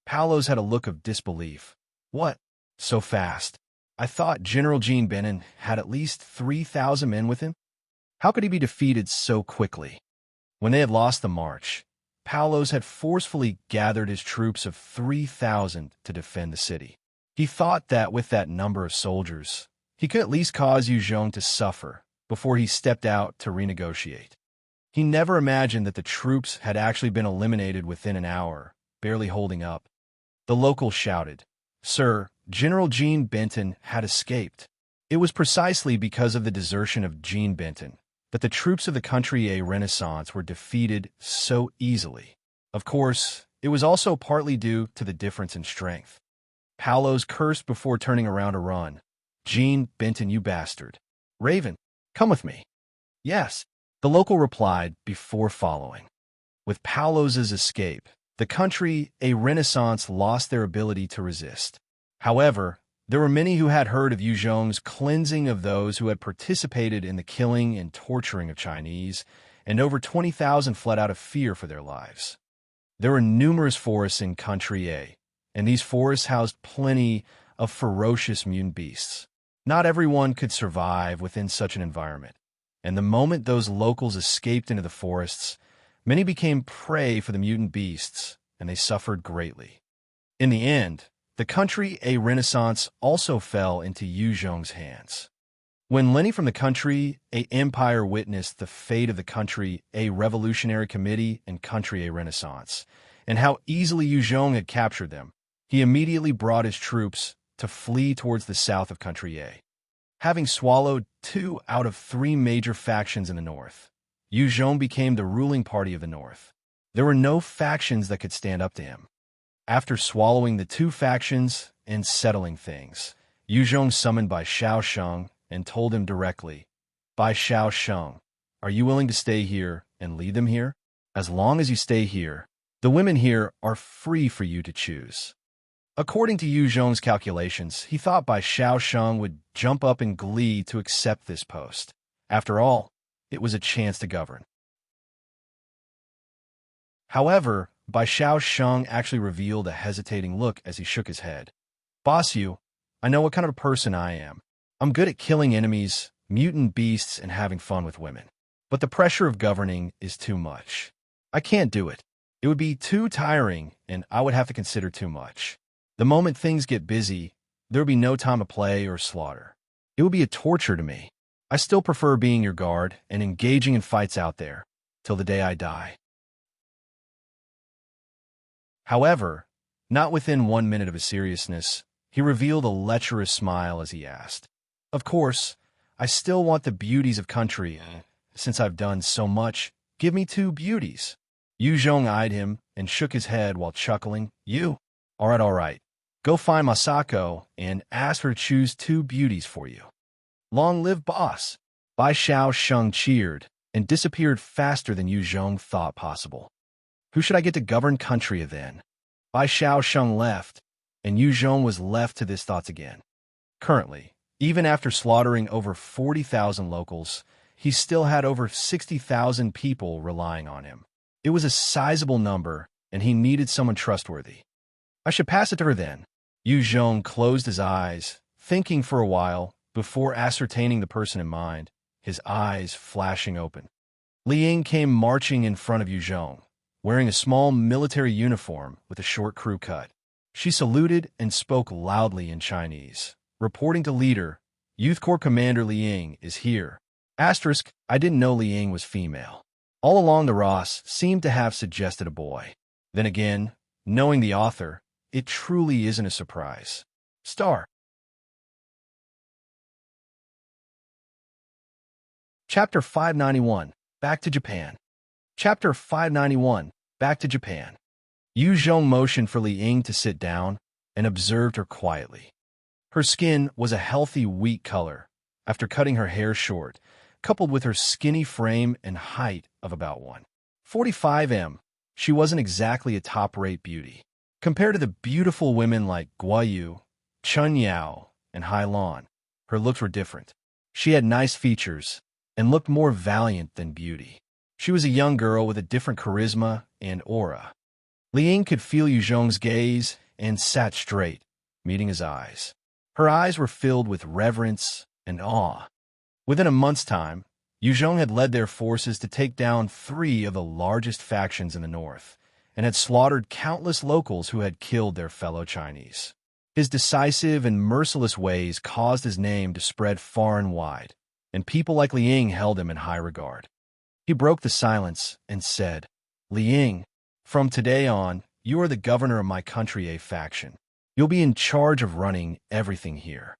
Paolo's had a look of disbelief. What? So fast? I thought General Jean Benin had at least 3,000 men with him. How could he be defeated so quickly? When they had lost the march, Paolo's had forcefully gathered his troops of 3,000 to defend the city. He thought that with that number of soldiers, he could at least cause Yu Zhong to suffer before he stepped out to renegotiate. He never imagined that the troops had actually been eliminated within an hour, barely holding up. The local shouted, "Sir, General Jean Benton had escaped." It was precisely because of the desertion of Jean Benton that the troops of the country A Renaissance were defeated so easily. Of course, it was also partly due to the difference in strength. Paolo's cursed before turning around to run. "Jean Benton, you bastard. Raven, come with me." "Yes," the local replied before following. With Paolo's escape, the country A Renaissance lost their ability to resist. However, there were many who had heard of Yu Zhong's cleansing of those who had participated in the killing and torturing of Chinese, and over 20,000 fled out of fear for their lives. There were numerous forests in Country A, and these forests housed plenty of ferocious mutant beasts. Not everyone could survive within such an environment, and the moment those locals escaped into the forests, many became prey for the mutant beasts, and they suffered greatly. In the end, the country A Renaissance also fell into Yu Zhong's hands. When Lenny from the country A Empire witnessed the fate of the country A Revolutionary Committee and country A Renaissance, and how easily Yu Zhong had captured them, he immediately brought his troops to flee towards the south of country A. Having swallowed 2 out of 3 major factions in the north, Yu Zhong became the ruling party of the north. There were no factions that could stand up to him. After swallowing the 2 factions and settling things, Yu Zhong summoned Bai Xiaosheng and told him directly, "Bai Xiaosheng, are you willing to stay here and lead them here? As long as you stay here, the women here are free for you to choose." According to Yu Zhong's calculations, he thought Bai Xiaosheng would jump up in glee to accept this post. After all, it was a chance to govern. However, Bai Xiaosheng actually revealed a hesitating look as he shook his head. "Boss Yu, I know what kind of a person I am. I'm good at killing enemies, mutant beasts, and having fun with women. But the pressure of governing is too much. I can't do it. It would be too tiring, and I would have to consider too much. The moment things get busy, there would be no time to play or slaughter. It would be a torture to me. I still prefer being your guard and engaging in fights out there, till the day I die." However, not within 1 minute of his seriousness, he revealed a lecherous smile as he asked, "Of course, I still want the beauties of country. Since I've done so much, give me 2 beauties." Yu Zhong eyed him and shook his head while chuckling. "You? All right. Go find Massacre and ask her to choose 2 beauties for you." "Long live boss!" Bai Xiaosheng cheered and disappeared faster than Yu Zhong thought possible. Who should I get to govern country then? Bai Xiaosheng left, and Yu Zhong was left to his thoughts again. Currently, Even after slaughtering over 40,000 locals, he still had over 60,000 people relying on him. It was a sizable number, and he needed someone trustworthy. I should pass it to her then. Yu Zhong closed his eyes, thinking for a while, before ascertaining the person in mind, his eyes flashing open. Li Ying came marching in front of Yu Zhong, wearing a small military uniform with a short crew cut. She saluted and spoke loudly in Chinese, reporting to leader, Youth Corps Commander Li Ying is here. Asterisk, I didn't know Li Ying was female. All along the Ross seemed to have suggested a boy. Then again, knowing the author, it truly isn't a surprise. Star. Chapter 591, Back to Japan. Chapter 591, Back to Japan. Yu Zhong motioned for Li Ying to sit down and observed her quietly. Her skin was a healthy wheat color after cutting her hair short, coupled with her skinny frame and height of about 145 m. She wasn't exactly a top-rate beauty. Compared to the beautiful women like Guo Yu, Chun Yao, and Hai Lan, her looks were different. She had nice features and looked more valiant than beauty. She was a young girl with a different charisma and aura. Li Ying could feel Yu Zhong's gaze and sat straight, meeting his eyes. Her eyes were filled with reverence and awe. Within a month's time, Yu Zhong had led their forces to take down 3 of the largest factions in the north, and had slaughtered countless locals who had killed their fellow Chinese. His decisive and merciless ways caused his name to spread far and wide, and people like Li Ying held him in high regard. He broke the silence and said, Li Ying, from today on, you are the governor of my country A faction. You'll be in charge of running everything here.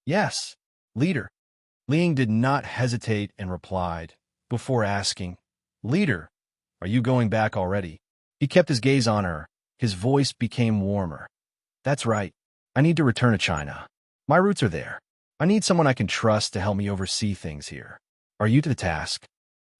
Yes, leader. Li Ying did not hesitate and replied, before asking, Leader, are you going back already? He kept his gaze on her. His voice became warmer. That's right. I need to return to China. My roots are there. I need someone I can trust to help me oversee things here. Are you to the task?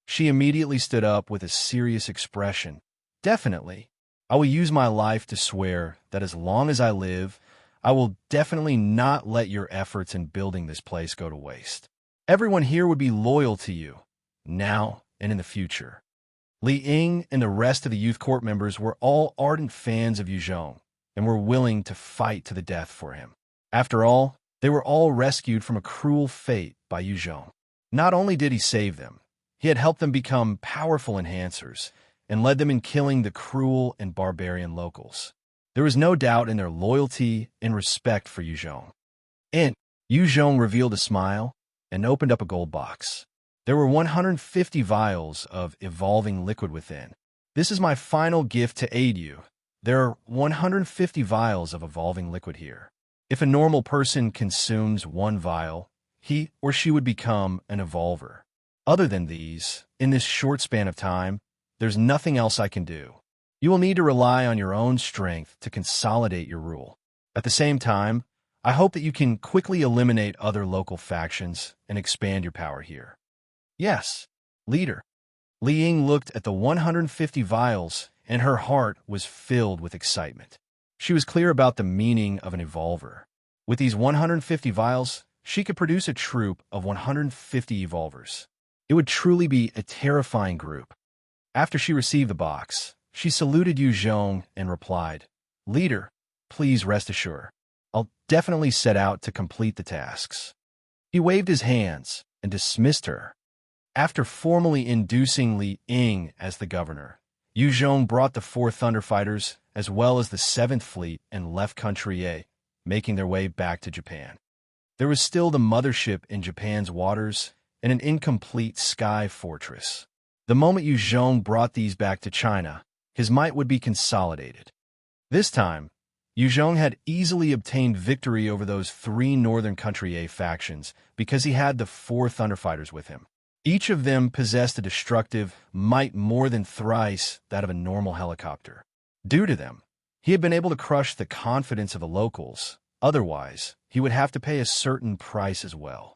She immediately stood up with a serious expression. Definitely. I will use my life to swear that as long as I live, I will definitely not let your efforts in building this place go to waste. Everyone here would be loyal to you, now and in the future. Li Ying and the rest of the youth court members were all ardent fans of Yu Zhong and were willing to fight to the death for him. After all, they were all rescued from a cruel fate by Yu Zhong. Not only did he save them, he had helped them become powerful enhancers and led them in killing the cruel and barbarian locals. There was no doubt in their loyalty and respect for Yu Zhong. And Yu Zhong revealed a smile and opened up a gold box. There were 150 vials of evolving liquid within. This is my final gift to aid you. There are 150 vials of evolving liquid here. If a normal person consumes 1 vial, he or she would become an evolver. Other than these, in this short span of time, there's nothing else I can do. You will need to rely on your own strength to consolidate your rule. At the same time, I hope that you can quickly eliminate other local factions and expand your power here. Yes, leader. Li Ying looked at the 150 vials, and her heart was filled with excitement. She was clear about the meaning of an evolver. With these 150 vials, she could produce a troop of 150 evolvers. It would truly be a terrifying group. After she received the box, she saluted Yu Zhong and replied, Leader, please rest assured. I'll definitely set out to complete the tasks. He waved his hands and dismissed her. After formally inducing Li Ying as the governor, Yu Zhong brought the 4 Thunder Fighters as well as the 7th Fleet and left Country A, making their way back to Japan. There was still the mothership in Japan's waters and an incomplete sky fortress. The moment Yu Zhong brought these back to China, his might would be consolidated. This time, Yu Zhong had easily obtained victory over those 3 Northern Country A factions because he had the 4 Thunderfighters with him. Each of them possessed a destructive might more than thrice that of a normal helicopter. Due to them, he had been able to crush the confidence of the locals. Otherwise, he would have to pay a certain price as well.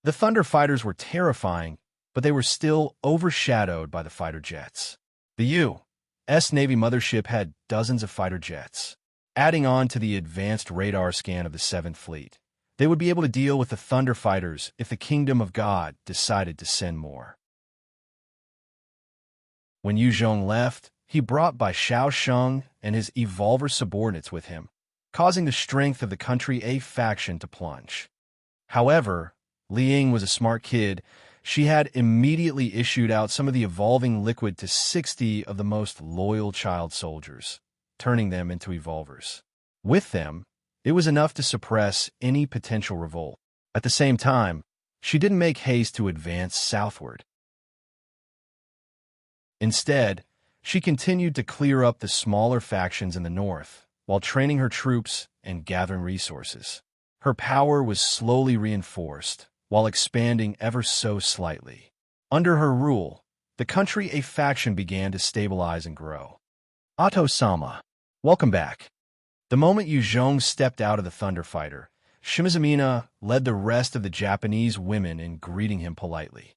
The Thunder Fighters were terrifying, but they were still overshadowed by the fighter jets. The U.S. Navy mothership had dozens of fighter jets. Adding on to the advanced radar scan of the 7th Fleet, They would be able to deal with the Thunder Fighters if the Kingdom of God decided to send more. When Yu Zhong left, he brought Bai Xiao Sheng and his Evolver subordinates with him, causing the strength of the Country A faction to plunge. However, Li Ying was a smart kid. She had immediately issued out some of the evolving liquid to 60 of the most loyal child soldiers, turning them into evolvers. With them, it was enough to suppress any potential revolt. At the same time, she didn't make haste to advance southward. Instead, she continued to clear up the smaller factions in the north, while training her troops and gathering resources. Her power was slowly reinforced, while expanding ever so slightly. Under her rule, the Country A faction began to stabilize and grow. Ato-sama, welcome back. The moment Yu Zhong stepped out of the Thunder Fighter, Shimazumina led the rest of the Japanese women in greeting him politely.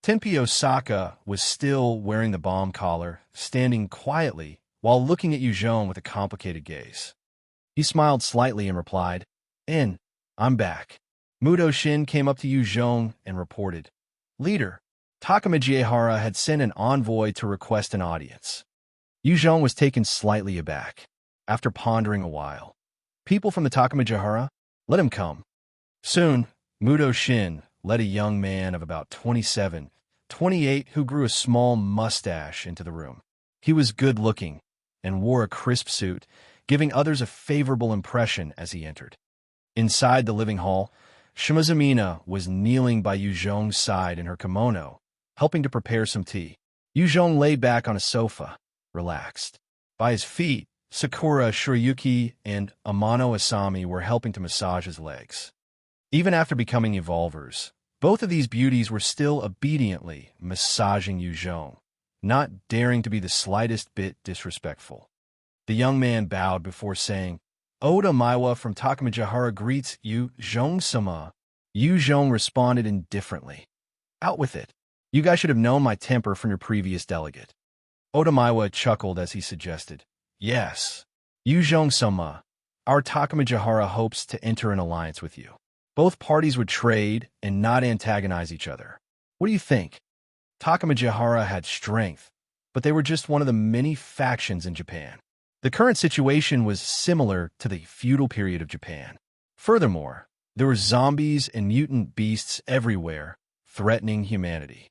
Tenpy Osaka was still wearing the bomb collar, standing quietly while looking at Yu Zhong with a complicated gaze. He smiled slightly and replied, I'm back. Muto Shin came up to Yu Zhong and reported, Leader, Takama Jiehara had sent an envoy to request an audience. Yu Zhong was taken slightly aback. After pondering a while, people from the Takama Jiehara? Let him come. Soon, Muto Shin led a young man of about 27, 28 who grew a small mustache into the room. He was good-looking and wore a crisp suit, giving others a favorable impression as he entered. Inside the living hall, Shimazumina was kneeling by Yu Zhong's side in her kimono, helping to prepare some tea. Yu Zhong lay back on a sofa, relaxed. By his feet, Sakura Shirayuki and Amano Asami were helping to massage his legs. Even after becoming evolvers, both of these beauties were still obediently massaging Yu Zhong, not daring to be the slightest bit disrespectful. The young man bowed before saying, Oda Maiwa from Takama Jiehara greets Yu Zhong-sama. Yu Zhong responded indifferently. Out with it. You guys should have known my temper from your previous delegate. Oda Maiwa chuckled as he suggested, Yes, Yu Zhong-sama, our Takama Jiehara hopes to enter an alliance with you. Both parties would trade and not antagonize each other. What do you think? Takama Jiehara had strength, but they were just one of the many factions in Japan. The current situation was similar to the feudal period of Japan. Furthermore, there were zombies and mutant beasts everywhere, threatening humanity.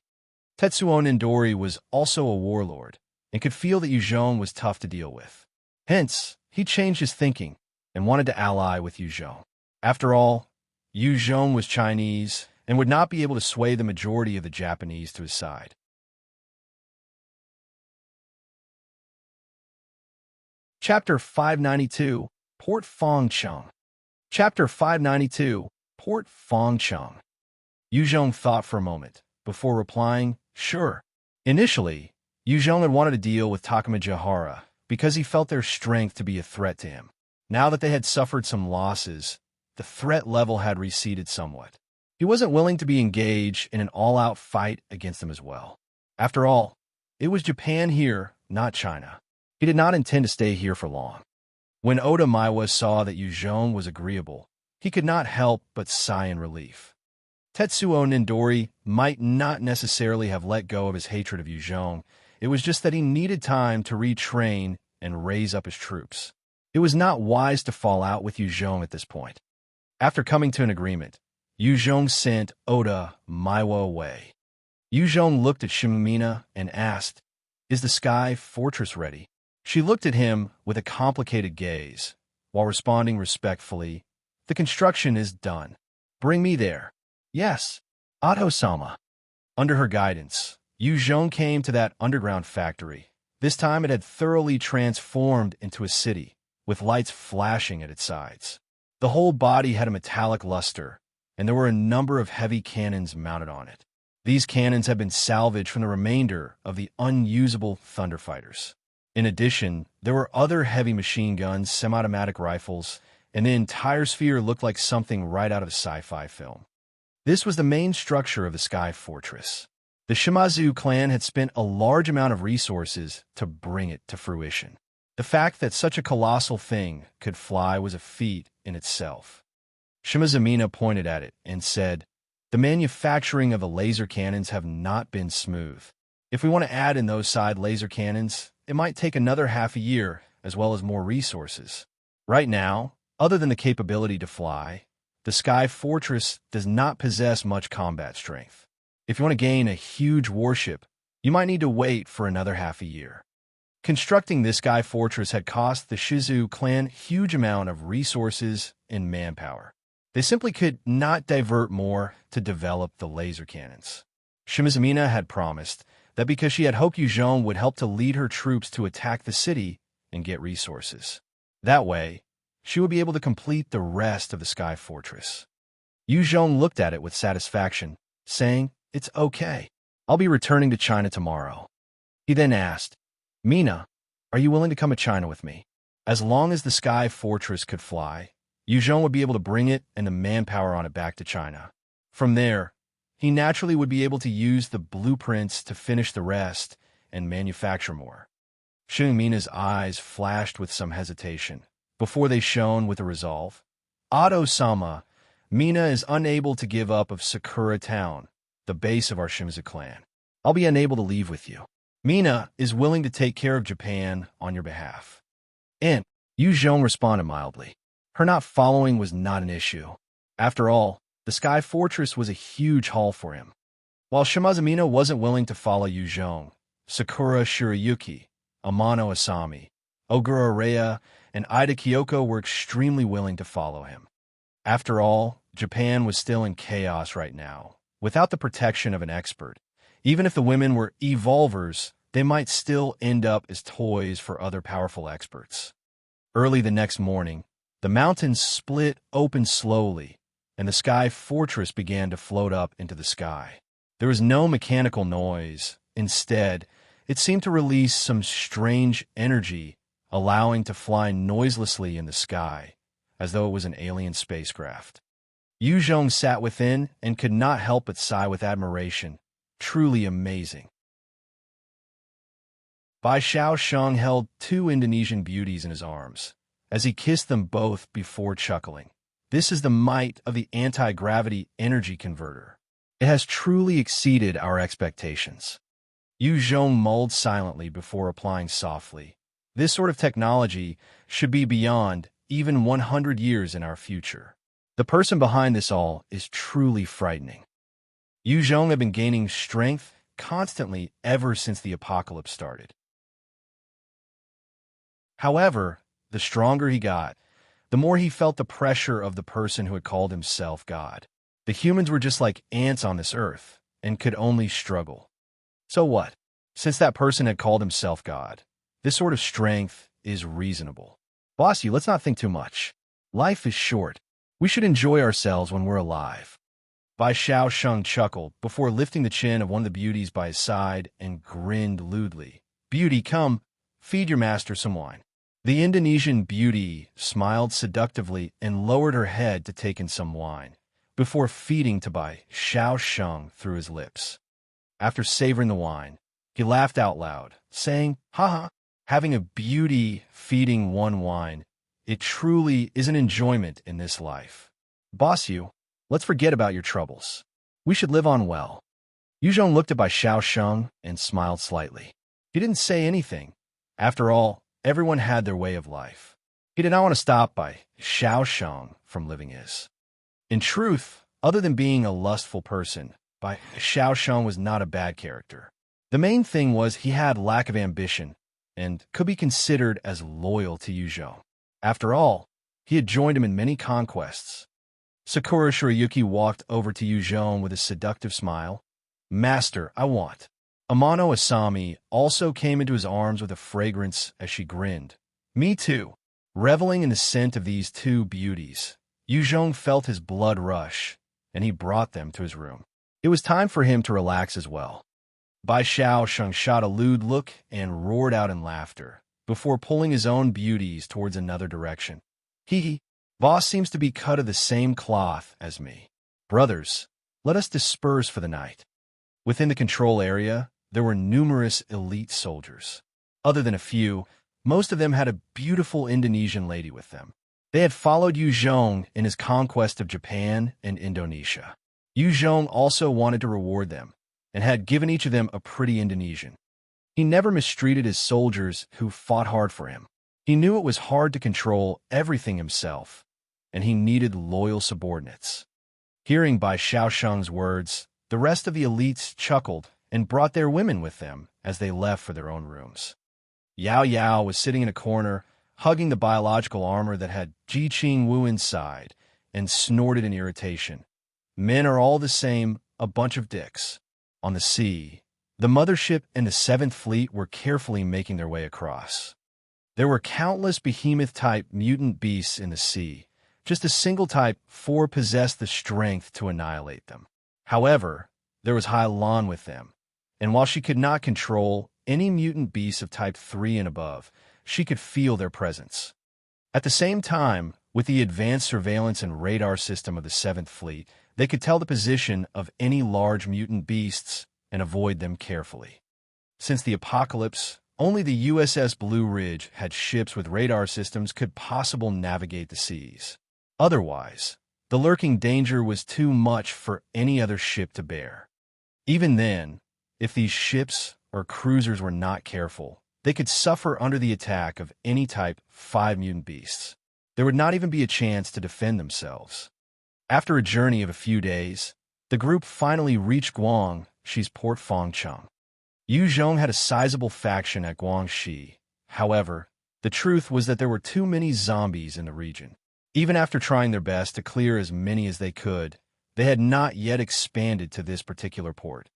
Tetsuo Nindori was also a warlord, and could feel that Yu Zhong was tough to deal with. Hence, he changed his thinking and wanted to ally with Yu Zhong. After all, Yu Zhong was Chinese and would not be able to sway the majority of the Japanese to his side. Chapter 592, Port Fangcheng. Chapter 592, Port Fangcheng. Yu Zhong thought for a moment, before replying, Sure. Initially, Yu Zhong had wanted to deal with Takama Jiehara because he felt their strength to be a threat to him. Now that they had suffered some losses, the threat level had receded somewhat. He wasn't willing to be engaged in an all-out fight against them as well. After all, it was Japan here, not China. He did not intend to stay here for long. When Oda Maiwa saw that Yu Zhong was agreeable, he could not help but sigh in relief. Tetsuo Nindori might not necessarily have let go of his hatred of Yu Zhong. It was just that he needed time to retrain and raise up his troops. It was not wise to fall out with Yu Zhong at this point. After coming to an agreement, Yu Zhong sent Oda Maiwa away. Yu Zhong looked at Shimamina and asked, Is the Sky Fortress ready? She looked at him with a complicated gaze, while responding respectfully, The construction is done. Bring me there. Yes, Ato-sama. Under her guidance, Yu Zhong came to that underground factory. This time it had thoroughly transformed into a city, with lights flashing at its sides. The whole body had a metallic luster, and there were a number of heavy cannons mounted on it. These cannons had been salvaged from the remainder of the unusable Thunder Fighters. In addition, there were other heavy machine guns, semi-automatic rifles, and the entire sphere looked like something right out of a sci-fi film. This was the main structure of the Sky Fortress. The Shimazu clan had spent a large amount of resources to bring it to fruition. The fact that such a colossal thing could fly was a feat in itself. Shimazamina pointed at it and said, "The manufacturing of the laser cannons have not been smooth. If we want to add in those side laser cannons, it might take another half a year, as well as more resources. Right now, other than the capability to fly, the Sky Fortress does not possess much combat strength. If you want to gain a huge warship, you might need to wait for another half a year." Constructing this Sky Fortress had cost the Shizu clan huge amount of resources and manpower. They simply could not divert more to develop the laser cannons. Shimazamina had promised that because she had hoped Yuzhong would help to lead her troops to attack the city and get resources. That way, she would be able to complete the rest of the Sky Fortress. Yuzhong looked at it with satisfaction, saying, "It's okay. I'll be returning to China tomorrow." He then asked, "Mina, are you willing to come to China with me?" As long as the Sky Fortress could fly, Yuzhong would be able to bring it and the manpower on it back to China. From there, he naturally would be able to use the blueprints to finish the rest and manufacture more. Mina's eyes flashed with some hesitation, before they shone with a resolve. "Ado-sama, Mina is unable to give up of Sakura Town, the base of our Shimizu clan. I'll be unable to leave with you. Mina is willing to take care of Japan on your behalf." And Yuzhong responded mildly. Her not following was not an issue. After all, the Sky Fortress was a huge haul for him. While Shimazamina wasn't willing to follow Yuzhong, Sakura Shirayuki, Amano Asami, Ogura Rhea, and Ida Kyoko were extremely willing to follow him. After all, Japan was still in chaos right now. Without the protection of an expert, even if the women were evolvers, they might still end up as toys for other powerful experts. Early the next morning, the mountains split open slowly, and the Sky Fortress began to float up into the sky. There was no mechanical noise. Instead, it seemed to release some strange energy, allowing to fly noiselessly in the sky, as though it was an alien spacecraft. Yuzhong sat within and could not help but sigh with admiration. Truly amazing. Bai Xiaosheng held two Indonesian beauties in his arms, as he kissed them both before chuckling. "This is the might of the anti-gravity energy converter. It has truly exceeded our expectations." Yuzhong mulled silently before replying softly, "This sort of technology should be beyond even 100 years in our future. The person behind this all is truly frightening." Yuzhong had been gaining strength constantly ever since the apocalypse started. However, the stronger he got, the more he felt the pressure of the person who had called himself God. The humans were just like ants on this earth and could only struggle. So what? Since that person had called himself God, this sort of strength is reasonable. "Bossy, let's not think too much. Life is short. We should enjoy ourselves when we're alive." Bai Xiaosheng chuckled before lifting the chin of one of the beauties by his side and grinned lewdly. "Beauty, come, feed your master some wine." The Indonesian beauty smiled seductively and lowered her head to take in some wine, before feeding to Bai Xiaosheng through his lips. After savoring the wine, he laughed out loud, saying, "Haha, having a beauty feeding one wine, it truly is an enjoyment in this life. Boss you, let's forget about your troubles. We should live on well." Yuzhong looked at Bai Xiaosheng and smiled slightly. He didn't say anything. After all, everyone had their way of life. He did not want to stop Bai Xiaosheng from living his. In truth, other than being a lustful person, Bai Xiaosheng was not a bad character. The main thing was he had lack of ambition and could be considered as loyal to Yuzhong. After all, he had joined him in many conquests. Sakura Shirayuki walked over to Yuzhong with a seductive smile. "Master, I want." Amano Asami also came into his arms with a fragrance as she grinned. "Me too." Reveling in the scent of these two beauties, Yuzhong felt his blood rush, and he brought them to his room. It was time for him to relax as well. Bai Xiaosheng shot a lewd look and roared out in laughter, before pulling his own beauties towards another direction. "Hee, boss seems to be cut of the same cloth as me. Brothers, let us disperse for the night." Within the control area, there were numerous elite soldiers. Other than a few, most of them had a beautiful Indonesian lady with them. They had followed Yu Zhong in his conquest of Japan and Indonesia. Yu Zhong also wanted to reward them, and had given each of them a pretty Indonesian. He never mistreated his soldiers who fought hard for him. He knew it was hard to control everything himself, and he needed loyal subordinates. Hearing Bai Xiaosheng's words, the rest of the elites chuckled and brought their women with them as they left for their own rooms. Yao Yao was sitting in a corner, hugging the biological armor that had Ji Qing Wu inside, and snorted in irritation. Men are all the same, a bunch of dicks. On the sea, the mothership and the 7th Fleet were carefully making their way across. There were countless behemoth-type mutant beasts in the sea. Just a single type 4 possessed the strength to annihilate them. However, there was Hai Lan with them, and while she could not control any mutant beasts of type 3 and above, she could feel their presence. At the same time, with the advanced surveillance and radar system of the 7th Fleet, they could tell the position of any large mutant beasts and avoid them carefully. Since the apocalypse, only the USS Blue Ridge had ships with radar systems could possibly navigate the seas. Otherwise, the lurking danger was too much for any other ship to bear. Even then, if these ships or cruisers were not careful, they could suffer under the attack of any type 5 mutant beasts. There would not even be a chance to defend themselves. After a journey of a few days, the group finally reached Guangxi's port Fangcheng. Yu Zhong had a sizable faction at Guangxi. However, the truth was that there were too many zombies in the region. Even after trying their best to clear as many as they could, they had not yet expanded to this particular port.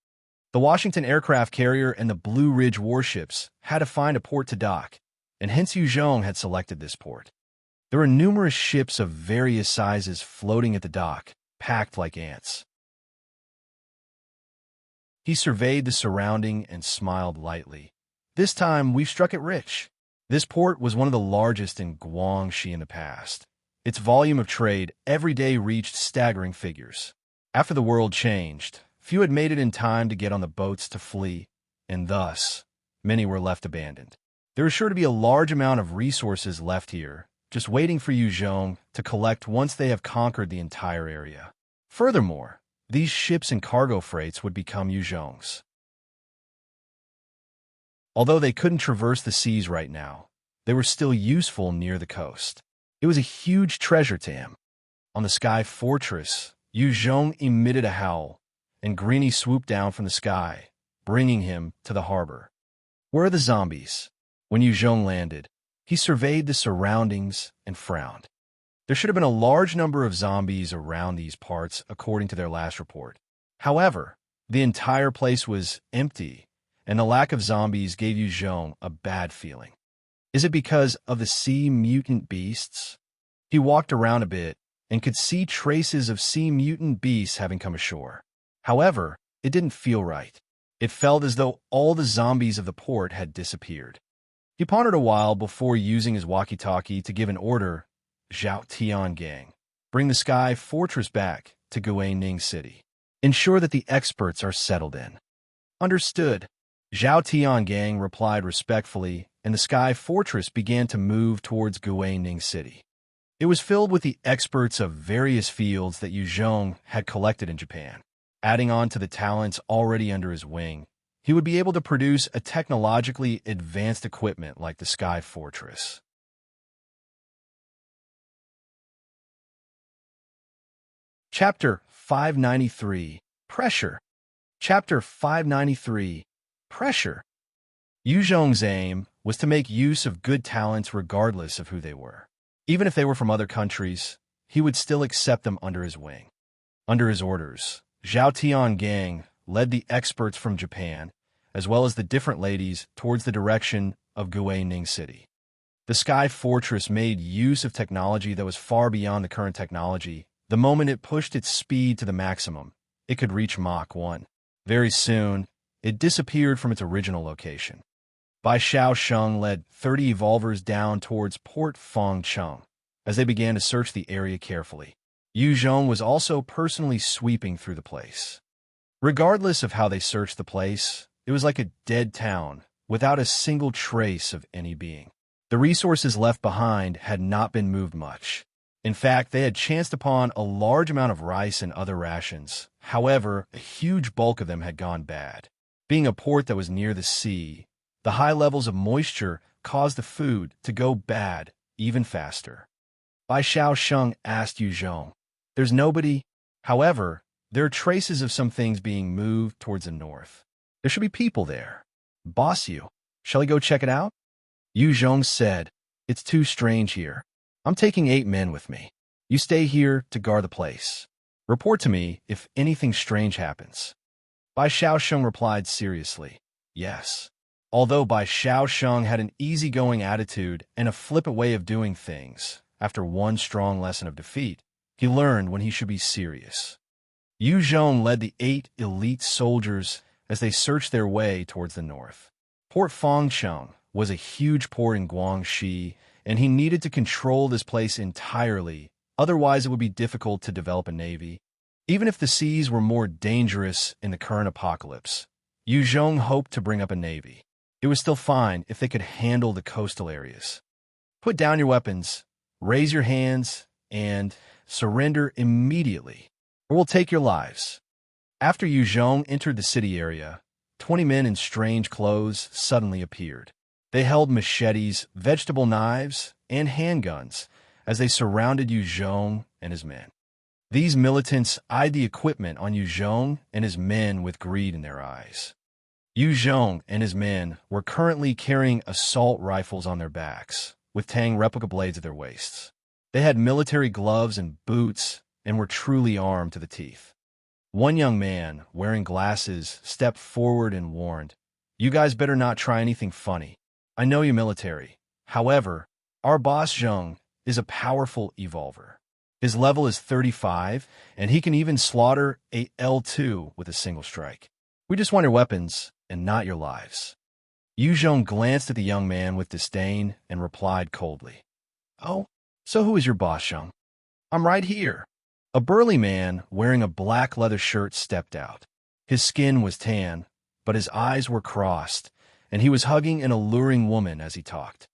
The Washington aircraft carrier and the Blue Ridge warships had to find a port to dock, and hence Yu Zhong had selected this port. There were numerous ships of various sizes floating at the dock, packed like ants. He surveyed the surrounding and smiled lightly. This time, we've struck it rich. This port was one of the largest in Guangxi in the past. Its volume of trade every day reached staggering figures. After the world changed, few had made it in time to get on the boats to flee, and thus, many were left abandoned. There is sure to be a large amount of resources left here, just waiting for Yu Zhong to collect once they have conquered the entire area. Furthermore, these ships and cargo freights would become Yu Zhong's. Although they couldn't traverse the seas right now, they were still useful near the coast. It was a huge treasure to him. On the sky fortress, Yu Zhong emitted a howl, and Greenie swooped down from the sky, bringing him to the harbor. Where are the zombies? When Yu Zhong landed, he surveyed the surroundings and frowned. There should have been a large number of zombies around these parts, according to their last report. However, the entire place was empty, and the lack of zombies gave Yu Zhong a bad feeling. Is it because of the sea mutant beasts? He walked around a bit and could see traces of sea mutant beasts having come ashore. However, it didn't feel right. It felt as though all the zombies of the port had disappeared. He pondered a while before using his walkie-talkie to give an order. Zhao Tian Gang, bring the Sky Fortress back to Guaning City. Ensure that the experts are settled in. Understood. Zhao Tian Gang replied respectfully, and the Sky Fortress began to move towards Guaning City. It was filled with the experts of various fields that Yu Zhong had collected in Japan. Adding on to the talents already under his wing, he would be able to produce a technologically advanced equipment like the Sky Fortress. Chapter 593, Pressure. Chapter 593, Pressure. Yu Zhong's aim was to make use of good talents regardless of who they were. Even if they were from other countries, he would still accept them under his wing. Under his orders, Zhao Tian Gang led the experts from Japan, as well as the different ladies, towards the direction of Guaning City. The Sky Fortress made use of technology that was far beyond the current technology. The moment it pushed its speed to the maximum, it could reach Mach 1. Very soon, it disappeared from its original location. Bai Xiaosheng led 30 evolvers down towards Port Fangcheng as they began to search the area carefully. Yu Zhong was also personally sweeping through the place. Regardless of how they searched the place, it was like a dead town, without a single trace of any being. The resources left behind had not been moved much. In fact, they had chanced upon a large amount of rice and other rations. However, a huge bulk of them had gone bad. Being a port that was near the sea, the high levels of moisture caused the food to go bad even faster. Bai Xiaosheng asked Yu Zhong. There's nobody. However, there are traces of some things being moved towards the north. There should be people there. Boss Yu, shall I go check it out? Yu Zhong said, It's too strange here. I'm taking 8 men with me. You stay here to guard the place. Report to me if anything strange happens. Bai Xiaosheng replied seriously, Yes. Although Bai Xiaosheng had an easygoing attitude and a flippant way of doing things, after one strong lesson of defeat, he learned when he should be serious. Yu Zhong led the 8 elite soldiers as they searched their way towards the north. Port Fangcheng was a huge port in Guangxi, and he needed to control this place entirely, otherwise it would be difficult to develop a navy. Even if the seas were more dangerous in the current apocalypse, Yu Zhong hoped to bring up a navy. It was still fine if they could handle the coastal areas. Put down your weapons, raise your hands, and surrender immediately, or we'll take your lives. After Yu Zhong entered the city area, 20 men in strange clothes suddenly appeared. They held machetes, vegetable knives, and handguns as they surrounded Yu Zhong and his men. These militants eyed the equipment on Yu Zhong and his men with greed in their eyes. Yu Zhong and his men were currently carrying assault rifles on their backs, with Tang replica blades at their waists. They had military gloves and boots and were truly armed to the teeth. One young man, wearing glasses, stepped forward and warned, You guys better not try anything funny. I know you're military. However, our boss Zheng is a powerful evolver. His level is 35, and he can even slaughter a L2 with a single strike. We just want your weapons and not your lives. Yu Zhong glanced at the young man with disdain and replied coldly, Oh, so who is your boss, Zheng? I'm right here. A burly man wearing a black leather shirt stepped out. His skin was tan, but his eyes were crossed, and he was hugging an alluring woman as he talked.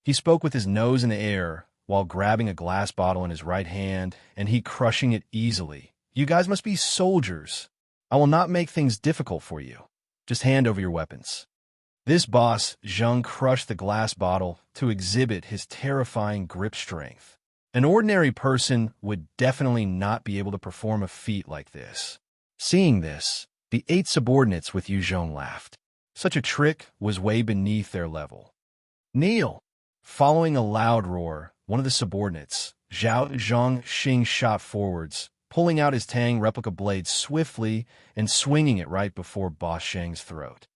He spoke with his nose in the air while grabbing a glass bottle in his right hand and he crushing it easily. You guys must be soldiers. I will not make things difficult for you. Just hand over your weapons. This boss, Zheng, crushed the glass bottle to exhibit his terrifying grip strength. An ordinary person would definitely not be able to perform a feat like this. Seeing this, the 8 subordinates with Yu Zhong laughed. Such a trick was way beneath their level. Kneel! Following a loud roar, one of the subordinates, Zhao Zhongxing, shot forwards, pulling out his Tang replica blade swiftly and swinging it right before Boss Zheng's throat.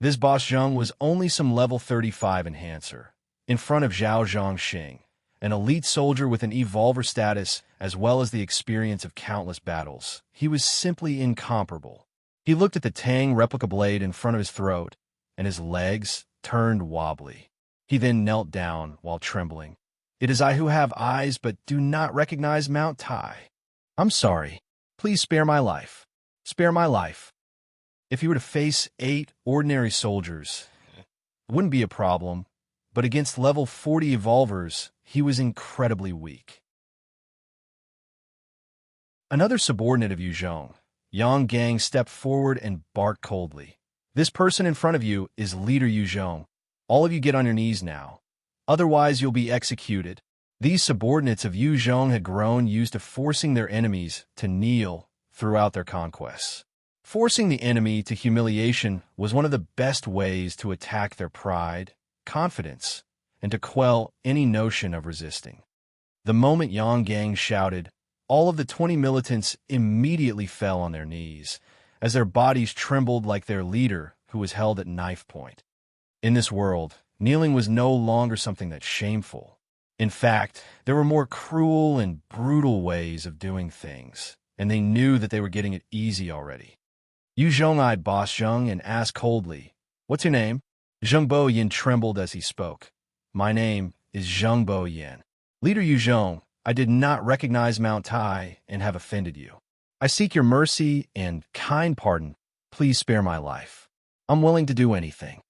This Boss Zheng was only some level 35 enhancer, in front of Zhao Zhongxing, an elite soldier with an evolver status as well as the experience of countless battles. He was simply incomparable. He looked at the Tang replica blade in front of his throat, and his legs turned wobbly. He then knelt down while trembling. It is I who have eyes but do not recognize Mount Tai. I'm sorry. Please spare my life. Spare my life. If he were to face 8 ordinary soldiers, it wouldn't be a problem, but against level 40 evolvers, he was incredibly weak. Another subordinate of Yu Zhong, Yang Gang, stepped forward and barked coldly. This person in front of you is Leader Yu Zhong. All of you get on your knees now. Otherwise, you'll be executed. These subordinates of Yu Zhong had grown used to forcing their enemies to kneel throughout their conquests. Forcing the enemy to humiliation was one of the best ways to attack their pride, confidence, and to quell any notion of resisting. The moment Yang Gang shouted, all of the 20 militants immediately fell on their knees, as their bodies trembled like their leader, who was held at knife point. In this world, kneeling was no longer something that's shameful. In fact, there were more cruel and brutal ways of doing things, and they knew that they were getting it easy already. Yu Zhong eyed Boss Zheng and asked coldly, What's your name? Zheng Bo Yin trembled as he spoke. My name is Zheng Bo Yin. Leader Yu Zhong, I did not recognize Mount Tai and have offended you. I seek your mercy and kind pardon. Please spare my life. I'm willing to do anything.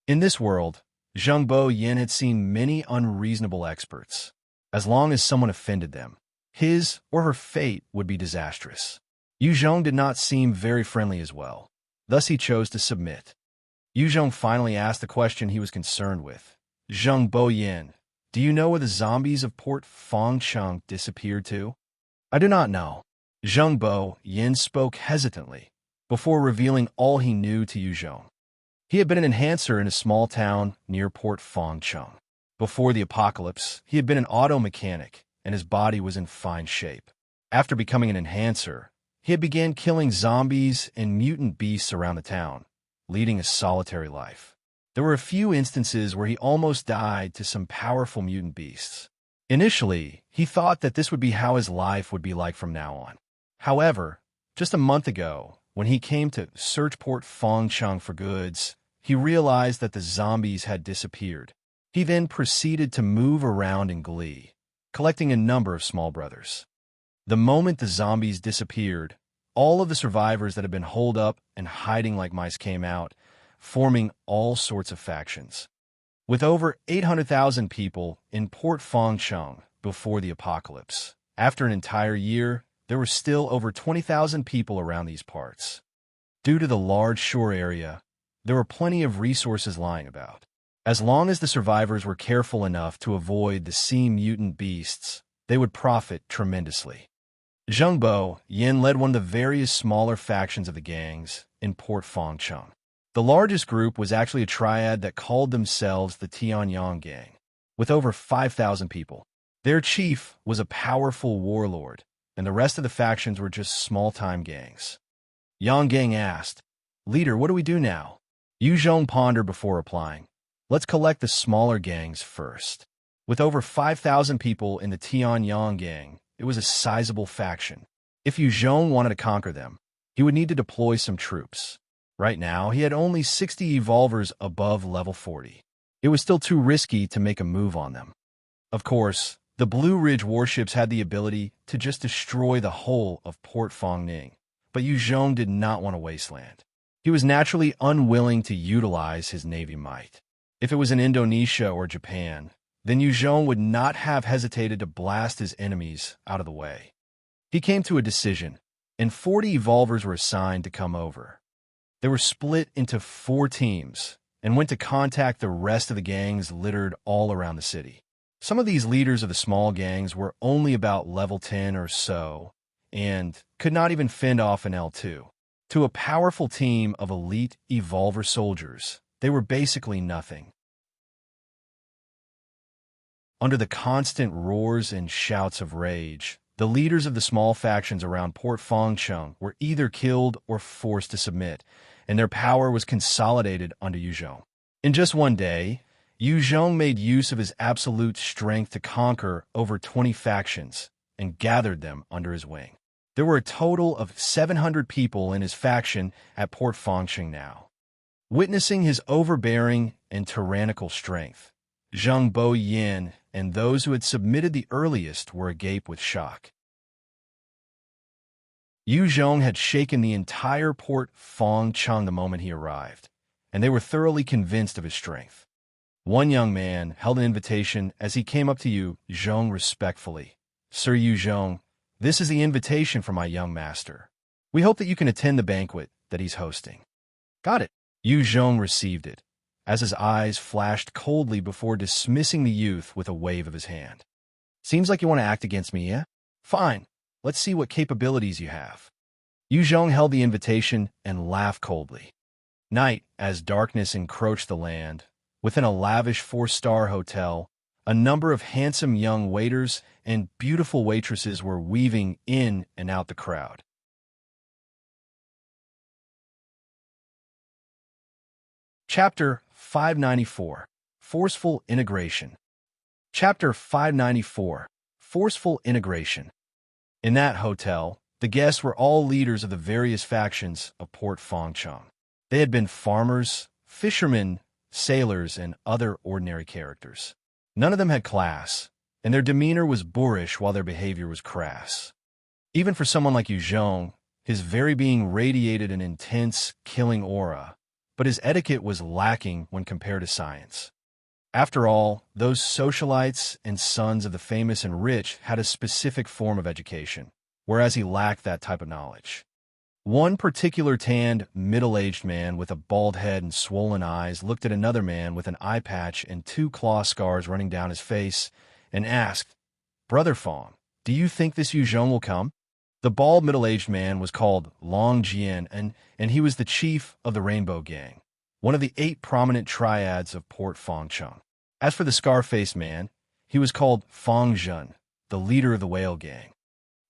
In this world, Zheng Bo Yin had seen many unreasonable experts. As long as someone offended them, his or her fate would be disastrous. Yu Zhong did not seem very friendly as well. Thus he chose to submit. Yu Zhong finally asked the question he was concerned with. Zheng Bo Yin, do you know where the zombies of Port Fang disappeared to? I do not know. Zheng Bo Yin spoke hesitantly, before revealing all he knew to Yu Zhong. He had been an enhancer in a small town near Port Fang. Before the apocalypse, he had been an auto mechanic, and his body was in fine shape. After becoming an enhancer, he had began killing zombies and mutant beasts around the town, leading a solitary life. There were a few instances where he almost died to some powerful mutant beasts. Initially, he thought that this would be how his life would be like from now on. However, just a month ago, when he came to search Port Fang for goods, he realized that the zombies had disappeared. He then proceeded to move around in glee, collecting a number of small brothers. The moment the zombies disappeared, all of the survivors that had been holed up and hiding like mice came out, forming all sorts of factions. With over 800,000 people in Port Fang before the apocalypse, after an entire year, there were still over 20,000 people around these parts. Due to the large shore area, there were plenty of resources lying about. As long as the survivors were careful enough to avoid the sea mutant beasts, they would profit tremendously. Zheng Bo Yin led one of the various smaller factions of the gangs in Port Fang. The largest group was actually a triad that called themselves the Tianyang Gang, with over 5,000 people. Their chief was a powerful warlord, and the rest of the factions were just small-time gangs. Yang Gang asked, "Leader, what do we do now?" Yu Zhong pondered before replying, "Let's collect the smaller gangs first." With over 5,000 people in the Tianyang Gang, it was a sizable faction. If Yu Zhong wanted to conquer them, he would need to deploy some troops. Right now, he had only 60 evolvers above level 40. It was still too risky to make a move on them. Of course, the Blue Ridge warships had the ability to just destroy the whole of Port Fang, but Yu Zhong did not want a wasteland. He was naturally unwilling to utilize his navy might. If it was in Indonesia or Japan, then Yu Zhong would not have hesitated to blast his enemies out of the way. He came to a decision, and 40 evolvers were assigned to come over. They were split into 4 teams and went to contact the rest of the gangs littered all around the city. Some of these leaders of the small gangs were only about level 10 or so and could not even fend off an L2. To a powerful team of elite evolver soldiers, they were basically nothing. Under the constant roars and shouts of rage, the leaders of the small factions around Port Fang were either killed or forced to submit, and their power was consolidated under Yu Zhong. In just one day, Yu Zhong made use of his absolute strength to conquer over 20 factions and gathered them under his wing. There were a total of 700 people in his faction at Port Fang now. Witnessing his overbearing and tyrannical strength, Zheng Bo Yin and those who had submitted the earliest were agape with shock. Yu Zhong had shaken the entire Port Fang the moment he arrived, and they were thoroughly convinced of his strength. One young man held an invitation as he came up to Yu Zhong respectfully. "Sir Yu Zhong, this is the invitation from my young master. We hope that you can attend the banquet that he's hosting." "Got it." Yu Zhong received it, as his eyes flashed coldly before dismissing the youth with a wave of his hand. "Seems like you want to act against me, yeah? Fine. Let's see what capabilities you have." Yu Zhong held the invitation and laughed coldly. Night, as darkness encroached the land, within a lavish 4-star hotel, a number of handsome young waiters and beautiful waitresses were weaving in and out the crowd. Chapter 594, Forceful Integration. Chapter 594, Forceful Integration. In that hotel, the guests were all leaders of the various factions of Port Fang. They had been farmers, fishermen, sailors, and other ordinary characters. None of them had class, and their demeanor was boorish while their behavior was crass. Even for someone like Yu Zhong, his very being radiated an intense, killing aura, but his etiquette was lacking when compared to science. After all, those socialites and sons of the famous and rich had a specific form of education, whereas he lacked that type of knowledge. One particular tanned, middle-aged man with a bald head and swollen eyes looked at another man with an eye patch and 2 claw scars running down his face and asked, "Brother Fang, do you think this Yuzhong will come?" The bald middle-aged man was called Long Jian, and he was the chief of the Rainbow Gang, one of the 8 prominent triads of Port Fangcheng. As for the scar-faced man, he was called Fang Zhen, the leader of the Whale Gang.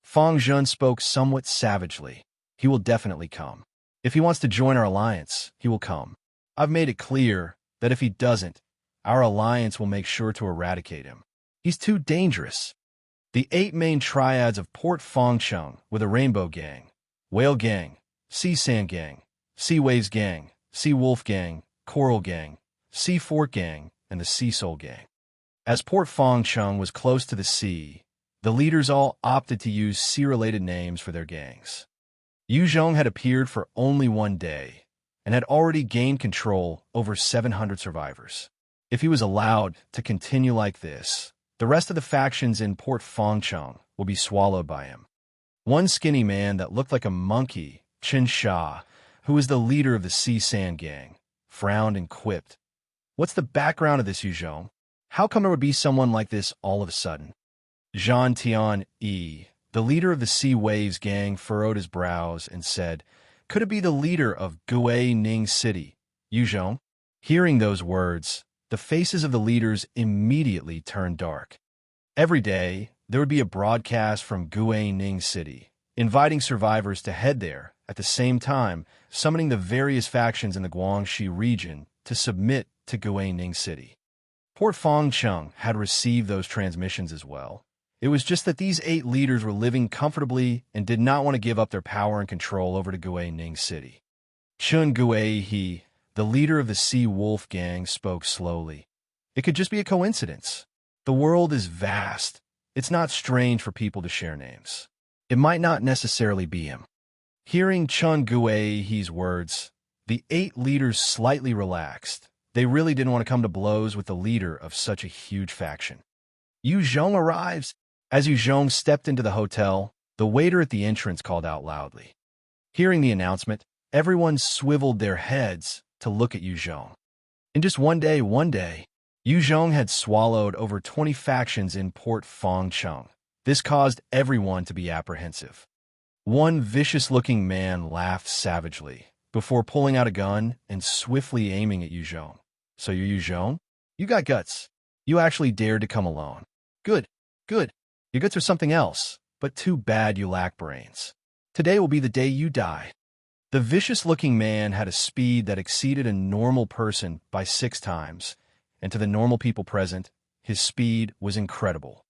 Fang Zhen spoke somewhat savagely. "He will definitely come. If he wants to join our alliance, he will come. I've made it clear that if he doesn't, our alliance will make sure to eradicate him. He's too dangerous." The 8 main triads of Port Fangcheng were the Rainbow Gang, Whale Gang, Sea Sand Gang, Sea Waves Gang, Sea Wolf Gang, Coral Gang, Sea Fork Gang, and the Sea Soul Gang. As Port Fangcheng was close to the sea, the leaders all opted to use sea-related names for their gangs. Yuzhong had appeared for only 1 day and had already gained control over 700 survivors. If he was allowed to continue like this, the rest of the factions in Port Fangcheng will be swallowed by him. One skinny man that looked like a monkey, Chen Sha, who was the leader of the Sea Sand Gang, frowned and quipped, "What's the background of this Yuzhong? How come there would be someone like this all of a sudden?" Zhan Tian-yi, the leader of the Sea Waves Gang, furrowed his brows and said, "Could it be the leader of Guining City, Yuzhong?" Hearing those words, the faces of the leaders immediately turned dark. Every day, there would be a broadcast from Guining City, inviting survivors to head there, at the same time summoning the various factions in the Guangxi region to submit to Guining City. Port Fangcheng had received those transmissions as well. It was just that these 8 leaders were living comfortably and did not want to give up their power and control over to Guining City. Chun Guihe, the leader of the Sea Wolf Gang, spoke slowly. "It could just be a coincidence. The world is vast. It's not strange for people to share names. It might not necessarily be him." Hearing Chun Guihe's words, the 8 leaders slightly relaxed. They really didn't want to come to blows with the leader of such a huge faction. "Yuzhong arrives." As Yuzhong stepped into the hotel, the waiter at the entrance called out loudly. Hearing the announcement, everyone swiveled their heads to look at Yuzhong. In just one day, Yuzhong had swallowed over 20 factions in Port Fangcheng. This caused everyone to be apprehensive. One vicious-looking man laughed savagely before pulling out a gun and swiftly aiming at Yuzhong. "So you're Yuzhong? You got guts. You actually dared to come alone. Good. Your guts are something else, but too bad you lack brains. Today will be the day you die." The vicious-looking man had a speed that exceeded a normal person by 6 times, and to the normal people present, his speed was incredible.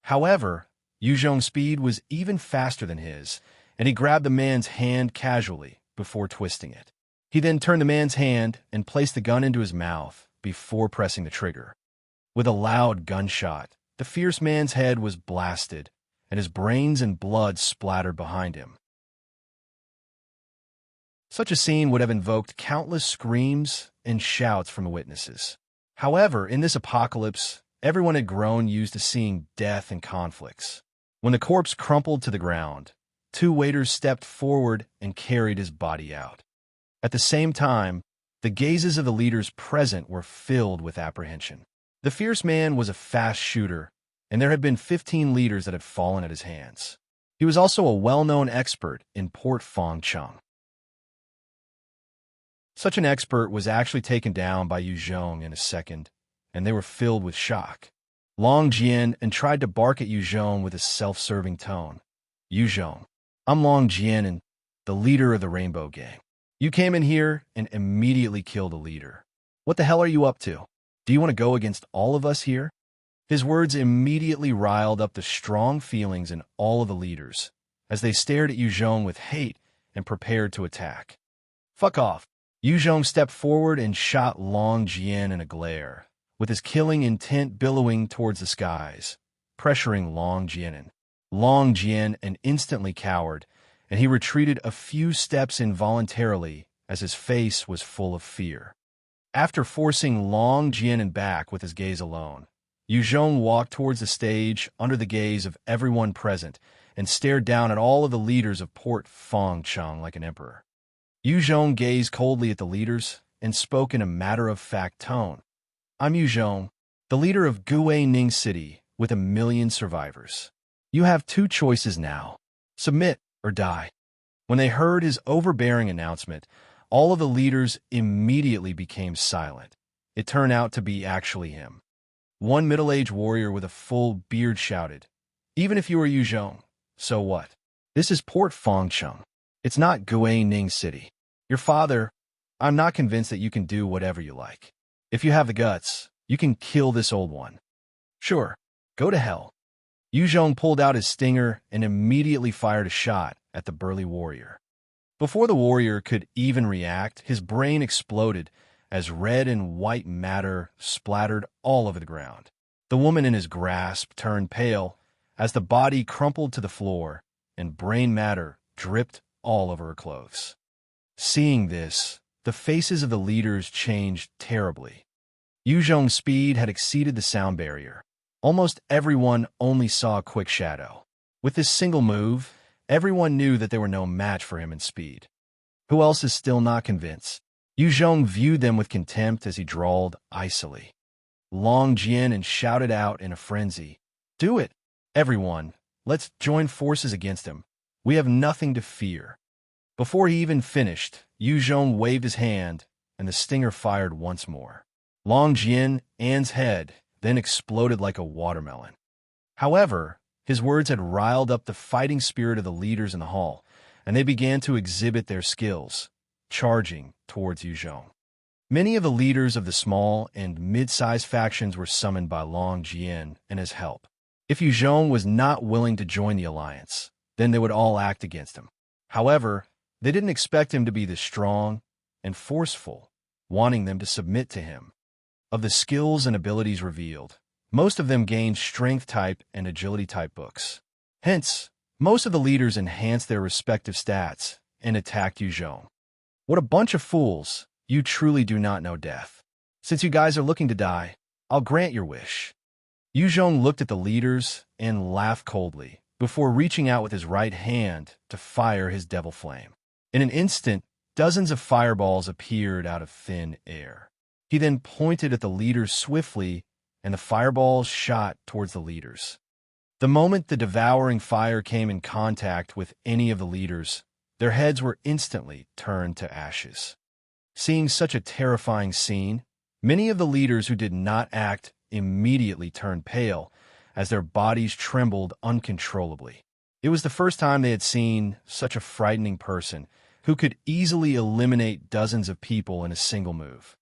However, Yuzhong's speed was even faster than his, and he grabbed the man's hand casually before twisting it. He then turned the man's hand and placed the gun into his mouth before pressing the trigger. With a loud gunshot, the fierce man's head was blasted, and his brains and blood splattered behind him. Such a scene would have invoked countless screams and shouts from the witnesses. However, in this apocalypse, everyone had grown used to seeing death and conflicts. When the corpse crumpled to the ground, 2 waiters stepped forward and carried his body out. At the same time, the gazes of the leaders present were filled with apprehension. The fierce man was a fast shooter, and there had been 15 leaders that had fallen at his hands. He was also a well-known expert in Port Fangcheng. Such an expert was actually taken down by Yuzhong in a second, and they were filled with shock. Long Jian and tried to bark at Yuzhong with a self-serving tone. "Yuzhong, I'm Long Jian and the leader of the Rainbow Gang. You came in here and immediately killed a leader. What the hell are you up to? Do you want to go against all of us here?" His words immediately riled up the strong feelings in all of the leaders, as they stared at Yuzhong with hate and prepared to attack. "Fuck off." Yuzhong stepped forward and shot Long Jian in a glare, with his killing intent billowing towards the skies, pressuring Long Jian. Long Jian instantly cowered, and he retreated a few steps involuntarily as his face was full of fear. After forcing Long Jian back with his gaze alone, Yu Zhong walked towards the stage under the gaze of everyone present and stared down at all of the leaders of Port Fang Cheng like an emperor. Yu Zhong gazed coldly at the leaders and spoke in a matter-of-fact tone. I'm Yu Zhong, the leader of Ning City with 1 million survivors. You have 2 choices now. Submit or die. When they heard his overbearing announcement, all of the leaders immediately became silent. It turned out to be actually him. One middle-aged warrior with a full beard shouted, Even if you are Yu Zhong, so what? This is Port Fangcheng. It's not Ning City. Your father, I'm not convinced that you can do whatever you like. If you have the guts, you can kill this old one. Sure, go to hell. Yu Zhong pulled out his stinger and immediately fired a shot at the burly warrior. Before the warrior could even react, his brain exploded as red and white matter splattered all over the ground. The woman in his grasp turned pale as the body crumpled to the floor and brain matter dripped all over her clothes. Seeing this, the faces of the leaders changed terribly. Yu Zhong's speed had exceeded the sound barrier. Almost everyone only saw a quick shadow. With this single move, everyone knew that they were no match for him in speed. Who else is still not convinced? Yu Zhong viewed them with contempt as he drawled icily. Long Jian and shouted out in a frenzy, Do it, everyone. Let's join forces against him. We have nothing to fear. Before he even finished, Yu Zhong waved his hand, and the stinger fired once more. Long Jian's head then exploded like a watermelon. However, his words had riled up the fighting spirit of the leaders in the hall, and they began to exhibit their skills, charging towards Yu Zhong. Many of the leaders of the small and mid-sized factions were summoned by Long Jian and his help. If Yu Zhong was not willing to join the alliance, then they would all act against him. However, they didn't expect him to be this strong and forceful, wanting them to submit to him. Of the skills and abilities revealed, most of them gained strength-type and agility-type books. Hence, most of the leaders enhanced their respective stats and attacked Yu Zhong. What a bunch of fools! You truly do not know death. Since you guys are looking to die, I'll grant your wish. Yu Zhong looked at the leaders and laughed coldly before reaching out with his right hand to fire his devil flame. In an instant, dozens of fireballs appeared out of thin air. He then pointed at the leaders swiftly, and the fireballs shot towards the leaders. The moment the devouring fire came in contact with any of the leaders, their heads were instantly turned to ashes. Seeing such a terrifying scene, many of the leaders who did not act immediately turned pale as their bodies trembled uncontrollably. It was the first time they had seen such a frightening person who could easily eliminate dozens of people in a single move.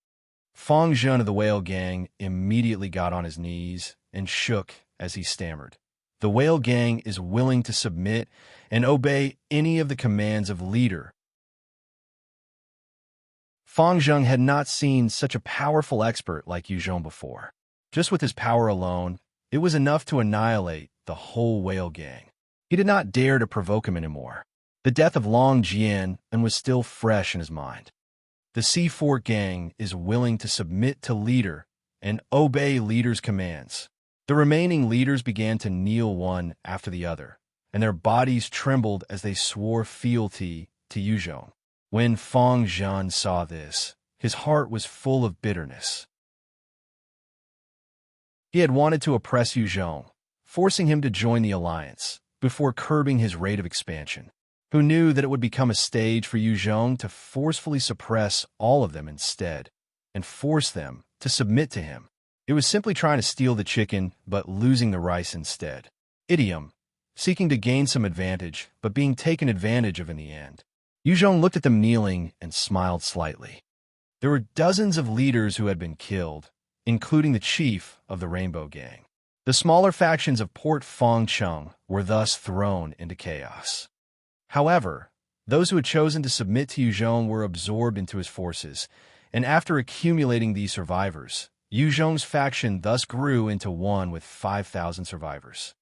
Fang Zhen of the Whale Gang immediately got on his knees and shook as he stammered. The Whale Gang is willing to submit and obey any of the commands of leader. Fang Zhen had not seen such a powerful expert like Yu Zhong before. Just with his power alone, it was enough to annihilate the whole Whale Gang. He did not dare to provoke him anymore. The death of Long Jian was still fresh in his mind. The C4 gang is willing to submit to leader and obey leader's commands. The remaining leaders began to kneel one after the other, and their bodies trembled as they swore fealty to Yu Zhong. When Fang Zhen saw this, his heart was full of bitterness. He had wanted to oppress Yu Zhong, forcing him to join the alliance, before curbing his rate of expansion. Who knew that it would become a stage for Yu Zhong to forcefully suppress all of them instead, and force them to submit to him. It was simply trying to steal the chicken, but losing the rice instead. Idiom, seeking to gain some advantage, but being taken advantage of in the end. Yu Zhong looked at them kneeling and smiled slightly. There were dozens of leaders who had been killed, including the chief of the Rainbow Gang. The smaller factions of Port Fangcheng were thus thrown into chaos. However, those who had chosen to submit to Yu Zhong were absorbed into his forces, and after accumulating these survivors, Yu Zhong's faction thus grew into one with 5,000 survivors.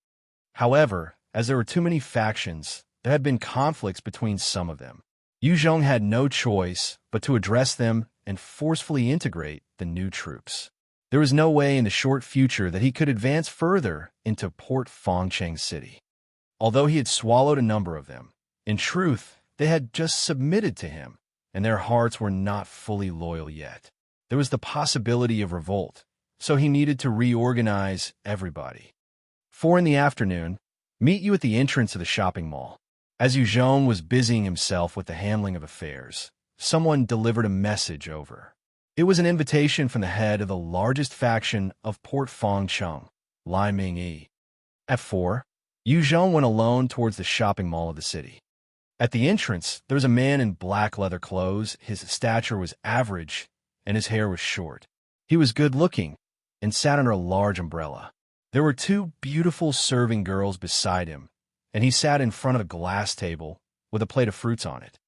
However, as there were too many factions, there had been conflicts between some of them. Yu Zhong had no choice but to address them and forcefully integrate the new troops. There was no way in the short future that he could advance further into Port Fangcheng City. Although he had swallowed a number of them, in truth, they had just submitted to him, and their hearts were not fully loyal yet. There was the possibility of revolt, so he needed to reorganize everybody. 4 in the afternoon, meet you at the entrance of the shopping mall. As Yu Zhong was busying himself with the handling of affairs, someone delivered a message over. It was an invitation from the head of the largest faction of Port Fangcheng, Lai Ming. At 4, Yu Zhong went alone towards the shopping mall of the city. At the entrance, there was a man in black leather clothes. His stature was average, and his hair was short. He was good-looking and sat under a large umbrella. There were 2 beautiful serving girls beside him, and he sat in front of a glass table with a plate of fruits on it.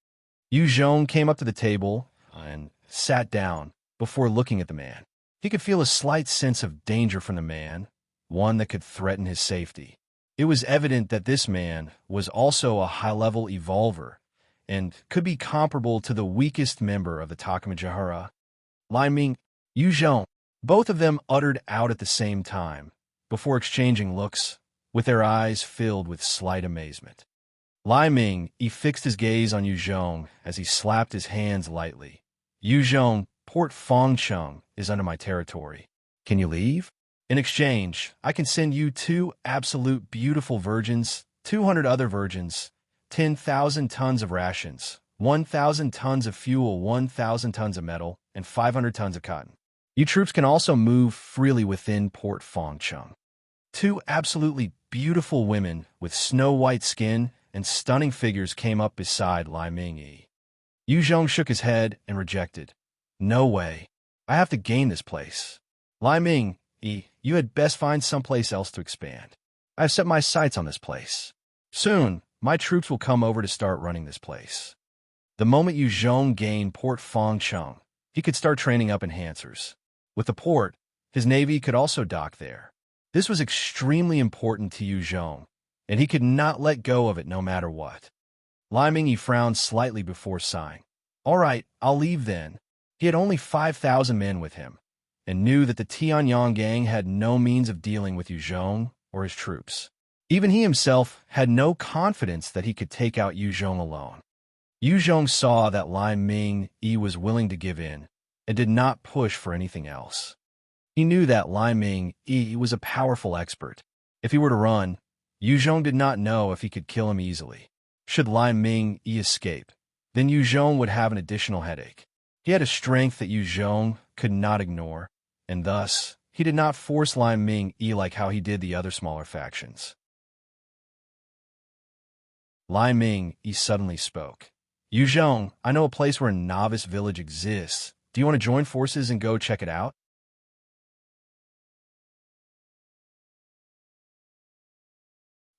Yu Zhong came up to the table and sat down before looking at the man. He could feel a slight sense of danger from the man, one that could threaten his safety. It was evident that this man was also a high-level evolver and could be comparable to the weakest member of the Takamajahara. Lai Ming, Yu Zhong, both of them uttered out at the same time, before exchanging looks, with their eyes filled with slight amazement. Lai Ming fixed his gaze on Yu Zhong as he slapped his hands lightly. Yu Zhong, Port Fangcheng is under my territory. Can you leave? In exchange, I can send you 2 absolute beautiful virgins, 200 other virgins, 10,000 tons of rations, 1,000 tons of fuel, 1,000 tons of metal, and 500 tons of cotton. You troops can also move freely within Port Fangcheng. 2 absolutely beautiful women with snow-white skin and stunning figures came up beside Lai Ming. Yu Zhong shook his head and rejected. No way. I have to gain this place. Lai Ming, you had best find someplace else to expand. I have set my sights on this place. Soon, my troops will come over to start running this place. The moment Yu Zhong gained Port Fangcheng, he could start training up enhancers. With the port, his navy could also dock there. This was extremely important to Yu Zhong, and he could not let go of it no matter what. Lai Ming frowned slightly before sighing. All right, I'll leave then. He had only 5,000 men with him, and knew that the Tianyang gang had no means of dealing with Yu Zhong or his troops. Even he himself had no confidence that he could take out Yu Zhong alone. Yu Zhong saw that Lai Ming was willing to give in, and did not push for anything else. He knew that Lai Ming was a powerful expert. If he were to run, Yu Zhong did not know if he could kill him easily. Should Lai Ming escape, then Yu Zhong would have an additional headache. He had a strength that Yu Zhong could not ignore, and thus, he did not force Lai Ming like how he did the other smaller factions. Lai Ming suddenly spoke. Yu Zhong, I know a place where a novice village exists. Do you want to join forces and go check it out?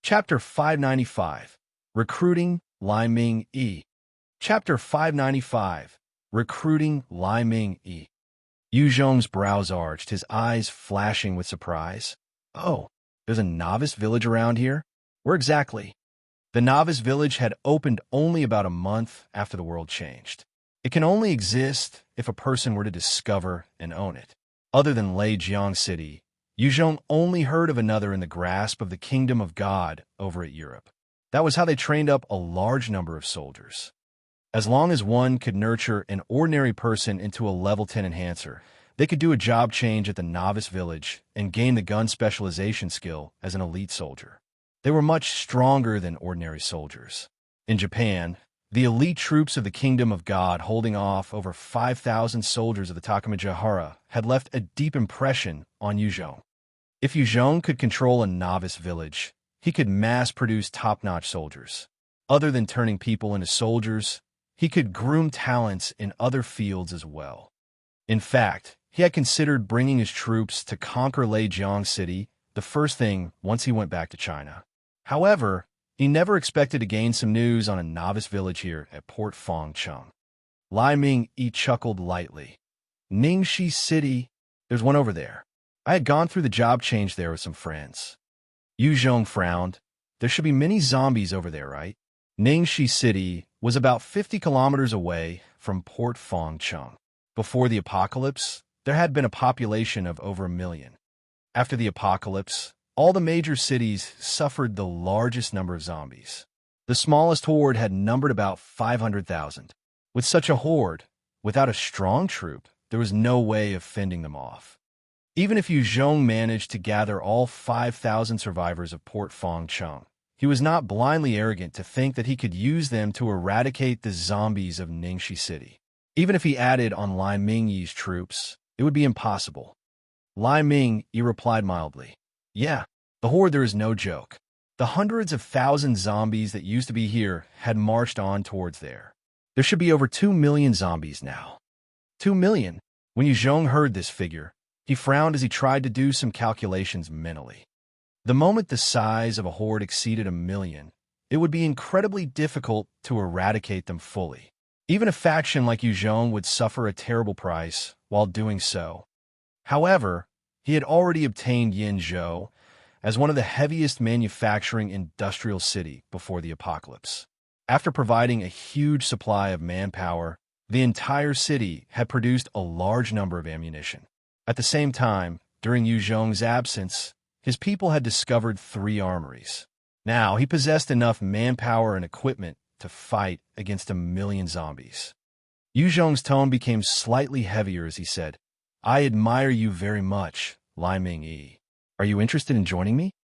Chapter 595. Recruiting Lai Ming. Chapter 595. Recruiting Lai Ming. Yu Zhong's brows arched, his eyes flashing with surprise. Oh, there's a novice village around here? Where exactly? The novice village had opened only about a month after the world changed. It can only exist if a person were to discover and own it. Other than Leijiang City, Yu Zhong only heard of another in the grasp of the Kingdom of God over at Europe. That was how they trained up a large number of soldiers. As long as one could nurture an ordinary person into a level 10 enhancer, they could do a job change at the novice village and gain the gun specialization skill as an elite soldier. They were much stronger than ordinary soldiers. In Japan, the elite troops of the Kingdom of God holding off over 5,000 soldiers of the Takamajahara had left a deep impression on Yu Zhong. If Yu Zhong could control a novice village, he could mass-produce top-notch soldiers. Other than turning people into soldiers, he could groom talents in other fields as well. In fact, he had considered bringing his troops to conquer Leijiang City the first thing once he went back to China. However, he never expected to gain some news on a novice village here at Port Fangcheng. Lai Ming chuckled lightly. Ningxi City, there's one over there. I had gone through the job change there with some friends. Yu Zhong frowned. There should be many zombies over there, right? Ningxi City was about 50 kilometers away from Port Fangcheng. Before the apocalypse, there had been a population of over 1 million. After the apocalypse, all the major cities suffered the largest number of zombies. The smallest horde had numbered about 500,000. With such a horde, without a strong troop, there was no way of fending them off. Even if Yu Zhong managed to gather all 5,000 survivors of Port Fang Cheng, he was not blindly arrogant to think that he could use them to eradicate the zombies of Ningxi City. Even if he added on Lai Mingyi's troops, it would be impossible. Lai Mingyi replied mildly, "Yeah, the horde there is no joke. The hundreds of thousands zombies that used to be here had marched on towards there. There should be over 2 million zombies now." 2 million? When Yu Zhong heard this figure, he frowned as he tried to do some calculations mentally. The moment the size of a horde exceeded 1 million, it would be incredibly difficult to eradicate them fully. Even a faction like Yu Zhong would suffer a terrible price while doing so. However, he had already obtained Yinzhou as one of the heaviest manufacturing industrial city before the apocalypse. After providing a huge supply of manpower, the entire city had produced a large number of ammunition. At the same time, during Yu Zhong's absence, his people had discovered 3 armories. Now he possessed enough manpower and equipment to fight against 1 million zombies. Yu Zhong's tone became slightly heavier as he said, "I admire you very much, Lai Mingyi. Are you interested in joining me?"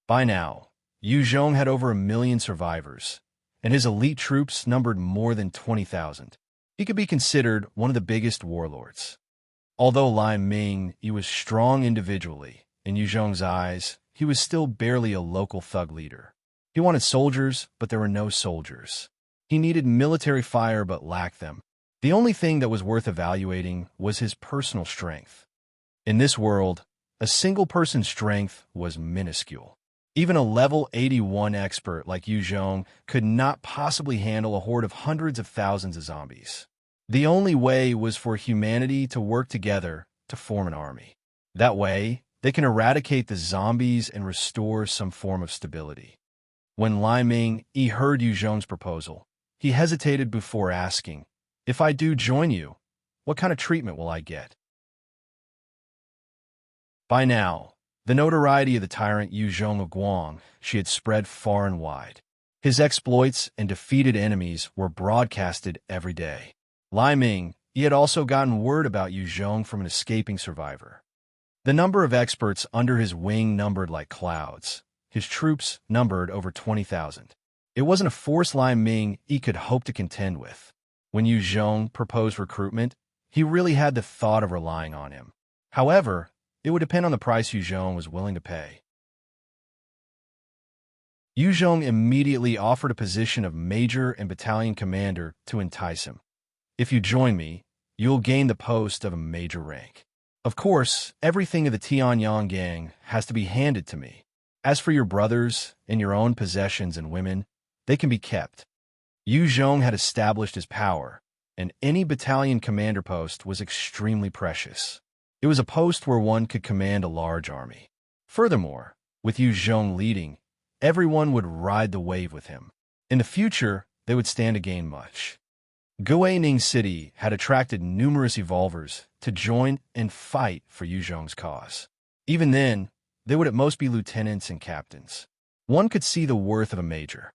By now, Yu Zhong had over 1 million survivors, and his elite troops numbered more than 20,000. He could be considered one of the biggest warlords. Although Lai Mingyi was strong individually, in Yu Zhong's eyes, he was still barely a local thug leader. He wanted soldiers, but there were no soldiers. He needed military fire, but lacked them. The only thing that was worth evaluating was his personal strength. In this world, a single person's strength was minuscule. Even a level 81 expert like Yu Zhong could not possibly handle a horde of hundreds of thousands of zombies. The only way was for humanity to work together to form an army. That way, they can eradicate the zombies and restore some form of stability. When Lai Mingyi heard Yu Zhong's proposal, he hesitated before asking, "If I do join you, what kind of treatment will I get?" By now, the notoriety of the tyrant Yu Zhong of Guang had spread far and wide. His exploits and defeated enemies were broadcasted every day. Lai Mingyi had also gotten word about Yu Zhong from an escaping survivor. The number of experts under his wing numbered like clouds. His troops numbered over 20,000. It wasn't a force Lai Mingyi could hope to contend with. When Yu Zhong proposed recruitment, he really had the thought of relying on him. However, it would depend on the price Yu Zhong was willing to pay. Yu Zhong immediately offered a position of major and battalion commander to entice him. "If you join me, you'll gain the post of a major rank. Of course, everything of the Tianyang gang has to be handed to me. As for your brothers and your own possessions and women, they can be kept." Yu Zhong had established his power, and any battalion commander post was extremely precious. It was a post where one could command a large army. Furthermore, with Yu Zhong leading, everyone would ride the wave with him. In the future, they would stand to gain much. Guaning City had attracted numerous evolvers to join and fight for Yu Zhong's cause. Even then, they would at most be lieutenants and captains. One could see the worth of a major.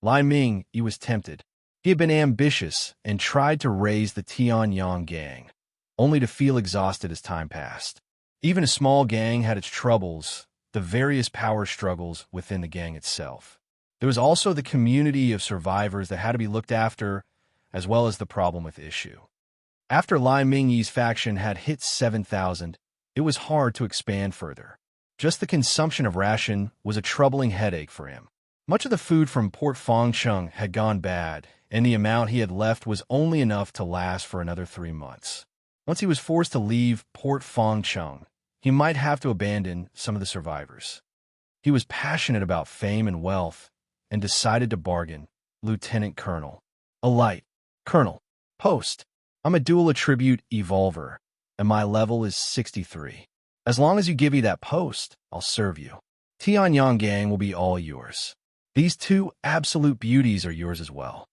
Lai Mingyi was tempted. He had been ambitious and tried to raise the Tianyang gang, only to feel exhausted as time passed. Even a small gang had its troubles, the various power struggles within the gang itself. There was also the community of survivors that had to be looked after, as well as the problem with issue. After Lai Mingyi's faction had hit 7,000, it was hard to expand further. Just the consumption of ration was a troubling headache for him. Much of the food from Port Fang Cheng had gone bad, and the amount he had left was only enough to last for another 3 months. Once he was forced to leave Port Fang Cheng, he might have to abandon some of the survivors. He was passionate about fame and wealth, and decided to bargain. "Lieutenant Colonel." "A light. Colonel. Post. I'm a dual attribute evolver, and my level is 63. As long as you give me that post, I'll serve you. Tianyang gang will be all yours. These 2 absolute beauties are yours as well."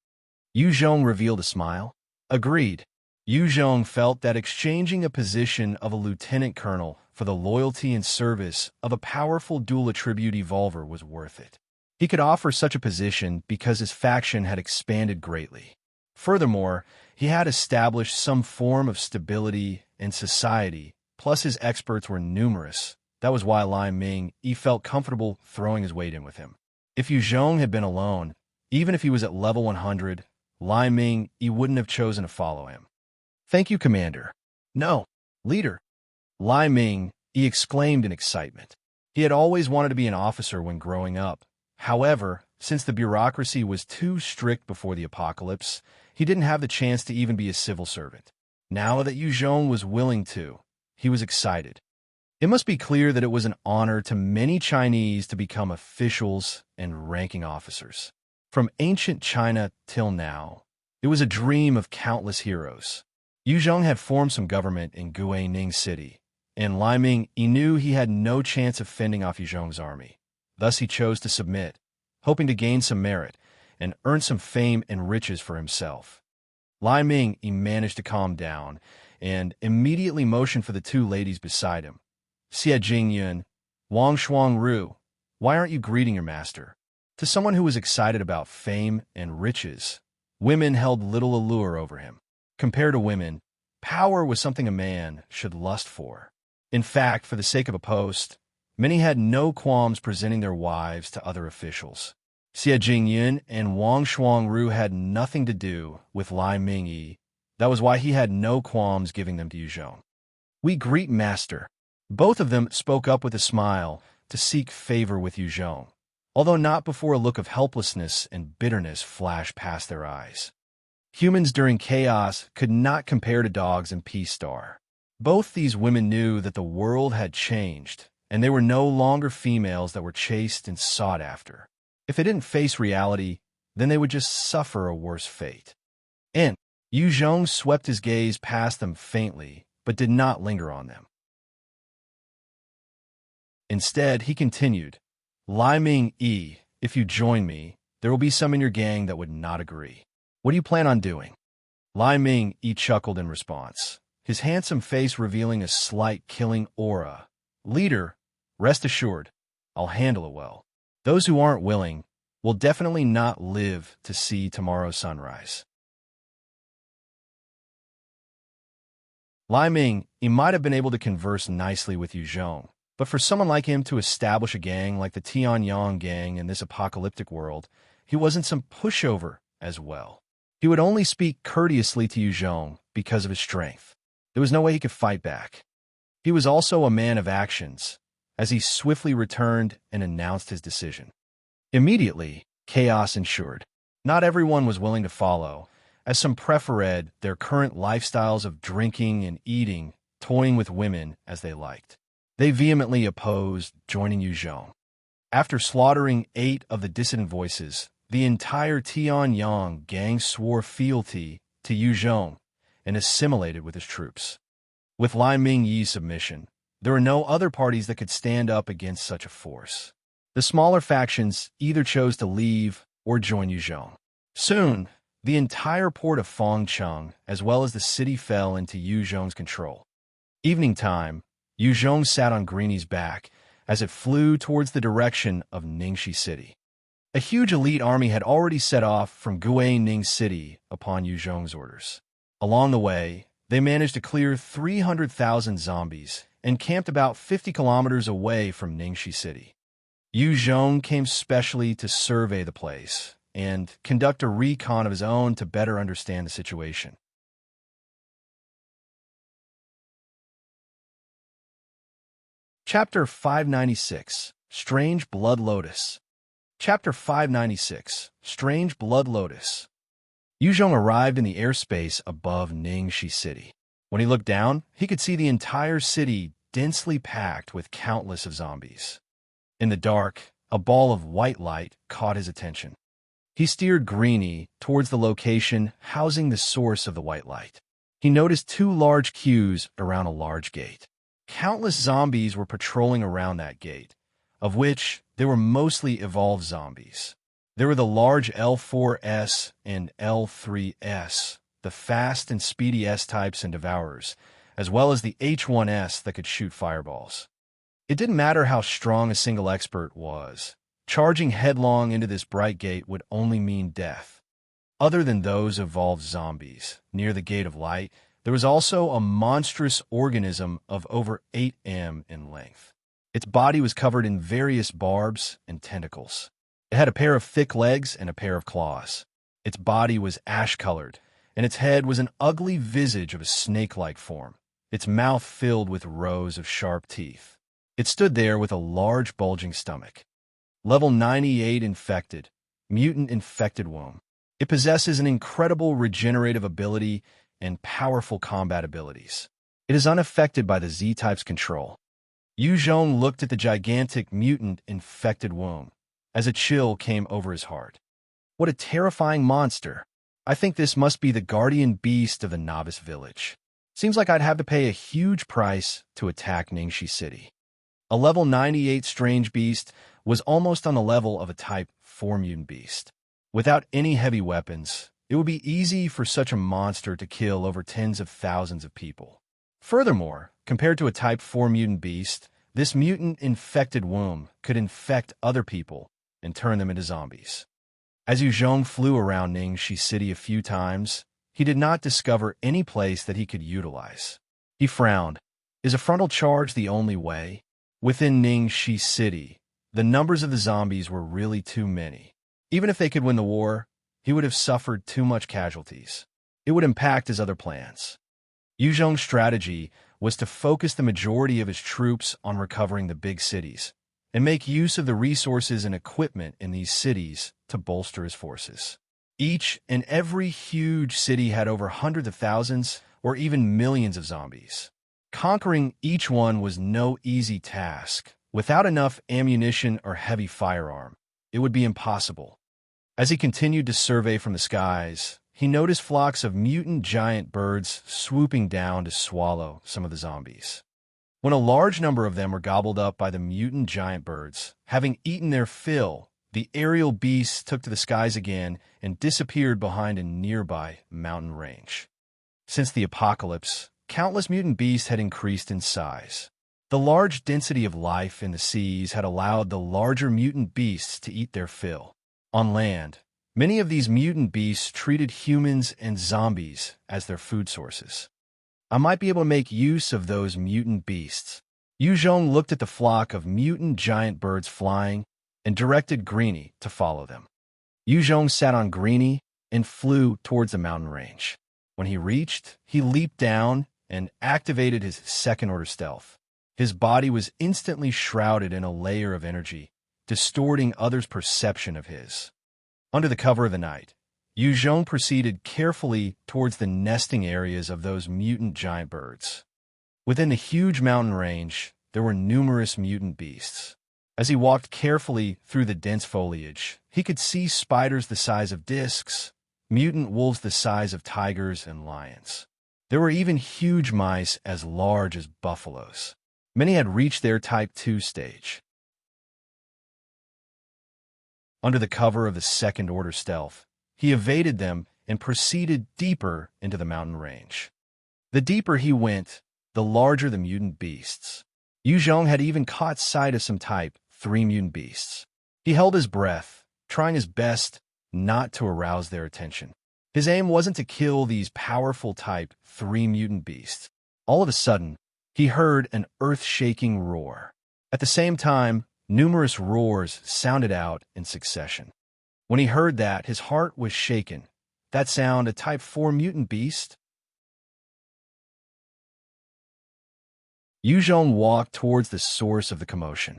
Yu Zhong revealed a smile. "Agreed. Yu Zhong felt that exchanging a position of a lieutenant colonel for the loyalty and service of a powerful dual-attribute evolver was worth it. He could offer such a position because his faction had expanded greatly. Furthermore, he had established some form of stability in society, plus his experts were numerous. That was why Ming felt comfortable throwing his weight in with him. If Yu Zhong had been alone, even if he was at level 100, Ming wouldn't have chosen to follow him. "Thank you, Commander." "No, Leader." Ming exclaimed in excitement. He had always wanted to be an officer when growing up. However, since the bureaucracy was too strict before the apocalypse, he didn't have the chance to even be a civil servant. Now that Yu Zhong was willing to, he was excited. It must be clear that it was an honor to many Chinese to become officials and ranking officers. From ancient China till now, it was a dream of countless heroes. Yu Zhong had formed some government in Guaning City, and Ming knew he had no chance of fending off Yu Zhong's army. Thus he chose to submit, hoping to gain some merit and earn some fame and riches for himself. Ming managed to calm down and immediately motioned for the two ladies beside him. "Xie Jingyun, Wang Shuangru, why aren't you greeting your master?" To someone who was excited about fame and riches, women held little allure over him. Compared to women, power was something a man should lust for. In fact, for the sake of a post, many had no qualms presenting their wives to other officials. Xie Jingyun and Wang Shuangru had nothing to do with Ming. That was why he had no qualms giving them to Yu Zhong. "We greet Master." Both of them spoke up with a smile to seek favor with Yu Zhong, although not before a look of helplessness and bitterness flashed past their eyes. Humans during chaos could not compare to dogs in Peace Star. Both these women knew that the world had changed, and they were no longer females that were chased and sought after. If they didn't face reality, then they would just suffer a worse fate. And Yu Zhong swept his gaze past them faintly, but did not linger on them. Instead, he continued, Ming, if you join me, there will be some in your gang that would not agree. What do you plan on doing?" Ming chuckled in response, his handsome face revealing a slight killing aura. "Leader, rest assured, I'll handle it well. Those who aren't willing will definitely not live to see tomorrow's sunrise." Ming might have been able to converse nicely with Yu Zhong, but for someone like him to establish a gang like the Tianyang gang in this apocalyptic world, he wasn't some pushover as well. He would only speak courteously to Yu Zhong because of his strength. There was no way he could fight back. He was also a man of actions, as he swiftly returned and announced his decision. Immediately, chaos ensued. Not everyone was willing to follow, as some preferred their current lifestyles of drinking and eating, toying with women as they liked. They vehemently opposed joining Yu Zhong. After slaughtering 8 of the dissident voices, the entire Tianyang gang swore fealty to Yu Zhong and assimilated with his troops. With Ming Yi's submission, there were no other parties that could stand up against such a force. The smaller factions either chose to leave or join Yu Zhong. Soon, the entire port of Fangcheng, as well as the city, fell into Yu Zhong's control. Evening time, Yu Zhong sat on Greenie's back as it flew towards the direction of Ningxi City. A huge elite army had already set off from Guaning City upon Yu Zhong's orders. Along the way, they managed to clear 300,000 zombies and camped about 50 kilometers away from Ningxi City. Yu Zhong came specially to survey the place and conduct a recon of his own to better understand the situation. Chapter 596, Strange Blood Lotus. Chapter 596, Strange Blood Lotus. Yu Zhong arrived in the airspace above Ningxi City. When he looked down, he could see the entire city densely packed with countless of zombies. In the dark, a ball of white light caught his attention. He steered Greenie towards the location housing the source of the white light. He noticed 2 large queues around a large gate. Countless zombies were patrolling around that gate, of which they were mostly evolved zombies. There were the large L4S and L3S, the fast and speedy S-types and devourers, as well as the H-1S that could shoot fireballs. It didn't matter how strong a single expert was. Charging headlong into this bright gate would only mean death. Other than those evolved zombies, near the Gate of Light, there was also a monstrous organism of over 8 m in length. Its body was covered in various barbs and tentacles. It had a pair of thick legs and a pair of claws. Its body was ash-colored, and its head was an ugly visage of a snake-like form, its mouth filled with rows of sharp teeth. It stood there with a large bulging stomach. Level 98 Infected, Mutant Infected Womb. It possesses an incredible regenerative ability and powerful combat abilities. It is unaffected by the Z-type's control. Yu Zhong looked at the gigantic Mutant Infected Womb as a chill came over his heart. What a terrifying monster. I think this must be the guardian beast of the novice village. Seems like I'd have to pay a huge price to attack Ningxi City. A level 98 strange beast was almost on the level of a type 4 mutant beast. Without any heavy weapons, it would be easy for such a monster to kill over tens of thousands of people. Furthermore, compared to a type 4 mutant beast, this mutant infected womb could infect other people and turn them into zombies. As Yu Zhong flew around Ningxi City a few times, he did not discover any place that he could utilize. He frowned. Is a frontal charge the only way? Within Ningxi City, the numbers of the zombies were really too many. Even if they could win the war, he would have suffered too much casualties. It would impact his other plans. Yu Zhong's strategy was to focus the majority of his troops on recovering the big cities and make use of the resources and equipment in these cities to bolster his forces. Each and every huge city had over hundreds of thousands or even millions of zombies. Conquering each one was no easy task. Without enough ammunition or heavy firearm, it would be impossible. As he continued to survey from the skies, he noticed flocks of mutant giant birds swooping down to swallow some of the zombies. When a large number of them were gobbled up by the mutant giant birds, having eaten their fill, the aerial beasts took to the skies again and disappeared behind a nearby mountain range. Since the apocalypse, countless mutant beasts had increased in size. The large density of life in the seas had allowed the larger mutant beasts to eat their fill. On land, many of these mutant beasts treated humans and zombies as their food sources. I might be able to make use of those mutant beasts. Yu Zhong looked at the flock of mutant giant birds flying and directed Greenie to follow them. Yu Zhong sat on Greenie and flew towards the mountain range. When he reached, he leaped down and activated his second-order stealth. His body was instantly shrouded in a layer of energy, distorting others' perception of his. Under the cover of the night, Yu Zhong proceeded carefully towards the nesting areas of those mutant giant birds. Within the huge mountain range, there were numerous mutant beasts. As he walked carefully through the dense foliage, he could see spiders the size of discs, mutant wolves the size of tigers and lions. There were even huge mice as large as buffaloes. Many had reached their Type 2 stage. Under the cover of the second-order stealth, he evaded them and proceeded deeper into the mountain range. The deeper he went, the larger the mutant beasts. Yu Zhong had even caught sight of some Type 3 mutant beasts. He held his breath, trying his best not to arouse their attention. His aim wasn't to kill these powerful Type 3 mutant beasts. All of a sudden, he heard an earth-shaking roar. At the same time, numerous roars sounded out in succession. When he heard that, his heart was shaken. That sound a Type 4 mutant beast? Yu Zhong walked towards the source of the commotion.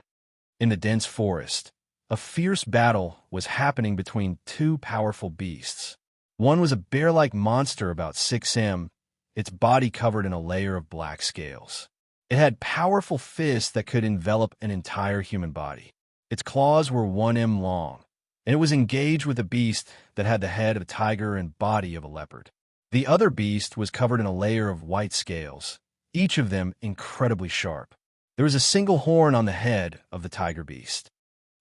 In the dense forest, a fierce battle was happening between two powerful beasts. One was a bear-like monster about 6 m, its body covered in a layer of black scales. It had powerful fists that could envelop an entire human body. Its claws were 1 m long, and it was engaged with a beast that had the head of a tiger and body of a leopard. The other beast was covered in a layer of white scales, each of them incredibly sharp. There was a single horn on the head of the tiger beast.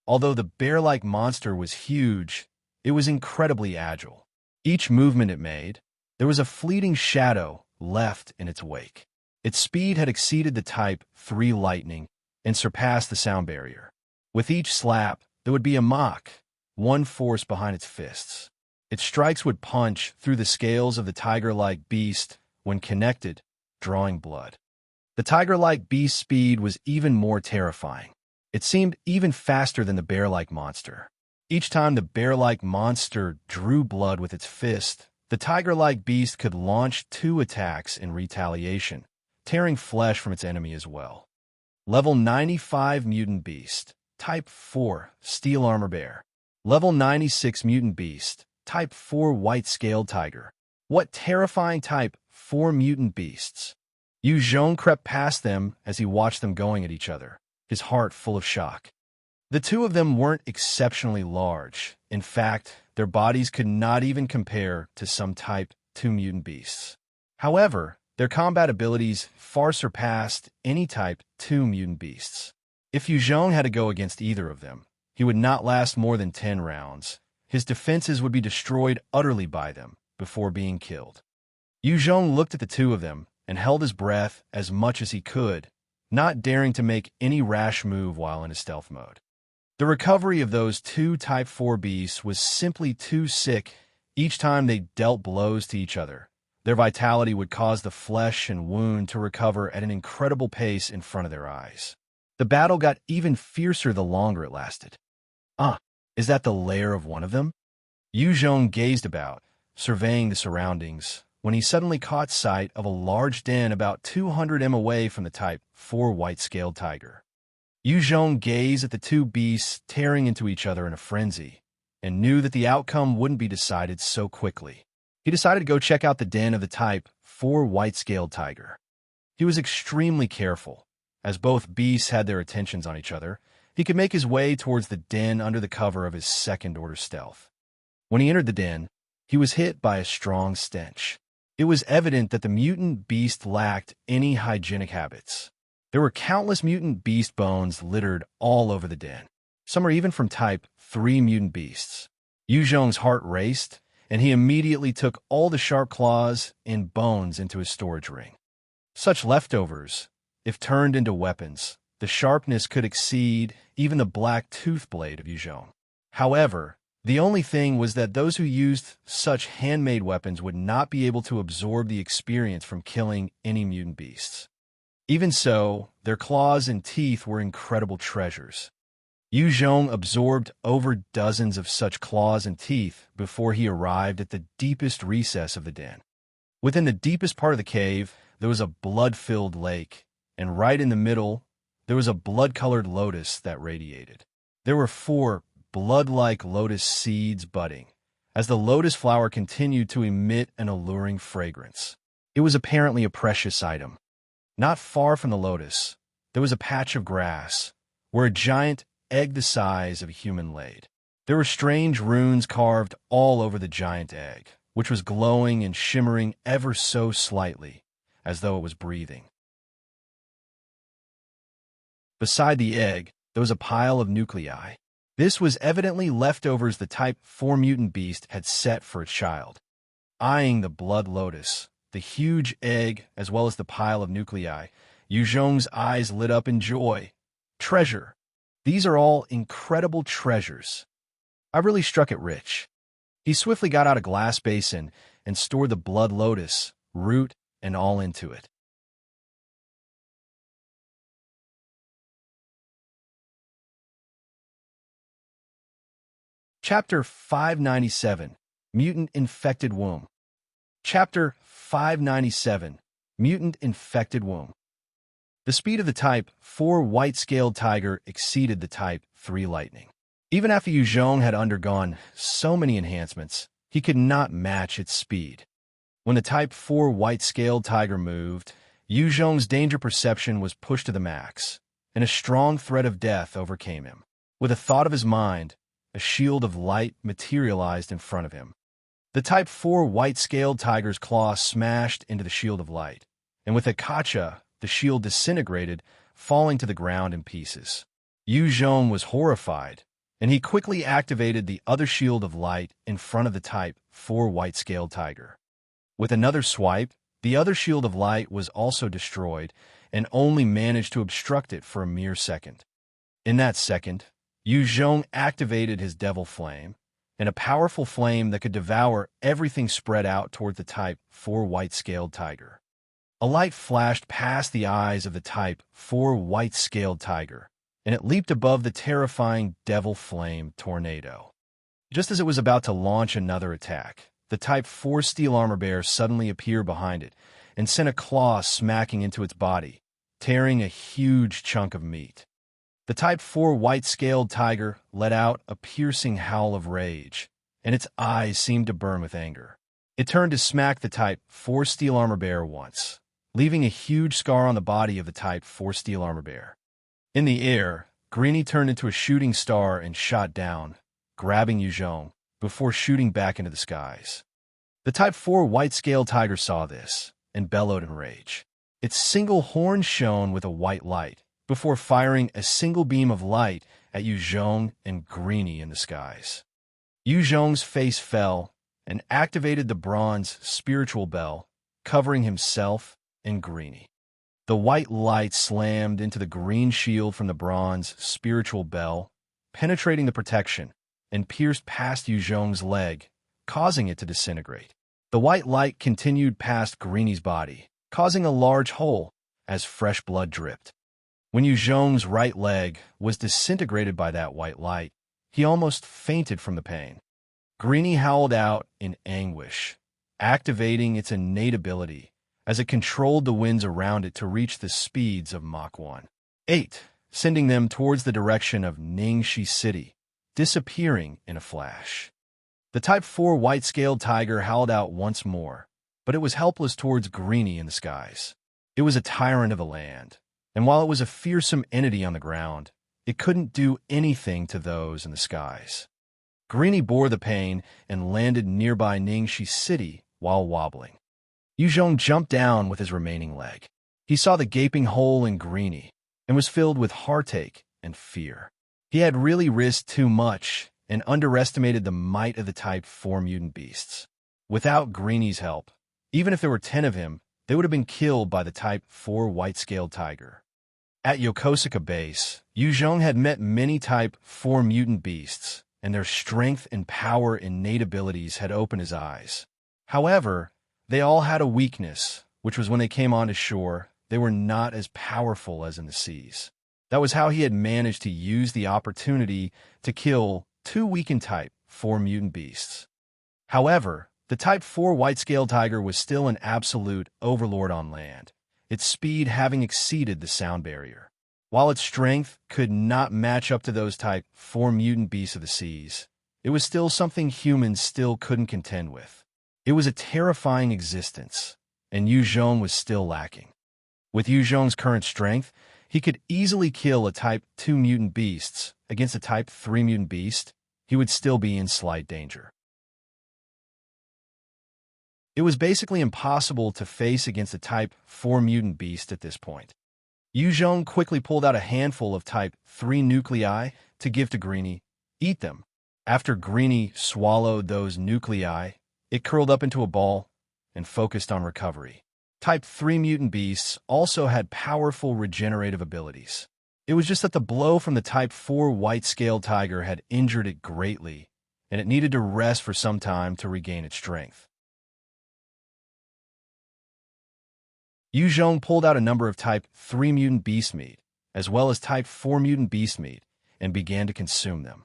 Although the bear-like monster was huge, it was incredibly agile. Each movement it made, There was a fleeting shadow left in its wake. Its speed had exceeded the Type 3 lightning and surpassed the sound barrier. With each slap, there would be a Mach 1 force behind its fists. Its strikes would punch through the scales of the tiger-like beast when connected, drawing blood. The tiger-like beast's speed was even more terrifying. It seemed even faster than the bear-like monster. Each time the bear-like monster drew blood with its fist, the tiger-like beast could launch 2 attacks in retaliation, tearing flesh from its enemy as well. Level 95 Mutant Beast, Type 4 Steel Armor Bear. Level 96 Mutant Beast, Type 4 White-Scaled Tiger. What terrifying Type 4 mutant beasts! Yu Zhong crept past them as he watched them going at each other, his heart full of shock. The two of them weren't exceptionally large. In fact, their bodies could not even compare to some Type 2 mutant beasts. However, their combat abilities far surpassed any Type 2 mutant beasts. If Yu Zhong had to go against either of them, he would not last more than 10 rounds. His defenses would be destroyed utterly by them before being killed. Yu Zhong looked at the two of them and held his breath as much as he could, not daring to make any rash move while in his stealth mode. The recovery of those 2 Type 4 beasts was simply too sick. Each time they dealt blows to each other, their vitality would cause the flesh and wound to recover at an incredible pace in front of their eyes. The battle got even fiercer the longer it lasted. Is that the lair of one of them? Yu Zhong gazed about, surveying the surroundings, when he suddenly caught sight of a large den about 200 m away from the Type 4 white-scaled tiger. Yu Zhong gazed at the two beasts tearing into each other in a frenzy, and knew that the outcome wouldn't be decided so quickly. He decided to go check out the den of the Type 4 white-scaled tiger. He was extremely careful. As both beasts had their attentions on each other, he could make his way towards the den under the cover of his second-order stealth. When he entered the den, he was hit by a strong stench. It was evident that the mutant beast lacked any hygienic habits. There were countless mutant beast bones littered all over the den. Some are even from Type 3 mutant beasts. Yu Zhong's heart raced, and he immediately took all the sharp claws and bones into his storage ring. Such leftovers, if turned into weapons, the sharpness could exceed even the black tooth blade of Yu Zhong. However, the only thing was that those who used such handmade weapons would not be able to absorb the experience from killing any mutant beasts. Even so, their claws and teeth were incredible treasures. Yu Zhong absorbed over dozens of such claws and teeth before he arrived at the deepest recess of the den. Within the deepest part of the cave, there was a blood-filled lake, and right in the middle, there was a blood-colored lotus that radiated. There were 4 blood-like lotus seeds budding, as the lotus flower continued to emit an alluring fragrance. It was apparently a precious item. Not far from the lotus, there was a patch of grass, where a giant egg the size of a human laid. There were strange runes carved all over the giant egg, which was glowing and shimmering ever so slightly, as though it was breathing. Beside the egg, there was a pile of nuclei. This was evidently leftovers the Type 4 mutant beast had set for its child. Eyeing the blood lotus, the huge egg, as well as the pile of nuclei, Yu Zhong's eyes lit up in joy. Treasure. These are all incredible treasures. I really struck it rich. He swiftly got out a glass basin and stored the blood lotus, root, and all into it. Chapter 597, Mutant Infected Womb. Chapter 597, Mutant Infected Womb. The speed of the Type 4 white-scaled tiger exceeded the Type 3 lightning. Even after Yu Zhong had undergone so many enhancements, he could not match its speed. When the Type 4 white-scaled tiger moved, Yu Zhong's danger perception was pushed to the max, and a strong threat of death overcame him. With a thought of his mind, a shield of light materialized in front of him. The Type 4 white-scaled tiger's claw smashed into the shield of light, and with a kacha, the shield disintegrated, falling to the ground in pieces. Yu Zhong was horrified, and he quickly activated the other shield of light in front of the Type 4 white-scaled tiger. With another swipe, the other shield of light was also destroyed and only managed to obstruct it for a mere second. In that second, Yu Zhong activated his devil flame, and a powerful flame that could devour everything spread out toward the Type 4 white-scaled tiger. A light flashed past the eyes of the Type 4 white-scaled tiger, and it leaped above the terrifying devil flame tornado. Just as it was about to launch another attack, the Type 4 steel armor bear suddenly appeared behind it and sent a claw smacking into its body, tearing a huge chunk of meat. The Type 4 white-scaled tiger let out a piercing howl of rage, and its eyes seemed to burn with anger. It turned to smack the Type 4 steel armor bear once, leaving a huge scar on the body of the Type 4 steel armor bear. In the air, Greenie turned into a shooting star and shot down, grabbing Yu Zhong, before shooting back into the skies. The Type 4 white-scaled tiger saw this and bellowed in rage. Its single horn shone with a white light, before firing a single beam of light at Yu Zhong and Greenie in the skies. Yu Zhong's face fell and activated the bronze spiritual bell, covering himself and Greenie. The white light slammed into the green shield from the bronze spiritual bell, penetrating the protection, and pierced past Yu Zhong's leg, causing it to disintegrate. The white light continued past Greenie's body, causing a large hole as fresh blood dripped. When Yu Zhong's right leg was disintegrated by that white light, he almost fainted from the pain. Greenie howled out in anguish, activating its innate ability as it controlled the winds around it to reach the speeds of Mach 1.8, sending them towards the direction of Ningxi City, disappearing in a flash. The Type 4 white-scaled tiger howled out once more, but it was helpless towards Greenie in the skies. It was a tyrant of the land, and while it was a fearsome entity on the ground, it couldn't do anything to those in the skies. Greenie bore the pain and landed nearby Ningxi City while wobbling. Yu Zhong jumped down with his remaining leg. He saw the gaping hole in Greenie and was filled with heartache and fear. He had really risked too much and underestimated the might of the Type 4 mutant beasts. Without Greenie's help, even if there were 10 of him, they would have been killed by the Type 4 white-scaled tiger. At Yokosuka Base, Yu Zhong had met many Type 4 mutant beasts, and their strength and power innate abilities had opened his eyes. However, they all had a weakness, which was when they came onto shore, they were not as powerful as in the seas. That was how he had managed to use the opportunity to kill 2 weakened Type 4 mutant beasts. However, the Type 4 white-scaled tiger was still an absolute overlord on land, its speed having exceeded the sound barrier. While its strength could not match up to those Type 4 mutant beasts of the seas, it was still something humans still couldn't contend with. It was a terrifying existence, and Yu Zhong was still lacking. With Yu Zhong's current strength, he could easily kill a Type 2 mutant beasts. Against a Type 3 mutant beast, he would still be in slight danger. It was basically impossible to face against a Type 4 mutant beast at this point. Yu Zhong quickly pulled out a handful of Type 3 nuclei to give to Greenie. Eat them. After Greenie swallowed those nuclei, it curled up into a ball and focused on recovery. Type 3 mutant beasts also had powerful regenerative abilities. It was just that the blow from the Type 4 white-scaled tiger had injured it greatly, and it needed to rest for some time to regain its strength. Yu Zhong pulled out a number of Type 3 mutant beast meat, as well as Type 4 mutant beast meat, and began to consume them.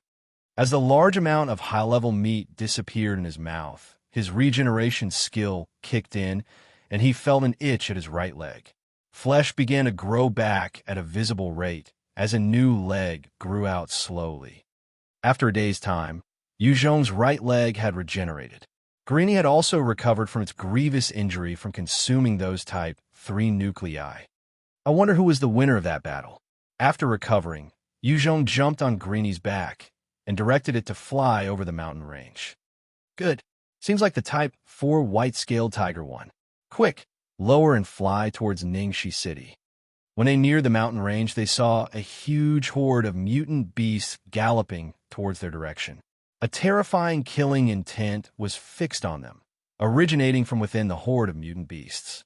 As the large amount of high-level meat disappeared in his mouth, his regeneration skill kicked in, and he felt an itch at his right leg. Flesh began to grow back at a visible rate as a new leg grew out slowly. After a day's time, Yu Zhong's right leg had regenerated. Greenie had also recovered from its grievous injury from consuming those Type 3 nuclei. I wonder who was the winner of that battle. After recovering, Yu Zhong jumped on Greenie's back and directed it to fly over the mountain range. Good. Seems like the Type 4 white-scaled tiger won. Quick, lower and fly towards Ningxi City. When they neared the mountain range, they saw a huge horde of mutant beasts galloping towards their direction. A terrifying killing intent was fixed on them, originating from within the horde of mutant beasts.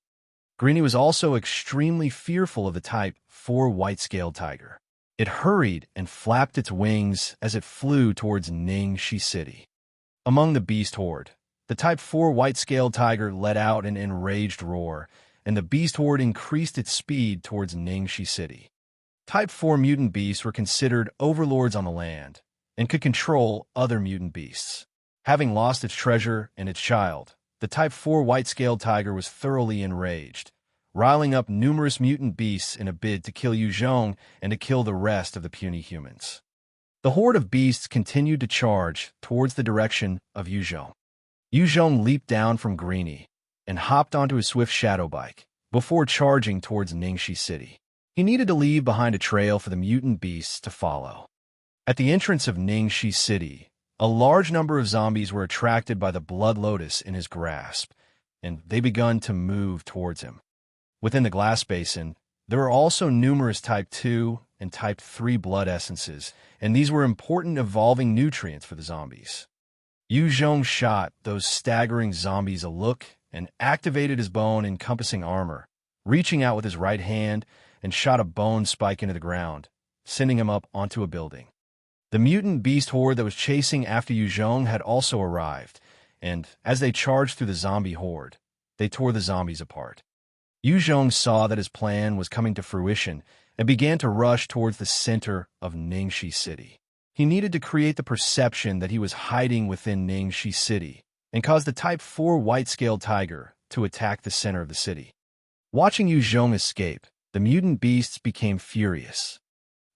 Greenie was also extremely fearful of the Type 4 white-scaled tiger. It hurried and flapped its wings as it flew towards Ningxi City. Among the beast horde, the Type 4 white-scaled tiger let out an enraged roar, and the beast horde increased its speed towards Ningxi City. Type 4 mutant beasts were considered overlords on the land and could control other mutant beasts. Having lost its treasure and its child, the Type 4 white-scaled tiger was thoroughly enraged, riling up numerous mutant beasts in a bid to kill Yuzhong and to kill the rest of the puny humans. The horde of beasts continued to charge towards the direction of Yuzhong. Yuzhong leaped down from Greenie and hopped onto his swift shadow bike before charging towards Ningxi City. He needed to leave behind a trail for the mutant beasts to follow. At the entrance of Ningxi City, a large number of zombies were attracted by the blood lotus in his grasp, and they begun to move towards him. Within the glass basin, there were also numerous Type 2 and Type 3 blood essences, and these were important evolving nutrients for the zombies. Yuzhong shot those staggering zombies a look and activated his bone-encompassing armor, reaching out with his right hand and shot a bone spike into the ground, sending him up onto a building. The mutant beast horde that was chasing after Yuzhong had also arrived, and as they charged through the zombie horde, they tore the zombies apart. Yuzhong saw that his plan was coming to fruition and began to rush towards the center of Ningxi City. He needed to create the perception that he was hiding within Ningxi City and cause the Type 4 white-scaled tiger to attack the center of the city. Watching Yuzhong escape, the mutant beasts became furious.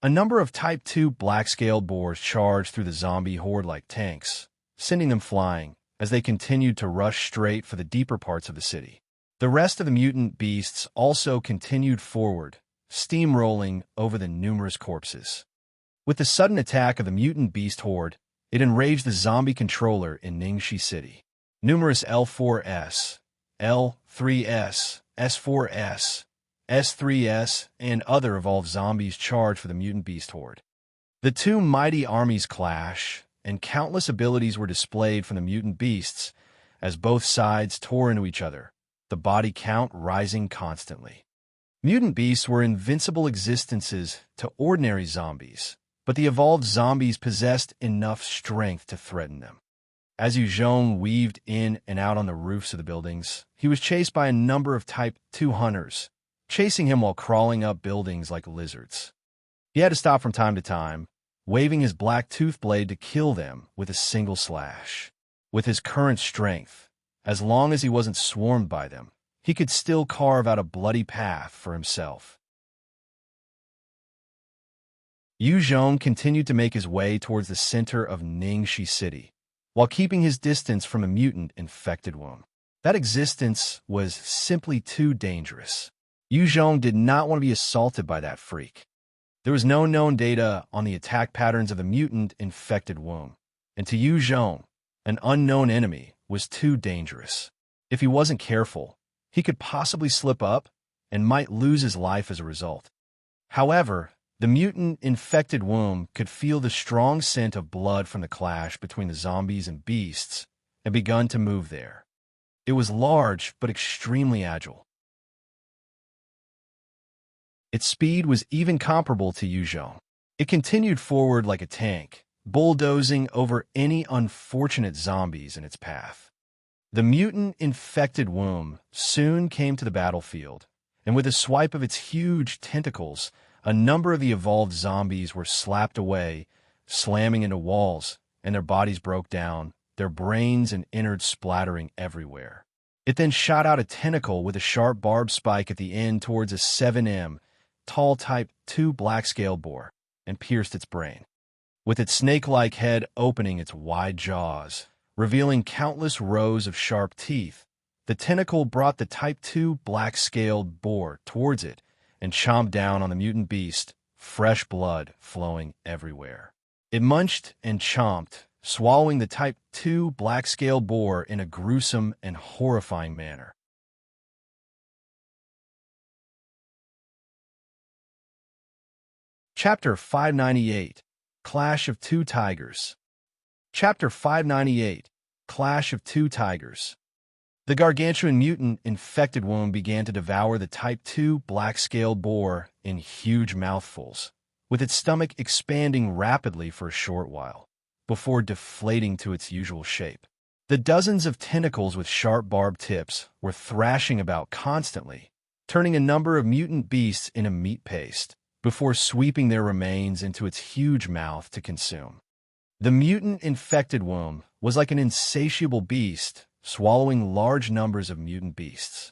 A number of Type 2 black-scaled boars charged through the zombie horde like tanks, sending them flying as they continued to rush straight for the deeper parts of the city. The rest of the mutant beasts also continued forward, steamrolling over the numerous corpses. With the sudden attack of the mutant beast horde, it enraged the zombie controller in Ningxi City. Numerous L4S, L3S, S4S, S3S, and other evolved zombies charged for the mutant beast horde. The two mighty armies clash, and countless abilities were displayed from the mutant beasts as both sides tore into each other, the body count rising constantly. Mutant beasts were invincible existences to ordinary zombies, but the evolved zombies possessed enough strength to threaten them. As Yuzhong weaved in and out on the roofs of the buildings, he was chased by a number of Type 2 hunters, chasing him while crawling up buildings like lizards. He had to stop from time to time, waving his black tooth blade to kill them with a single slash. With his current strength, as long as he wasn't swarmed by them, he could still carve out a bloody path for himself. Yuzhong continued to make his way towards the center of Ningxi City, while keeping his distance from a mutant infected womb. That existence was simply too dangerous. Yuzhong did not want to be assaulted by that freak. There was no known data on the attack patterns of the mutant infected womb, and to Yuzhong, an unknown enemy was too dangerous. If he wasn't careful, he could possibly slip up and might lose his life as a result. However, the mutant infected womb could feel the strong scent of blood from the clash between the zombies and beasts and begun to move there. It was large but extremely agile. Its speed was even comparable to Yuzhong. It continued forward like a tank, bulldozing over any unfortunate zombies in its path. The mutant infected womb soon came to the battlefield, and with a swipe of its huge tentacles, a number of the evolved zombies were slapped away, slamming into walls, and their bodies broke down, their brains and innards splattering everywhere. It then shot out a tentacle with a sharp barbed spike at the end towards a 7M, tall Type 2 black-scaled boar, and pierced its brain. With its snake-like head opening its wide jaws, revealing countless rows of sharp teeth, the tentacle brought the Type 2 black-scaled boar towards it and chomped down on the mutant beast, fresh blood flowing everywhere. It munched and chomped, swallowing the Type 2 black-scaled boar in a gruesome and horrifying manner. Chapter 598, Clash of Two Tigers. Chapter 598, Clash of Two Tigers. The gargantuan mutant infected womb began to devour the Type 2 black-scaled boar in huge mouthfuls, with its stomach expanding rapidly for a short while, before deflating to its usual shape. The dozens of tentacles with sharp barbed tips were thrashing about constantly, turning a number of mutant beasts into meat paste, before sweeping their remains into its huge mouth to consume. The mutant infected womb was like an insatiable beast, swallowing large numbers of mutant beasts.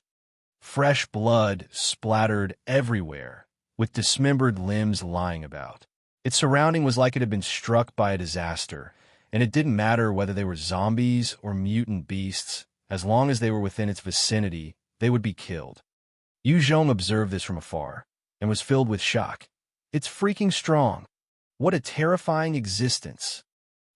Fresh blood splattered everywhere, with dismembered limbs lying about. Its surrounding was like it had been struck by a disaster, and it didn't matter whether they were zombies or mutant beasts. As long as they were within its vicinity, they would be killed. Yu Zhong observed this from afar, and was filled with shock. It's freaking strong. What a terrifying existence.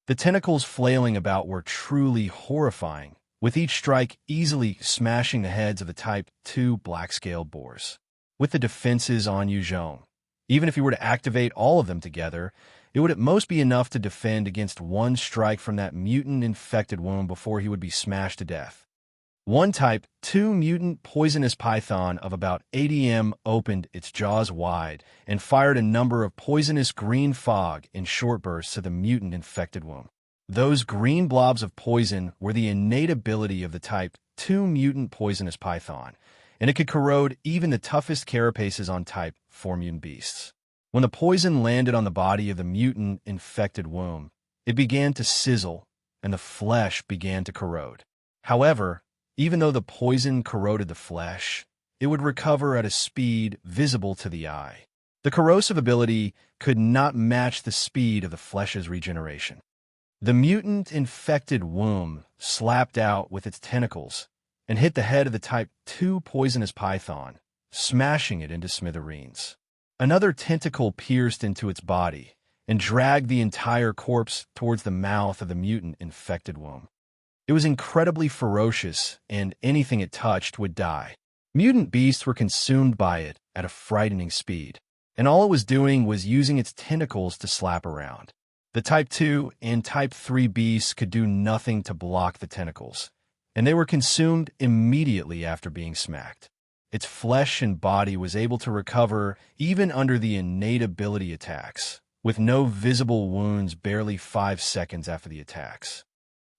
The tentacles flailing about were truly horrifying, with each strike easily smashing the heads of the Type 2 black-scaled boars. With the defenses on Yu Zhong, even if he were to activate all of them together, it would at most be enough to defend against one strike from that mutant-infected womb before he would be smashed to death. One Type 2 mutant poisonous python of about 80 m opened its jaws wide and fired a number of poisonous green fog in short bursts to the mutant-infected womb. Those green blobs of poison were the innate ability of the Type 2 mutant poisonous python, and it could corrode even the toughest carapaces on Type 4 mutant beasts. When the poison landed on the body of the mutant-infected womb, it began to sizzle, and the flesh began to corrode. However, even though the poison corroded the flesh, it would recover at a speed visible to the eye. The corrosive ability could not match the speed of the flesh's regeneration. The mutant-infected womb slapped out with its tentacles and hit the head of the Type 2 poisonous python, smashing it into smithereens. Another tentacle pierced into its body and dragged the entire corpse towards the mouth of the mutant-infected womb. It was incredibly ferocious, and anything it touched would die. Mutant beasts were consumed by it at a frightening speed, and all it was doing was using its tentacles to slap around. The Type 2 and Type 3 beasts could do nothing to block the tentacles, and they were consumed immediately after being smacked. Its flesh and body was able to recover even under the innate ability attacks, with no visible wounds barely 5 seconds after the attacks.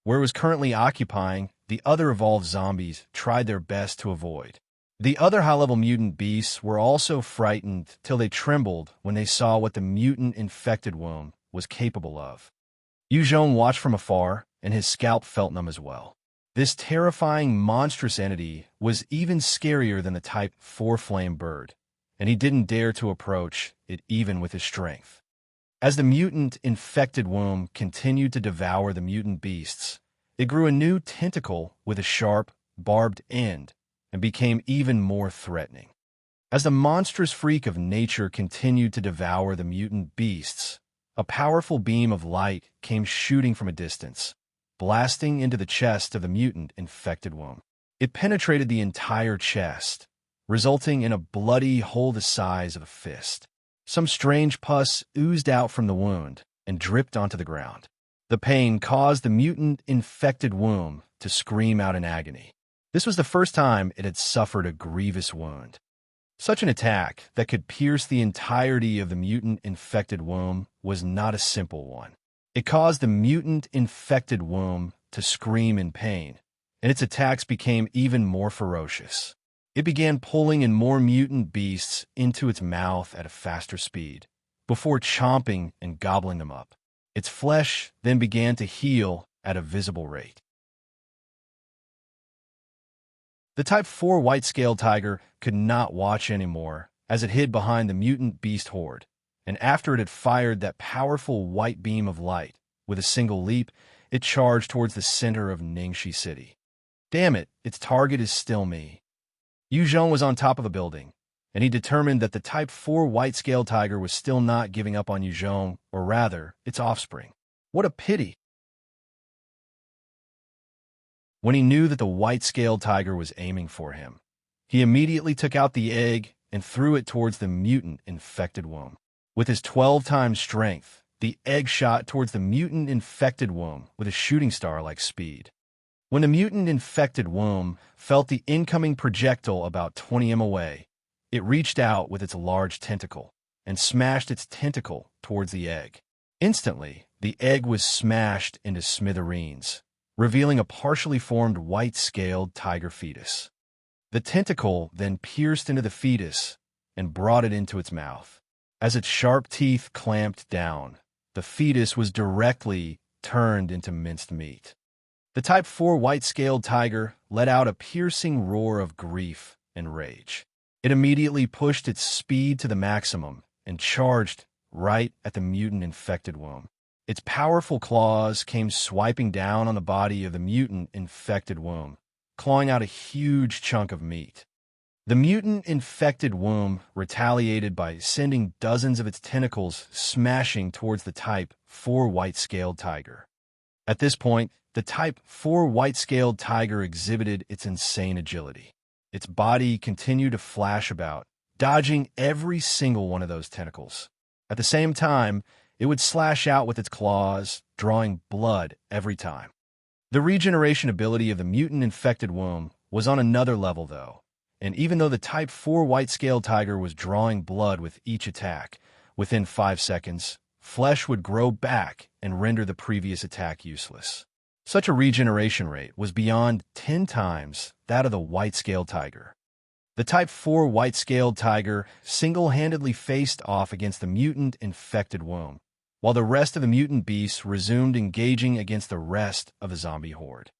Where it was currently occupying, the other evolved zombies tried their best to avoid. The other high-level mutant beasts were also frightened till they trembled when they saw what the mutant-infected womb was capable of. Yu Zhong watched from afar, and his scalp felt numb as well. This terrifying, monstrous entity was even scarier than the Type 4 flame bird, and he didn't dare to approach it even with his strength. As the mutant-infected womb continued to devour the mutant beasts, it grew a new tentacle with a sharp, barbed end and became even more threatening. As the monstrous freak of nature continued to devour the mutant beasts, a powerful beam of light came shooting from a distance, blasting into the chest of the mutant-infected womb. It penetrated the entire chest, resulting in a bloody hole the size of a fist. Some strange pus oozed out from the wound and dripped onto the ground. The pain caused the mutant-infected womb to scream out in agony. This was the first time it had suffered a grievous wound. Such an attack that could pierce the entirety of the mutant-infected womb was not a simple one. It caused the mutant-infected womb to scream in pain, and its attacks became even more ferocious. It began pulling in more mutant beasts into its mouth at a faster speed, before chomping and gobbling them up. Its flesh then began to heal at a visible rate. The Type 4 white-scaled tiger could not watch anymore as it hid behind the mutant beast horde, and after it had fired that powerful white beam of light, with a single leap, it charged towards the center of Ningxi City. Damn it, its target is still me. Yu Zhong was on top of a building, and he determined that the Type 4 white-scaled tiger was still not giving up on Yu Zhong, or rather, its offspring. What a pity! When he knew that the white-scaled tiger was aiming for him, he immediately took out the egg and threw it towards the mutant-infected womb. With his 12 times strength, the egg shot towards the mutant-infected womb with a shooting star-like speed. When the mutant-infected womb felt the incoming projectile about 20 m away, it reached out with its large tentacle and smashed its tentacle towards the egg. Instantly, the egg was smashed into smithereens, revealing a partially formed white-scaled tiger fetus. The tentacle then pierced into the fetus and brought it into its mouth. As its sharp teeth clamped down, the fetus was directly turned into minced meat. The Type 4 white-scaled tiger let out a piercing roar of grief and rage. It immediately pushed its speed to the maximum and charged right at the mutant-infected womb. Its powerful claws came swiping down on the body of the mutant-infected womb, clawing out a huge chunk of meat. The mutant-infected womb retaliated by sending dozens of its tentacles smashing towards the Type 4 white-scaled tiger. At this point, the Type 4 white-scaled tiger exhibited its insane agility. Its body continued to flash about, dodging every single one of those tentacles. At the same time, it would slash out with its claws, drawing blood every time. The regeneration ability of the mutant-infected womb was on another level, though, and even though the Type 4 white-scaled tiger was drawing blood with each attack, within 5 seconds, flesh would grow back and render the previous attack useless. Such a regeneration rate was beyond 10 times that of the white-scaled tiger. The Type 4 white-scaled tiger single-handedly faced off against the mutant-infected womb, while the rest of the mutant beasts resumed engaging against the rest of the zombie horde.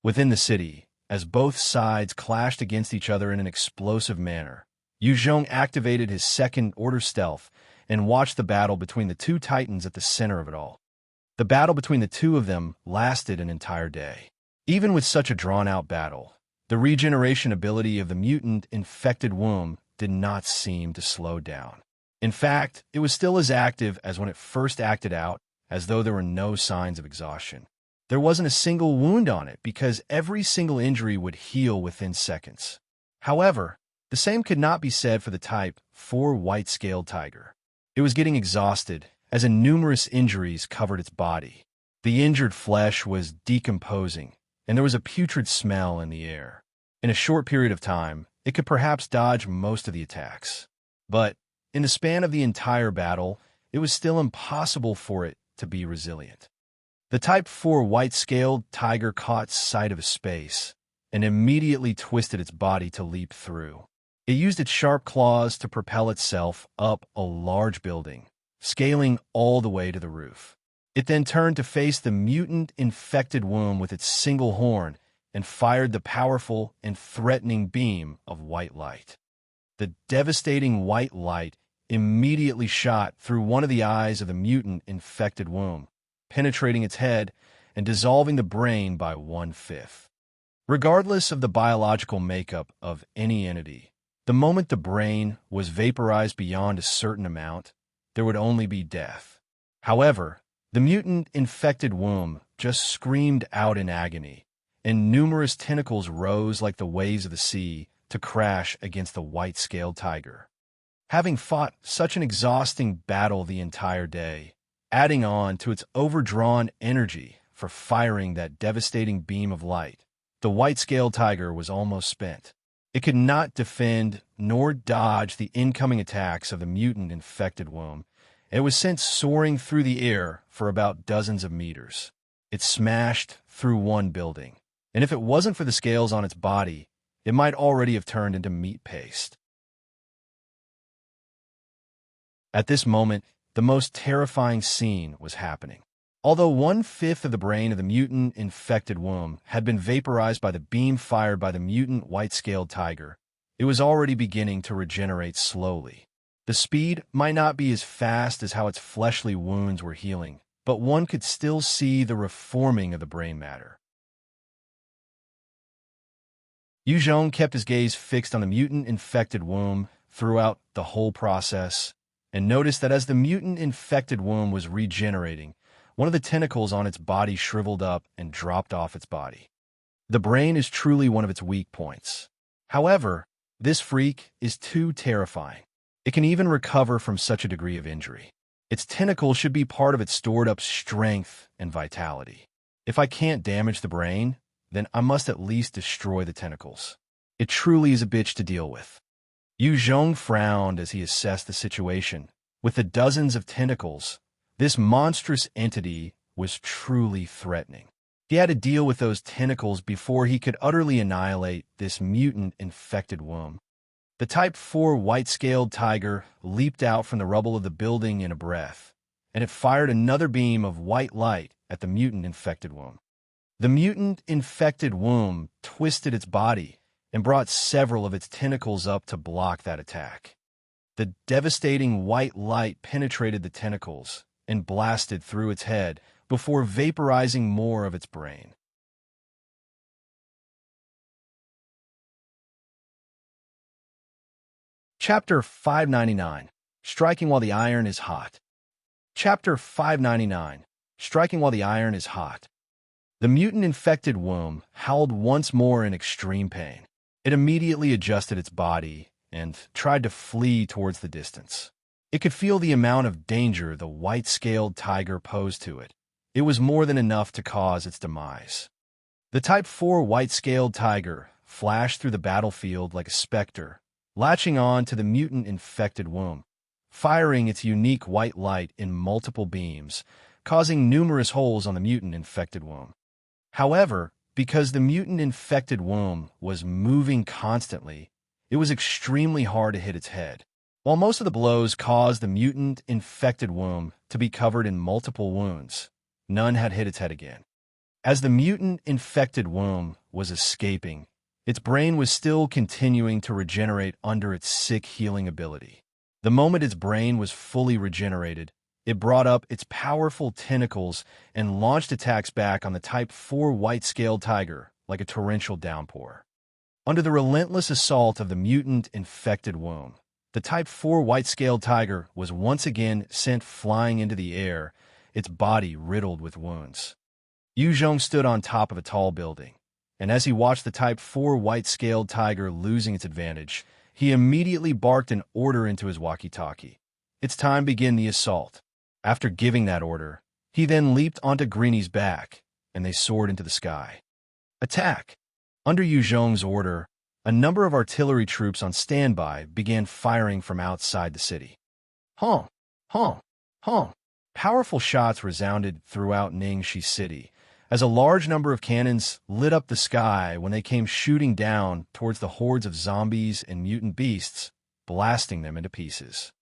Within the city, as both sides clashed against each other in an explosive manner, Yu Zhong activated his second-order stealth and watched the battle between the two titans at the center of it all. The battle between the two of them lasted an entire day. Even with such a drawn-out battle, the regeneration ability of the mutant-infected womb did not seem to slow down. In fact, it was still as active as when it first acted out, as though there were no signs of exhaustion. There wasn't a single wound on it because every single injury would heal within seconds. However, the same could not be said for the Type 4 white-scaled tiger. It was getting exhausted as numerous injuries covered its body. The injured flesh was decomposing, and there was a putrid smell in the air. In a short period of time, it could perhaps dodge most of the attacks. But in the span of the entire battle, it was still impossible for it to be resilient. The Type 4 white-scaled tiger caught sight of a space and immediately twisted its body to leap through. It used its sharp claws to propel itself up a large building, scaling all the way to the roof. It then turned to face the mutant-infected womb with its single horn and fired the powerful and threatening beam of white light. The devastating white light immediately shot through one of the eyes of the mutant-infected womb, penetrating its head and dissolving the brain by 1/5. Regardless of the biological makeup of any entity, the moment the brain was vaporized beyond a certain amount, there would only be death. However, the mutant-infected womb just screamed out in agony, and numerous tentacles rose like the waves of the sea to crash against the white-scaled tiger. Having fought such an exhausting battle the entire day, adding on to its overdrawn energy for firing that devastating beam of light, the white-scaled tiger was almost spent. It could not defend nor dodge the incoming attacks of the mutant-infected womb. It was sent soaring through the air for about dozens of meters. It smashed through one building, and if it wasn't for the scales on its body, it might already have turned into meat paste. At this moment, the most terrifying scene was happening. Although 1/5 of the brain of the mutant-infected womb had been vaporized by the beam fired by the mutant white-scaled tiger, it was already beginning to regenerate slowly. The speed might not be as fast as how its fleshly wounds were healing, but one could still see the reforming of the brain matter. Yu Zhong kept his gaze fixed on the mutant-infected womb throughout the whole process, and noticed that as the mutant-infected womb was regenerating, one of the tentacles on its body shriveled up and dropped off its body. The brain is truly one of its weak points. However, this freak is too terrifying. It can even recover from such a degree of injury. Its tentacles should be part of its stored-up strength and vitality. If I can't damage the brain, then I must at least destroy the tentacles. It truly is a bitch to deal with. Yu Zhong frowned as he assessed the situation. With the dozens of tentacles, this monstrous entity was truly threatening. He had to deal with those tentacles before he could utterly annihilate this mutant infected womb. The Type 4 white-scaled tiger leaped out from the rubble of the building in a breath, and it fired another beam of white light at the mutant infected womb. The mutant infected womb twisted its body and brought several of its tentacles up to block that attack. The devastating white light penetrated the tentacles and blasted through its head before vaporizing more of its brain. Chapter 599. Striking While the Iron is Hot. Chapter 599. Striking While the Iron is Hot. The mutant infected womb howled once more in extreme pain. It immediately adjusted its body and tried to flee towards the distance. It could feel the amount of danger the white-scaled tiger posed to it. It was more than enough to cause its demise. The Type 4 white-scaled tiger flashed through the battlefield like a specter, latching on to the mutant infected womb, firing its unique white light in multiple beams, causing numerous holes on the mutant infected womb. However, because the mutant infected womb was moving constantly, it was extremely hard to hit its head. While most of the blows caused the mutant infected womb to be covered in multiple wounds, none had hit its head again. As the mutant infected womb was escaping, its brain was still continuing to regenerate under its sick healing ability. The moment its brain was fully regenerated, it brought up its powerful tentacles and launched attacks back on the Type 4 white-scaled tiger like a torrential downpour. Under the relentless assault of the mutant infected womb, the Type 4 white-scaled tiger was once again sent flying into the air, its body riddled with wounds. Yu Zhong stood on top of a tall building, and as he watched the Type 4 white-scaled tiger losing its advantage, he immediately barked an order into his walkie-talkie. It's time to begin the assault. After giving that order, he then leaped onto Greeny's back, and they soared into the sky. Attack! Under Yu Zhong's order, a number of artillery troops on standby began firing from outside the city. Honk! Honk! Honk! Powerful shots resounded throughout Ningxi City, as a large number of cannons lit up the sky when they came shooting down towards the hordes of zombies and mutant beasts, blasting them into pieces.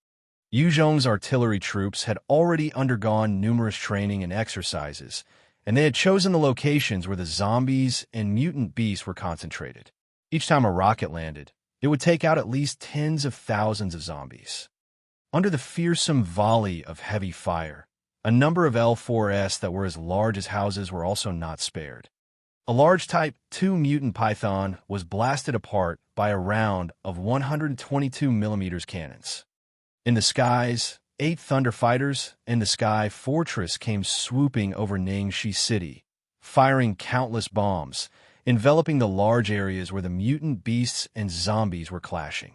Yu Zhong's artillery troops had already undergone numerous training and exercises, and they had chosen the locations where the zombies and mutant beasts were concentrated. Each time a rocket landed, it would take out at least tens of thousands of zombies. Under the fearsome volley of heavy fire, a number of L4s that were as large as houses were also not spared. A large Type 2 mutant python was blasted apart by a round of 122mm cannons. In the skies, 8 Thunder Fighters and the Sky Fortress came swooping over Ningxi City, firing countless bombs, enveloping the large areas where the mutant beasts and zombies were clashing.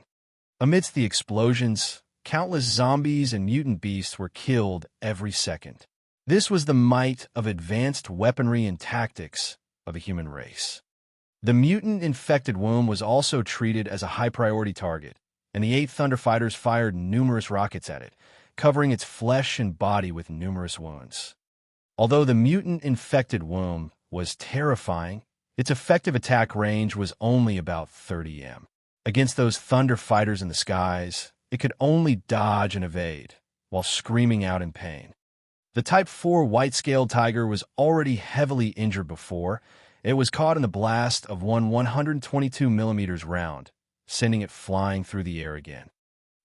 Amidst the explosions, countless zombies and mutant beasts were killed every second. This was the might of advanced weaponry and tactics of the human race. The mutant infected womb was also treated as a high-priority target, and the 8 Thunder Fighters fired numerous rockets at it, covering its flesh and body with numerous wounds. Although the mutant infected womb was terrifying, its effective attack range was only about 30 m. Against those Thunder Fighters in the skies, it could only dodge and evade, while screaming out in pain. The Type 4 white-scaled tiger was already heavily injured before. It was caught in the blast of one 122mm round, sending it flying through the air again.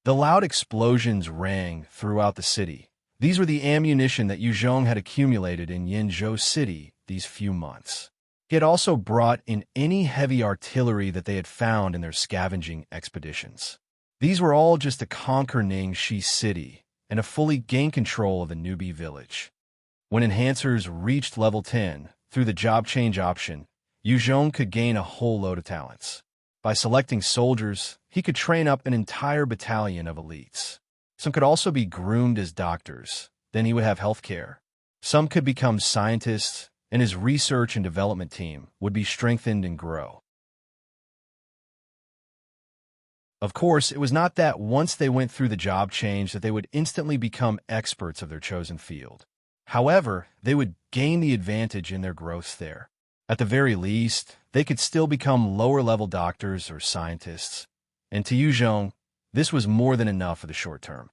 The loud explosions rang throughout the city. These were the ammunition that Yu Zhong had accumulated in Yinzhou City these few months. He had also brought in any heavy artillery that they had found in their scavenging expeditions. These were all just to conquer Ningxi City and to fully gain control of the newbie village. When enhancers reached level 10, through the job change option, Yu Zhong could gain a whole load of talents. By selecting soldiers, he could train up an entire battalion of elites. Some could also be groomed as doctors, then he would have health care. Some could become scientists, and his research and development team would be strengthened and grow. Of course, it was not that once they went through the job change that they would instantly become experts of their chosen field. However, they would gain the advantage in their growth there. At the very least, they could still become lower-level doctors or scientists. And to Yu Zhong, this was more than enough for the short term.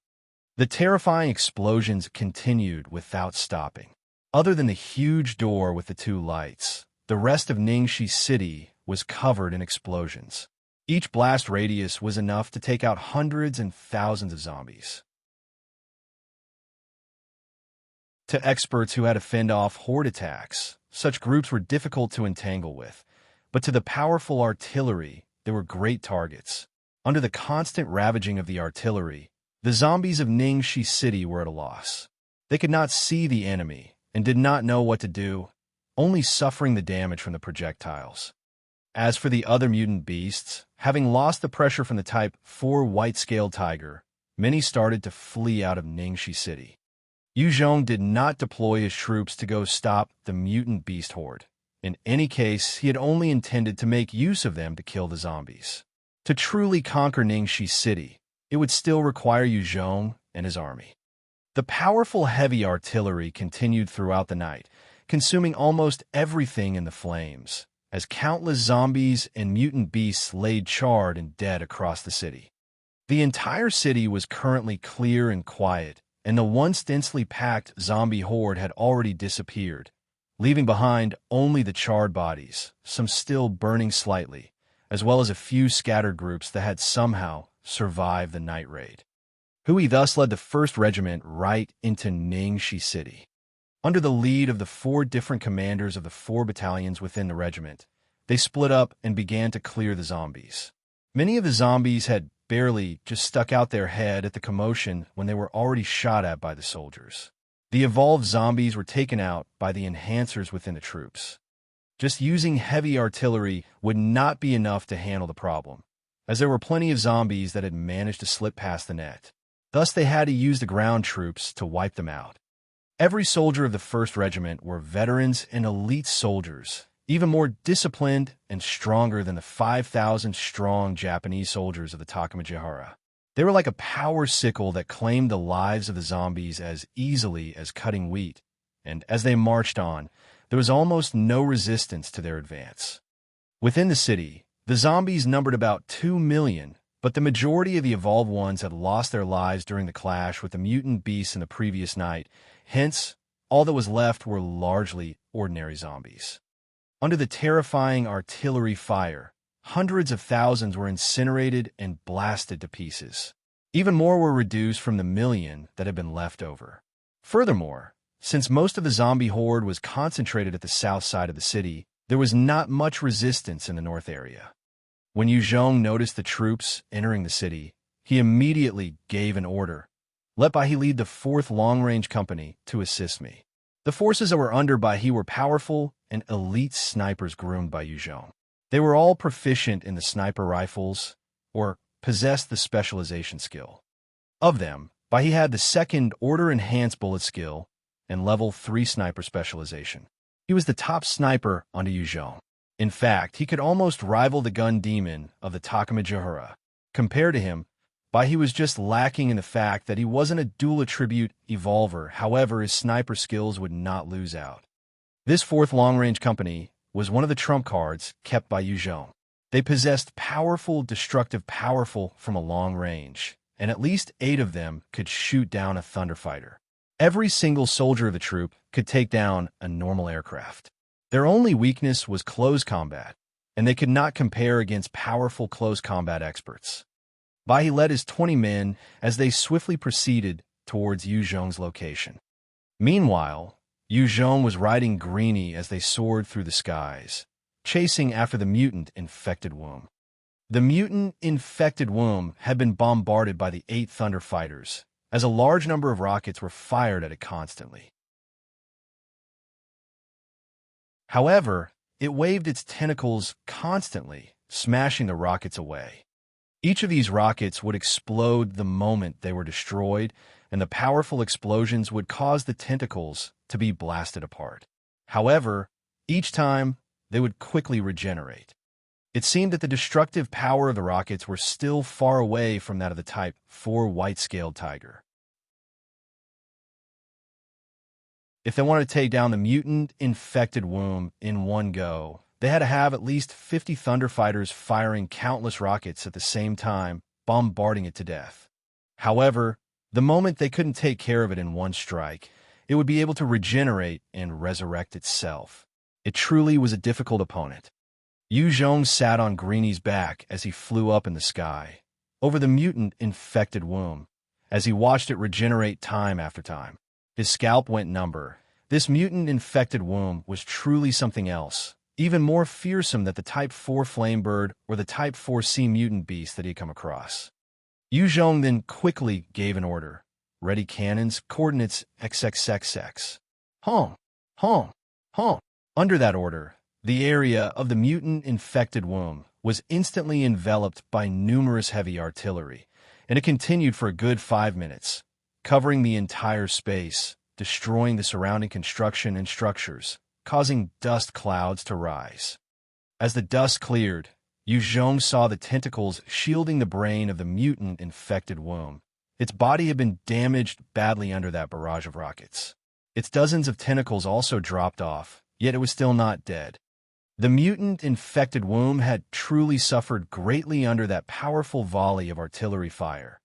The terrifying explosions continued without stopping. Other than the huge door with the two lights, the rest of Ningxi City was covered in explosions. Each blast radius was enough to take out hundreds and thousands of zombies. To experts who had to fend off horde attacks, such groups were difficult to entangle with, but to the powerful artillery, they were great targets. Under the constant ravaging of the artillery, the zombies of Ningxi City were at a loss. They could not see the enemy and did not know what to do, only suffering the damage from the projectiles. As for the other mutant beasts, having lost the pressure from the Type 4 white-scaled tiger, many started to flee out of Ningxi City. Yu Zhong did not deploy his troops to go stop the mutant beast horde. In any case, he had only intended to make use of them to kill the zombies. To truly conquer Ningxi City, it would still require Yu Zhong and his army. The powerful heavy artillery continued throughout the night, consuming almost everything in the flames, as countless zombies and mutant beasts laid charred and dead across the city. The entire city was currently clear and quiet, and the once densely packed zombie horde had already disappeared, leaving behind only the charred bodies, some still burning slightly, as well as a few scattered groups that had somehow survived the night raid. Hui thus led the 1st Regiment right into Ningxi City. Under the lead of the 4 different commanders of the 4 battalions within the regiment, they split up and began to clear the zombies. Many of the zombies had barely just stuck out their head at the commotion when they were already shot at by the soldiers. The evolved zombies were taken out by the enhancers within the troops. Just using heavy artillery would not be enough to handle the problem, as there were plenty of zombies that had managed to slip past the net. Thus, they had to use the ground troops to wipe them out. Every soldier of the 1st Regiment were veterans and elite soldiers, even more disciplined and stronger than the 5,000-strong Japanese soldiers of the Takamajihara. They were like a power sickle that claimed the lives of the zombies as easily as cutting wheat, and as they marched on, there was almost no resistance to their advance. Within the city, the zombies numbered about 2 million, but the majority of the evolved ones had lost their lives during the clash with the mutant beasts in the previous night. Hence, all that was left were largely ordinary zombies. Under the terrifying artillery fire, hundreds of thousands were incinerated and blasted to pieces. Even more were reduced from the million that had been left over. Furthermore, since most of the zombie horde was concentrated at the south side of the city, there was not much resistance in the north area. When Yu Zhong noticed the troops entering the city, he immediately gave an order. Let Bai He lead the 4th Long-Range Company to assist me. The forces that were under Bai He were powerful and elite snipers groomed by Yu Zhong. They were all proficient in the sniper rifles, or possessed the specialization skill. Of them, Bai He had the 2nd Order-Enhanced Bullet skill and Level 3 sniper specialization. He was the top sniper under Yu Zhong. In fact, he could almost rival the gun demon of the Takamajihara. Compared to him, Bai He was just lacking in the fact that he wasn't a dual attribute evolver. However, his sniper skills would not lose out. This 4th Long-Range Company was one of the trump cards kept by Yu Zhong. They possessed destructive powerful from a long range, and at least 8 of them could shoot down a thunder fighter. Every single soldier of the troop could take down a normal aircraft. Their only weakness was close combat, and they could not compare against powerful close combat experts. Bai He led his 20 men as they swiftly proceeded towards Yu Zhong's location. Meanwhile, Yu Zhong was riding Greenie as they soared through the skies, chasing after the Mutant Infected Womb. The Mutant Infected Womb had been bombarded by the 8 Thunder Fighters, as a large number of rockets were fired at it constantly. However, it waved its tentacles constantly, smashing the rockets away. Each of these rockets would explode the moment they were destroyed, and the powerful explosions would cause the tentacles to be blasted apart. However, Each time, they would quickly regenerate. It seemed that the destructive power of the rockets were still far away from that of the Type 4 white-scaled tiger. If they wanted to take down the mutant infected womb in one go, they had to have at least 50 Thunderfighters firing countless rockets at the same time, bombarding it to death. However, the moment they couldn't take care of it in one strike, it would be able to regenerate and resurrect itself. It truly was a difficult opponent. Yu Zhong sat on Greeny's back as he flew up in the sky, over the mutant infected womb, as he watched it regenerate time after time. His scalp went numb. This mutant infected womb was truly something else, even more fearsome than the Type 4 Flamebird or the Type 4 sea mutant beast that he had come across. Yu Zhong then quickly gave an order. Ready cannons, coordinates XXXX. Home, home, home. Under that order, the area of the mutant infected womb was instantly enveloped by numerous heavy artillery, and it continued for a good 5 minutes, covering the entire space, destroying the surrounding construction and structures, causing dust clouds to rise. As the dust cleared, Yu Zhong saw the tentacles shielding the brain of the mutant infected womb. Its body had been damaged badly under that barrage of rockets. Its dozens of tentacles also dropped off, yet it was still not dead. The mutant infected womb had truly suffered greatly under that powerful volley of artillery fire,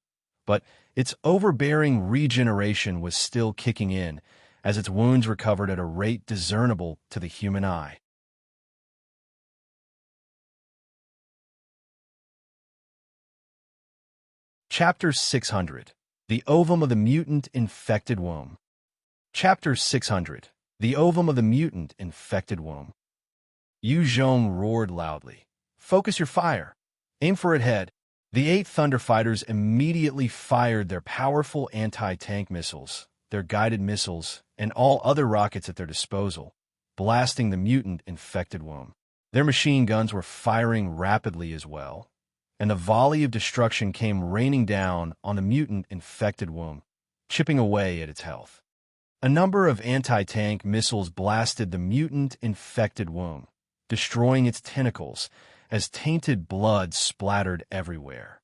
but its overbearing regeneration was still kicking in, as its wounds recovered at a rate discernible to the human eye. Chapter 600. The Ovum of the Mutant Infected Womb. Chapter 600. The Ovum of the Mutant Infected Womb. Yu Zhong roared loudly. Focus your fire. Aim for its head. The 8 Thunderfighters immediately fired their powerful anti-tank missiles, their guided missiles, and all other rockets at their disposal, blasting the mutant infected womb. Their machine guns were firing rapidly as well, and the volley of destruction came raining down on the mutant infected womb, chipping away at its health. A number of anti-tank missiles blasted the mutant infected womb, destroying its tentacles as tainted blood splattered everywhere.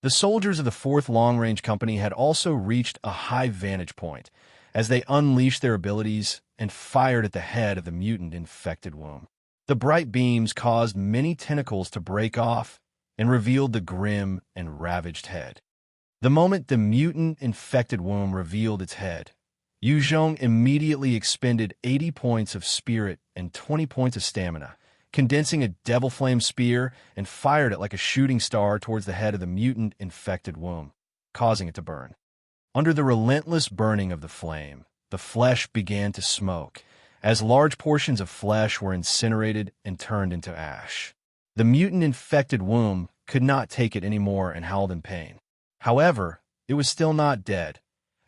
The soldiers of the 4th Long-Range Company had also reached a high vantage point as they unleashed their abilities and fired at the head of the mutant infected womb. The bright beams caused many tentacles to break off and revealed the grim and ravaged head. The moment the mutant infected womb revealed its head, Yu Zhong immediately expended 80 points of spirit and 20 points of stamina, condensing a Devil Flame spear and fired it like a shooting star towards the head of the mutant infected womb, causing it to burn. Under the relentless burning of the flame, the flesh began to smoke, as large portions of flesh were incinerated and turned into ash. The mutant infected womb could not take it anymore and howled in pain. However, it was still not dead,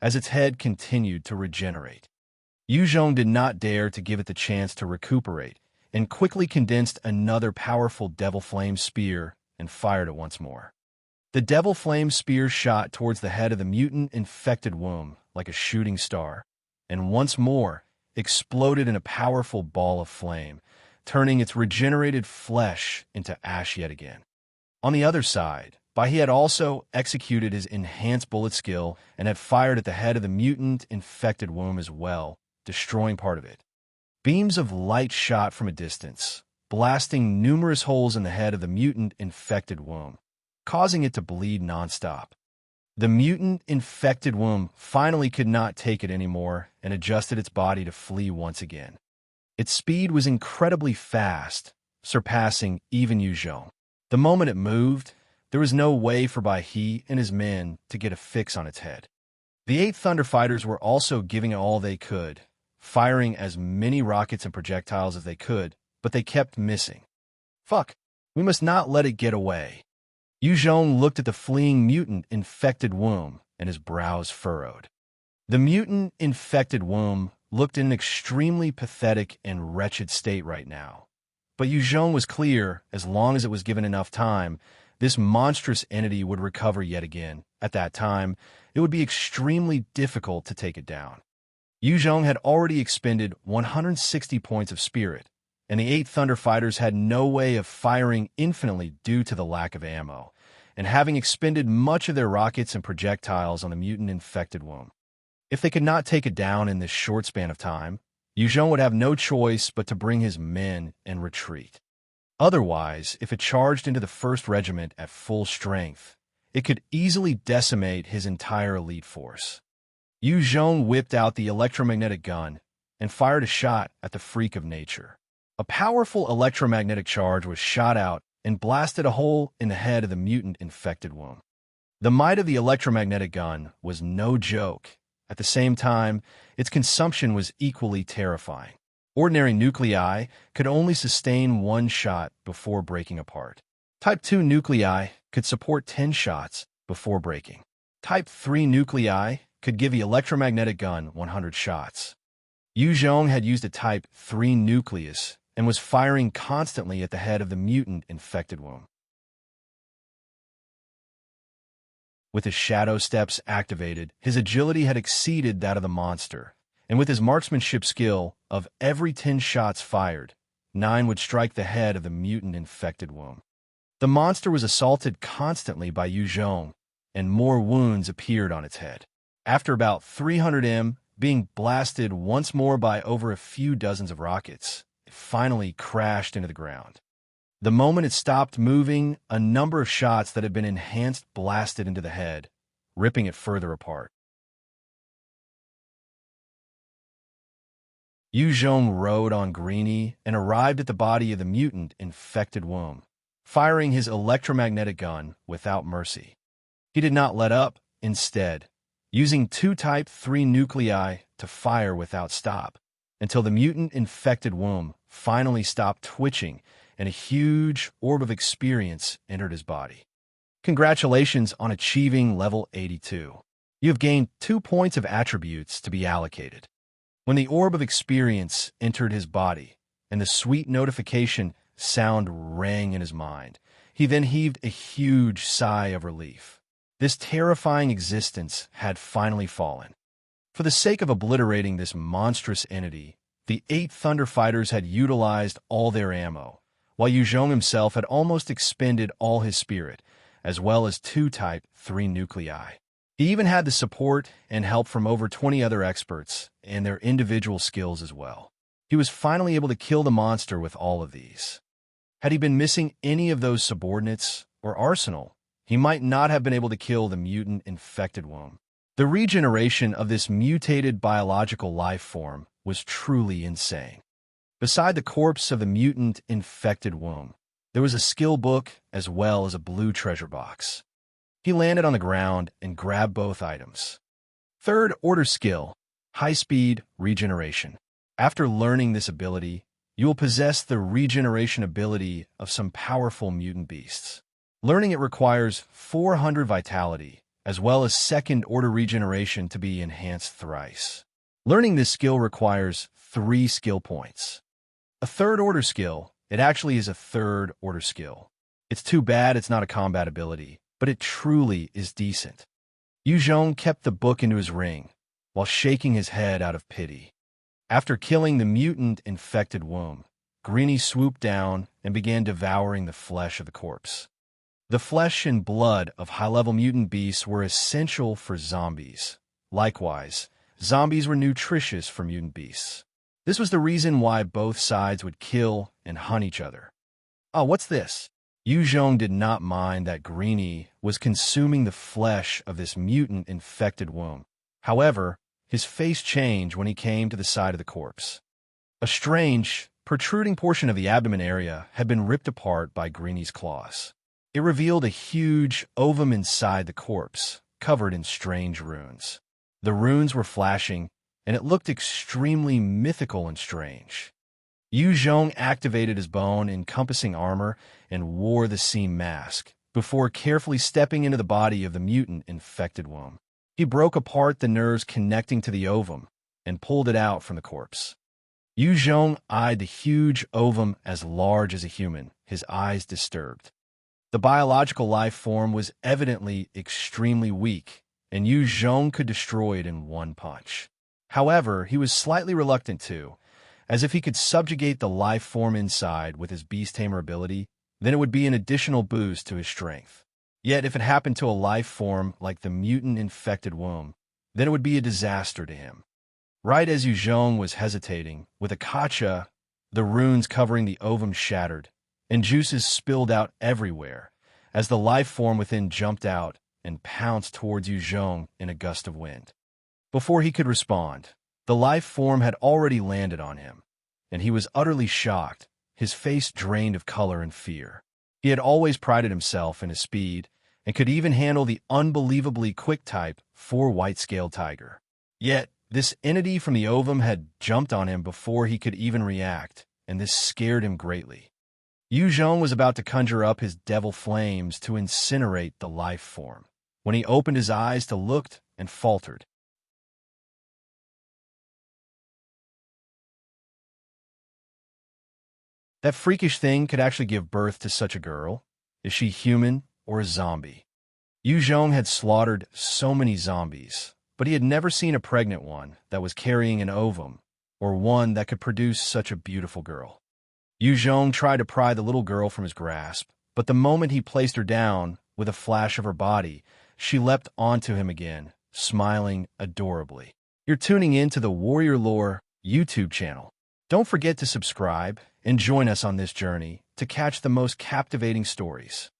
as its head continued to regenerate. Yu Zhong did not dare to give it the chance to recuperate, and quickly condensed another powerful Devil Flame spear and fired it once more. The Devil Flame spear shot towards the head of the mutant infected womb like a shooting star, and once more exploded in a powerful ball of flame, turning its regenerated flesh into ash yet again. On the other side, Bai had also executed his enhanced bullet skill and had fired at the head of the mutant infected womb as well, destroying part of it. Beams of light shot from a distance, blasting numerous holes in the head of the mutant infected womb, causing it to bleed nonstop. The mutant infected womb finally could not take it anymore and adjusted its body to flee once again. Its speed was incredibly fast, surpassing even Yu Zhong. The moment it moved, there was no way for Bai He and his men to get a fix on its head. The 8 Thunderfighters were also giving it all they could, firing as many rockets and projectiles as they could, but they kept missing. Fuck, we must not let it get away. Yu Zhong looked at the fleeing mutant infected womb, and his brows furrowed. The mutant infected womb looked in an extremely pathetic and wretched state right now. But Yu Zhong was clear, as long as it was given enough time, this monstrous entity would recover yet again. At that time, it would be extremely difficult to take it down. Yu Zhong had already expended 160 points of spirit, and the 8 Thunder Fighters had no way of firing infinitely due to the lack of ammo, and having expended much of their rockets and projectiles on the Mutant Infected Womb. If they could not take it down in this short span of time, Yuzhong would have no choice but to bring his men and retreat. Otherwise, if it charged into the 1st Regiment at full strength, it could easily decimate his entire elite force. Yuzhong whipped out the electromagnetic gun and fired a shot at the freak of nature. A powerful electromagnetic charge was shot out and blasted a hole in the head of the Mutant Infected Womb. The might of the electromagnetic gun was no joke. At the same time, its consumption was equally terrifying. Ordinary nuclei could only sustain 1 shot before breaking apart. Type 2 nuclei could support 10 shots before breaking. Type 3 nuclei could give the electromagnetic gun 100 shots. Yuzhong had used a Type 3 nucleus and was firing constantly at the head of the Mutant Infected Womb. With his shadow steps activated, his agility had exceeded that of the monster, and with his marksmanship skill, of every 10 shots fired, 9 would strike the head of the Mutant Infected Womb. The monster was assaulted constantly by Yuzhong, and more wounds appeared on its head. After about 300 m being blasted once more by over a few dozens of rockets, it finally crashed into the ground. The moment it stopped moving, a number of shots that had been enhanced blasted into the head, ripping it further apart. Yuzhong rode on Greenie and arrived at the body of the Mutant Infected Womb, firing his electromagnetic gun without mercy. He did not let up, instead, using 2 Type 3 nuclei to fire without stop, until the Mutant Infected Womb finally stopped twitching and a huge orb of experience entered his body. Congratulations on achieving level 82. You have gained 2 points of attributes to be allocated. When the orb of experience entered his body, and the sweet notification sound rang in his mind, he then heaved a huge sigh of relief. This terrifying existence had finally fallen. For the sake of obliterating this monstrous entity, the 8 Thunder Fighters had utilized all their ammo, while Yuzhong himself had almost expended all his spirit, as well as 2 Type 3 nuclei. He even had the support and help from over 20 other experts and their individual skills as well. He was finally able to kill the monster with all of these. Had he been missing any of those subordinates or arsenal, he might not have been able to kill the Mutant Infected Womb. The regeneration of this mutated biological life form was truly insane. Beside the corpse of the Mutant Infected Womb, there was a skill book as well as a blue treasure box. He landed on the ground and grabbed both items. 3rd order skill, high-speed regeneration. After learning this ability, you will possess the regeneration ability of some powerful mutant beasts. Learning it requires 400 vitality, as well as 2nd order regeneration to be enhanced thrice. Learning this skill requires 3 skill points. A 3rd order skill, it actually is a 3rd order skill. It's too bad it's not a combat ability, but it truly is decent. Yuzhong kept the book into his ring, while shaking his head out of pity. After killing the Mutant Infected Womb, Greenie swooped down and began devouring the flesh of the corpse. The flesh and blood of high-level mutant beasts were essential for zombies. Likewise, zombies were nutritious for mutant beasts. This was the reason why both sides would kill and hunt each other. Oh, what's this? Yuzhong did not mind that Greenie was consuming the flesh of this Mutant Infected Womb. However, his face changed when he came to the side of the corpse. A strange, protruding portion of the abdomen area had been ripped apart by Greenie's claws. It revealed a huge ovum inside the corpse, covered in strange runes. The runes were flashing, and it looked extremely mythical and strange. Yuzhong activated his bone-encompassing armor and wore the seam mask, before carefully stepping into the body of the Mutant Infected Womb. He broke apart the nerves connecting to the ovum and pulled it out from the corpse. Yuzhong eyed the huge ovum as large as a human, his eyes disturbed. The biological life form was evidently extremely weak, and Yuzhong could destroy it in one punch. However, he was slightly reluctant to, as if he could subjugate the life form inside with his beast tamer ability, then it would be an additional boost to his strength. Yet if it happened to a life form like the Mutant Infected Womb, then it would be a disaster to him. Right as Yu Zhong was hesitating, with Akacha, the runes covering the ovum shattered, and juices spilled out everywhere, as the life form within jumped out and pounced towards Yu Zhong in a gust of wind. Before he could respond, the life form had already landed on him, and he was utterly shocked, his face drained of color and fear. He had always prided himself in his speed, and could even handle the unbelievably quick-type 4-white-scaled tiger. Yet, this entity from the ovum had jumped on him before he could even react, and this scared him greatly. Yu Zhong was about to conjure up his devil flames to incinerate the life form, when he opened his eyes to look and faltered. That freakish thing could actually give birth to such a girl? Is she human or a zombie? Yu Zhong had slaughtered so many zombies, but he had never seen a pregnant one that was carrying an ovum, or one that could produce such a beautiful girl. Yu Zhong tried to pry the little girl from his grasp, but the moment he placed her down, with a flash of her body, she leapt onto him again, smiling adorably. You're tuning in to the Warrior Lore YouTube channel. Don't forget to subscribe and join us on this journey to catch the most captivating stories.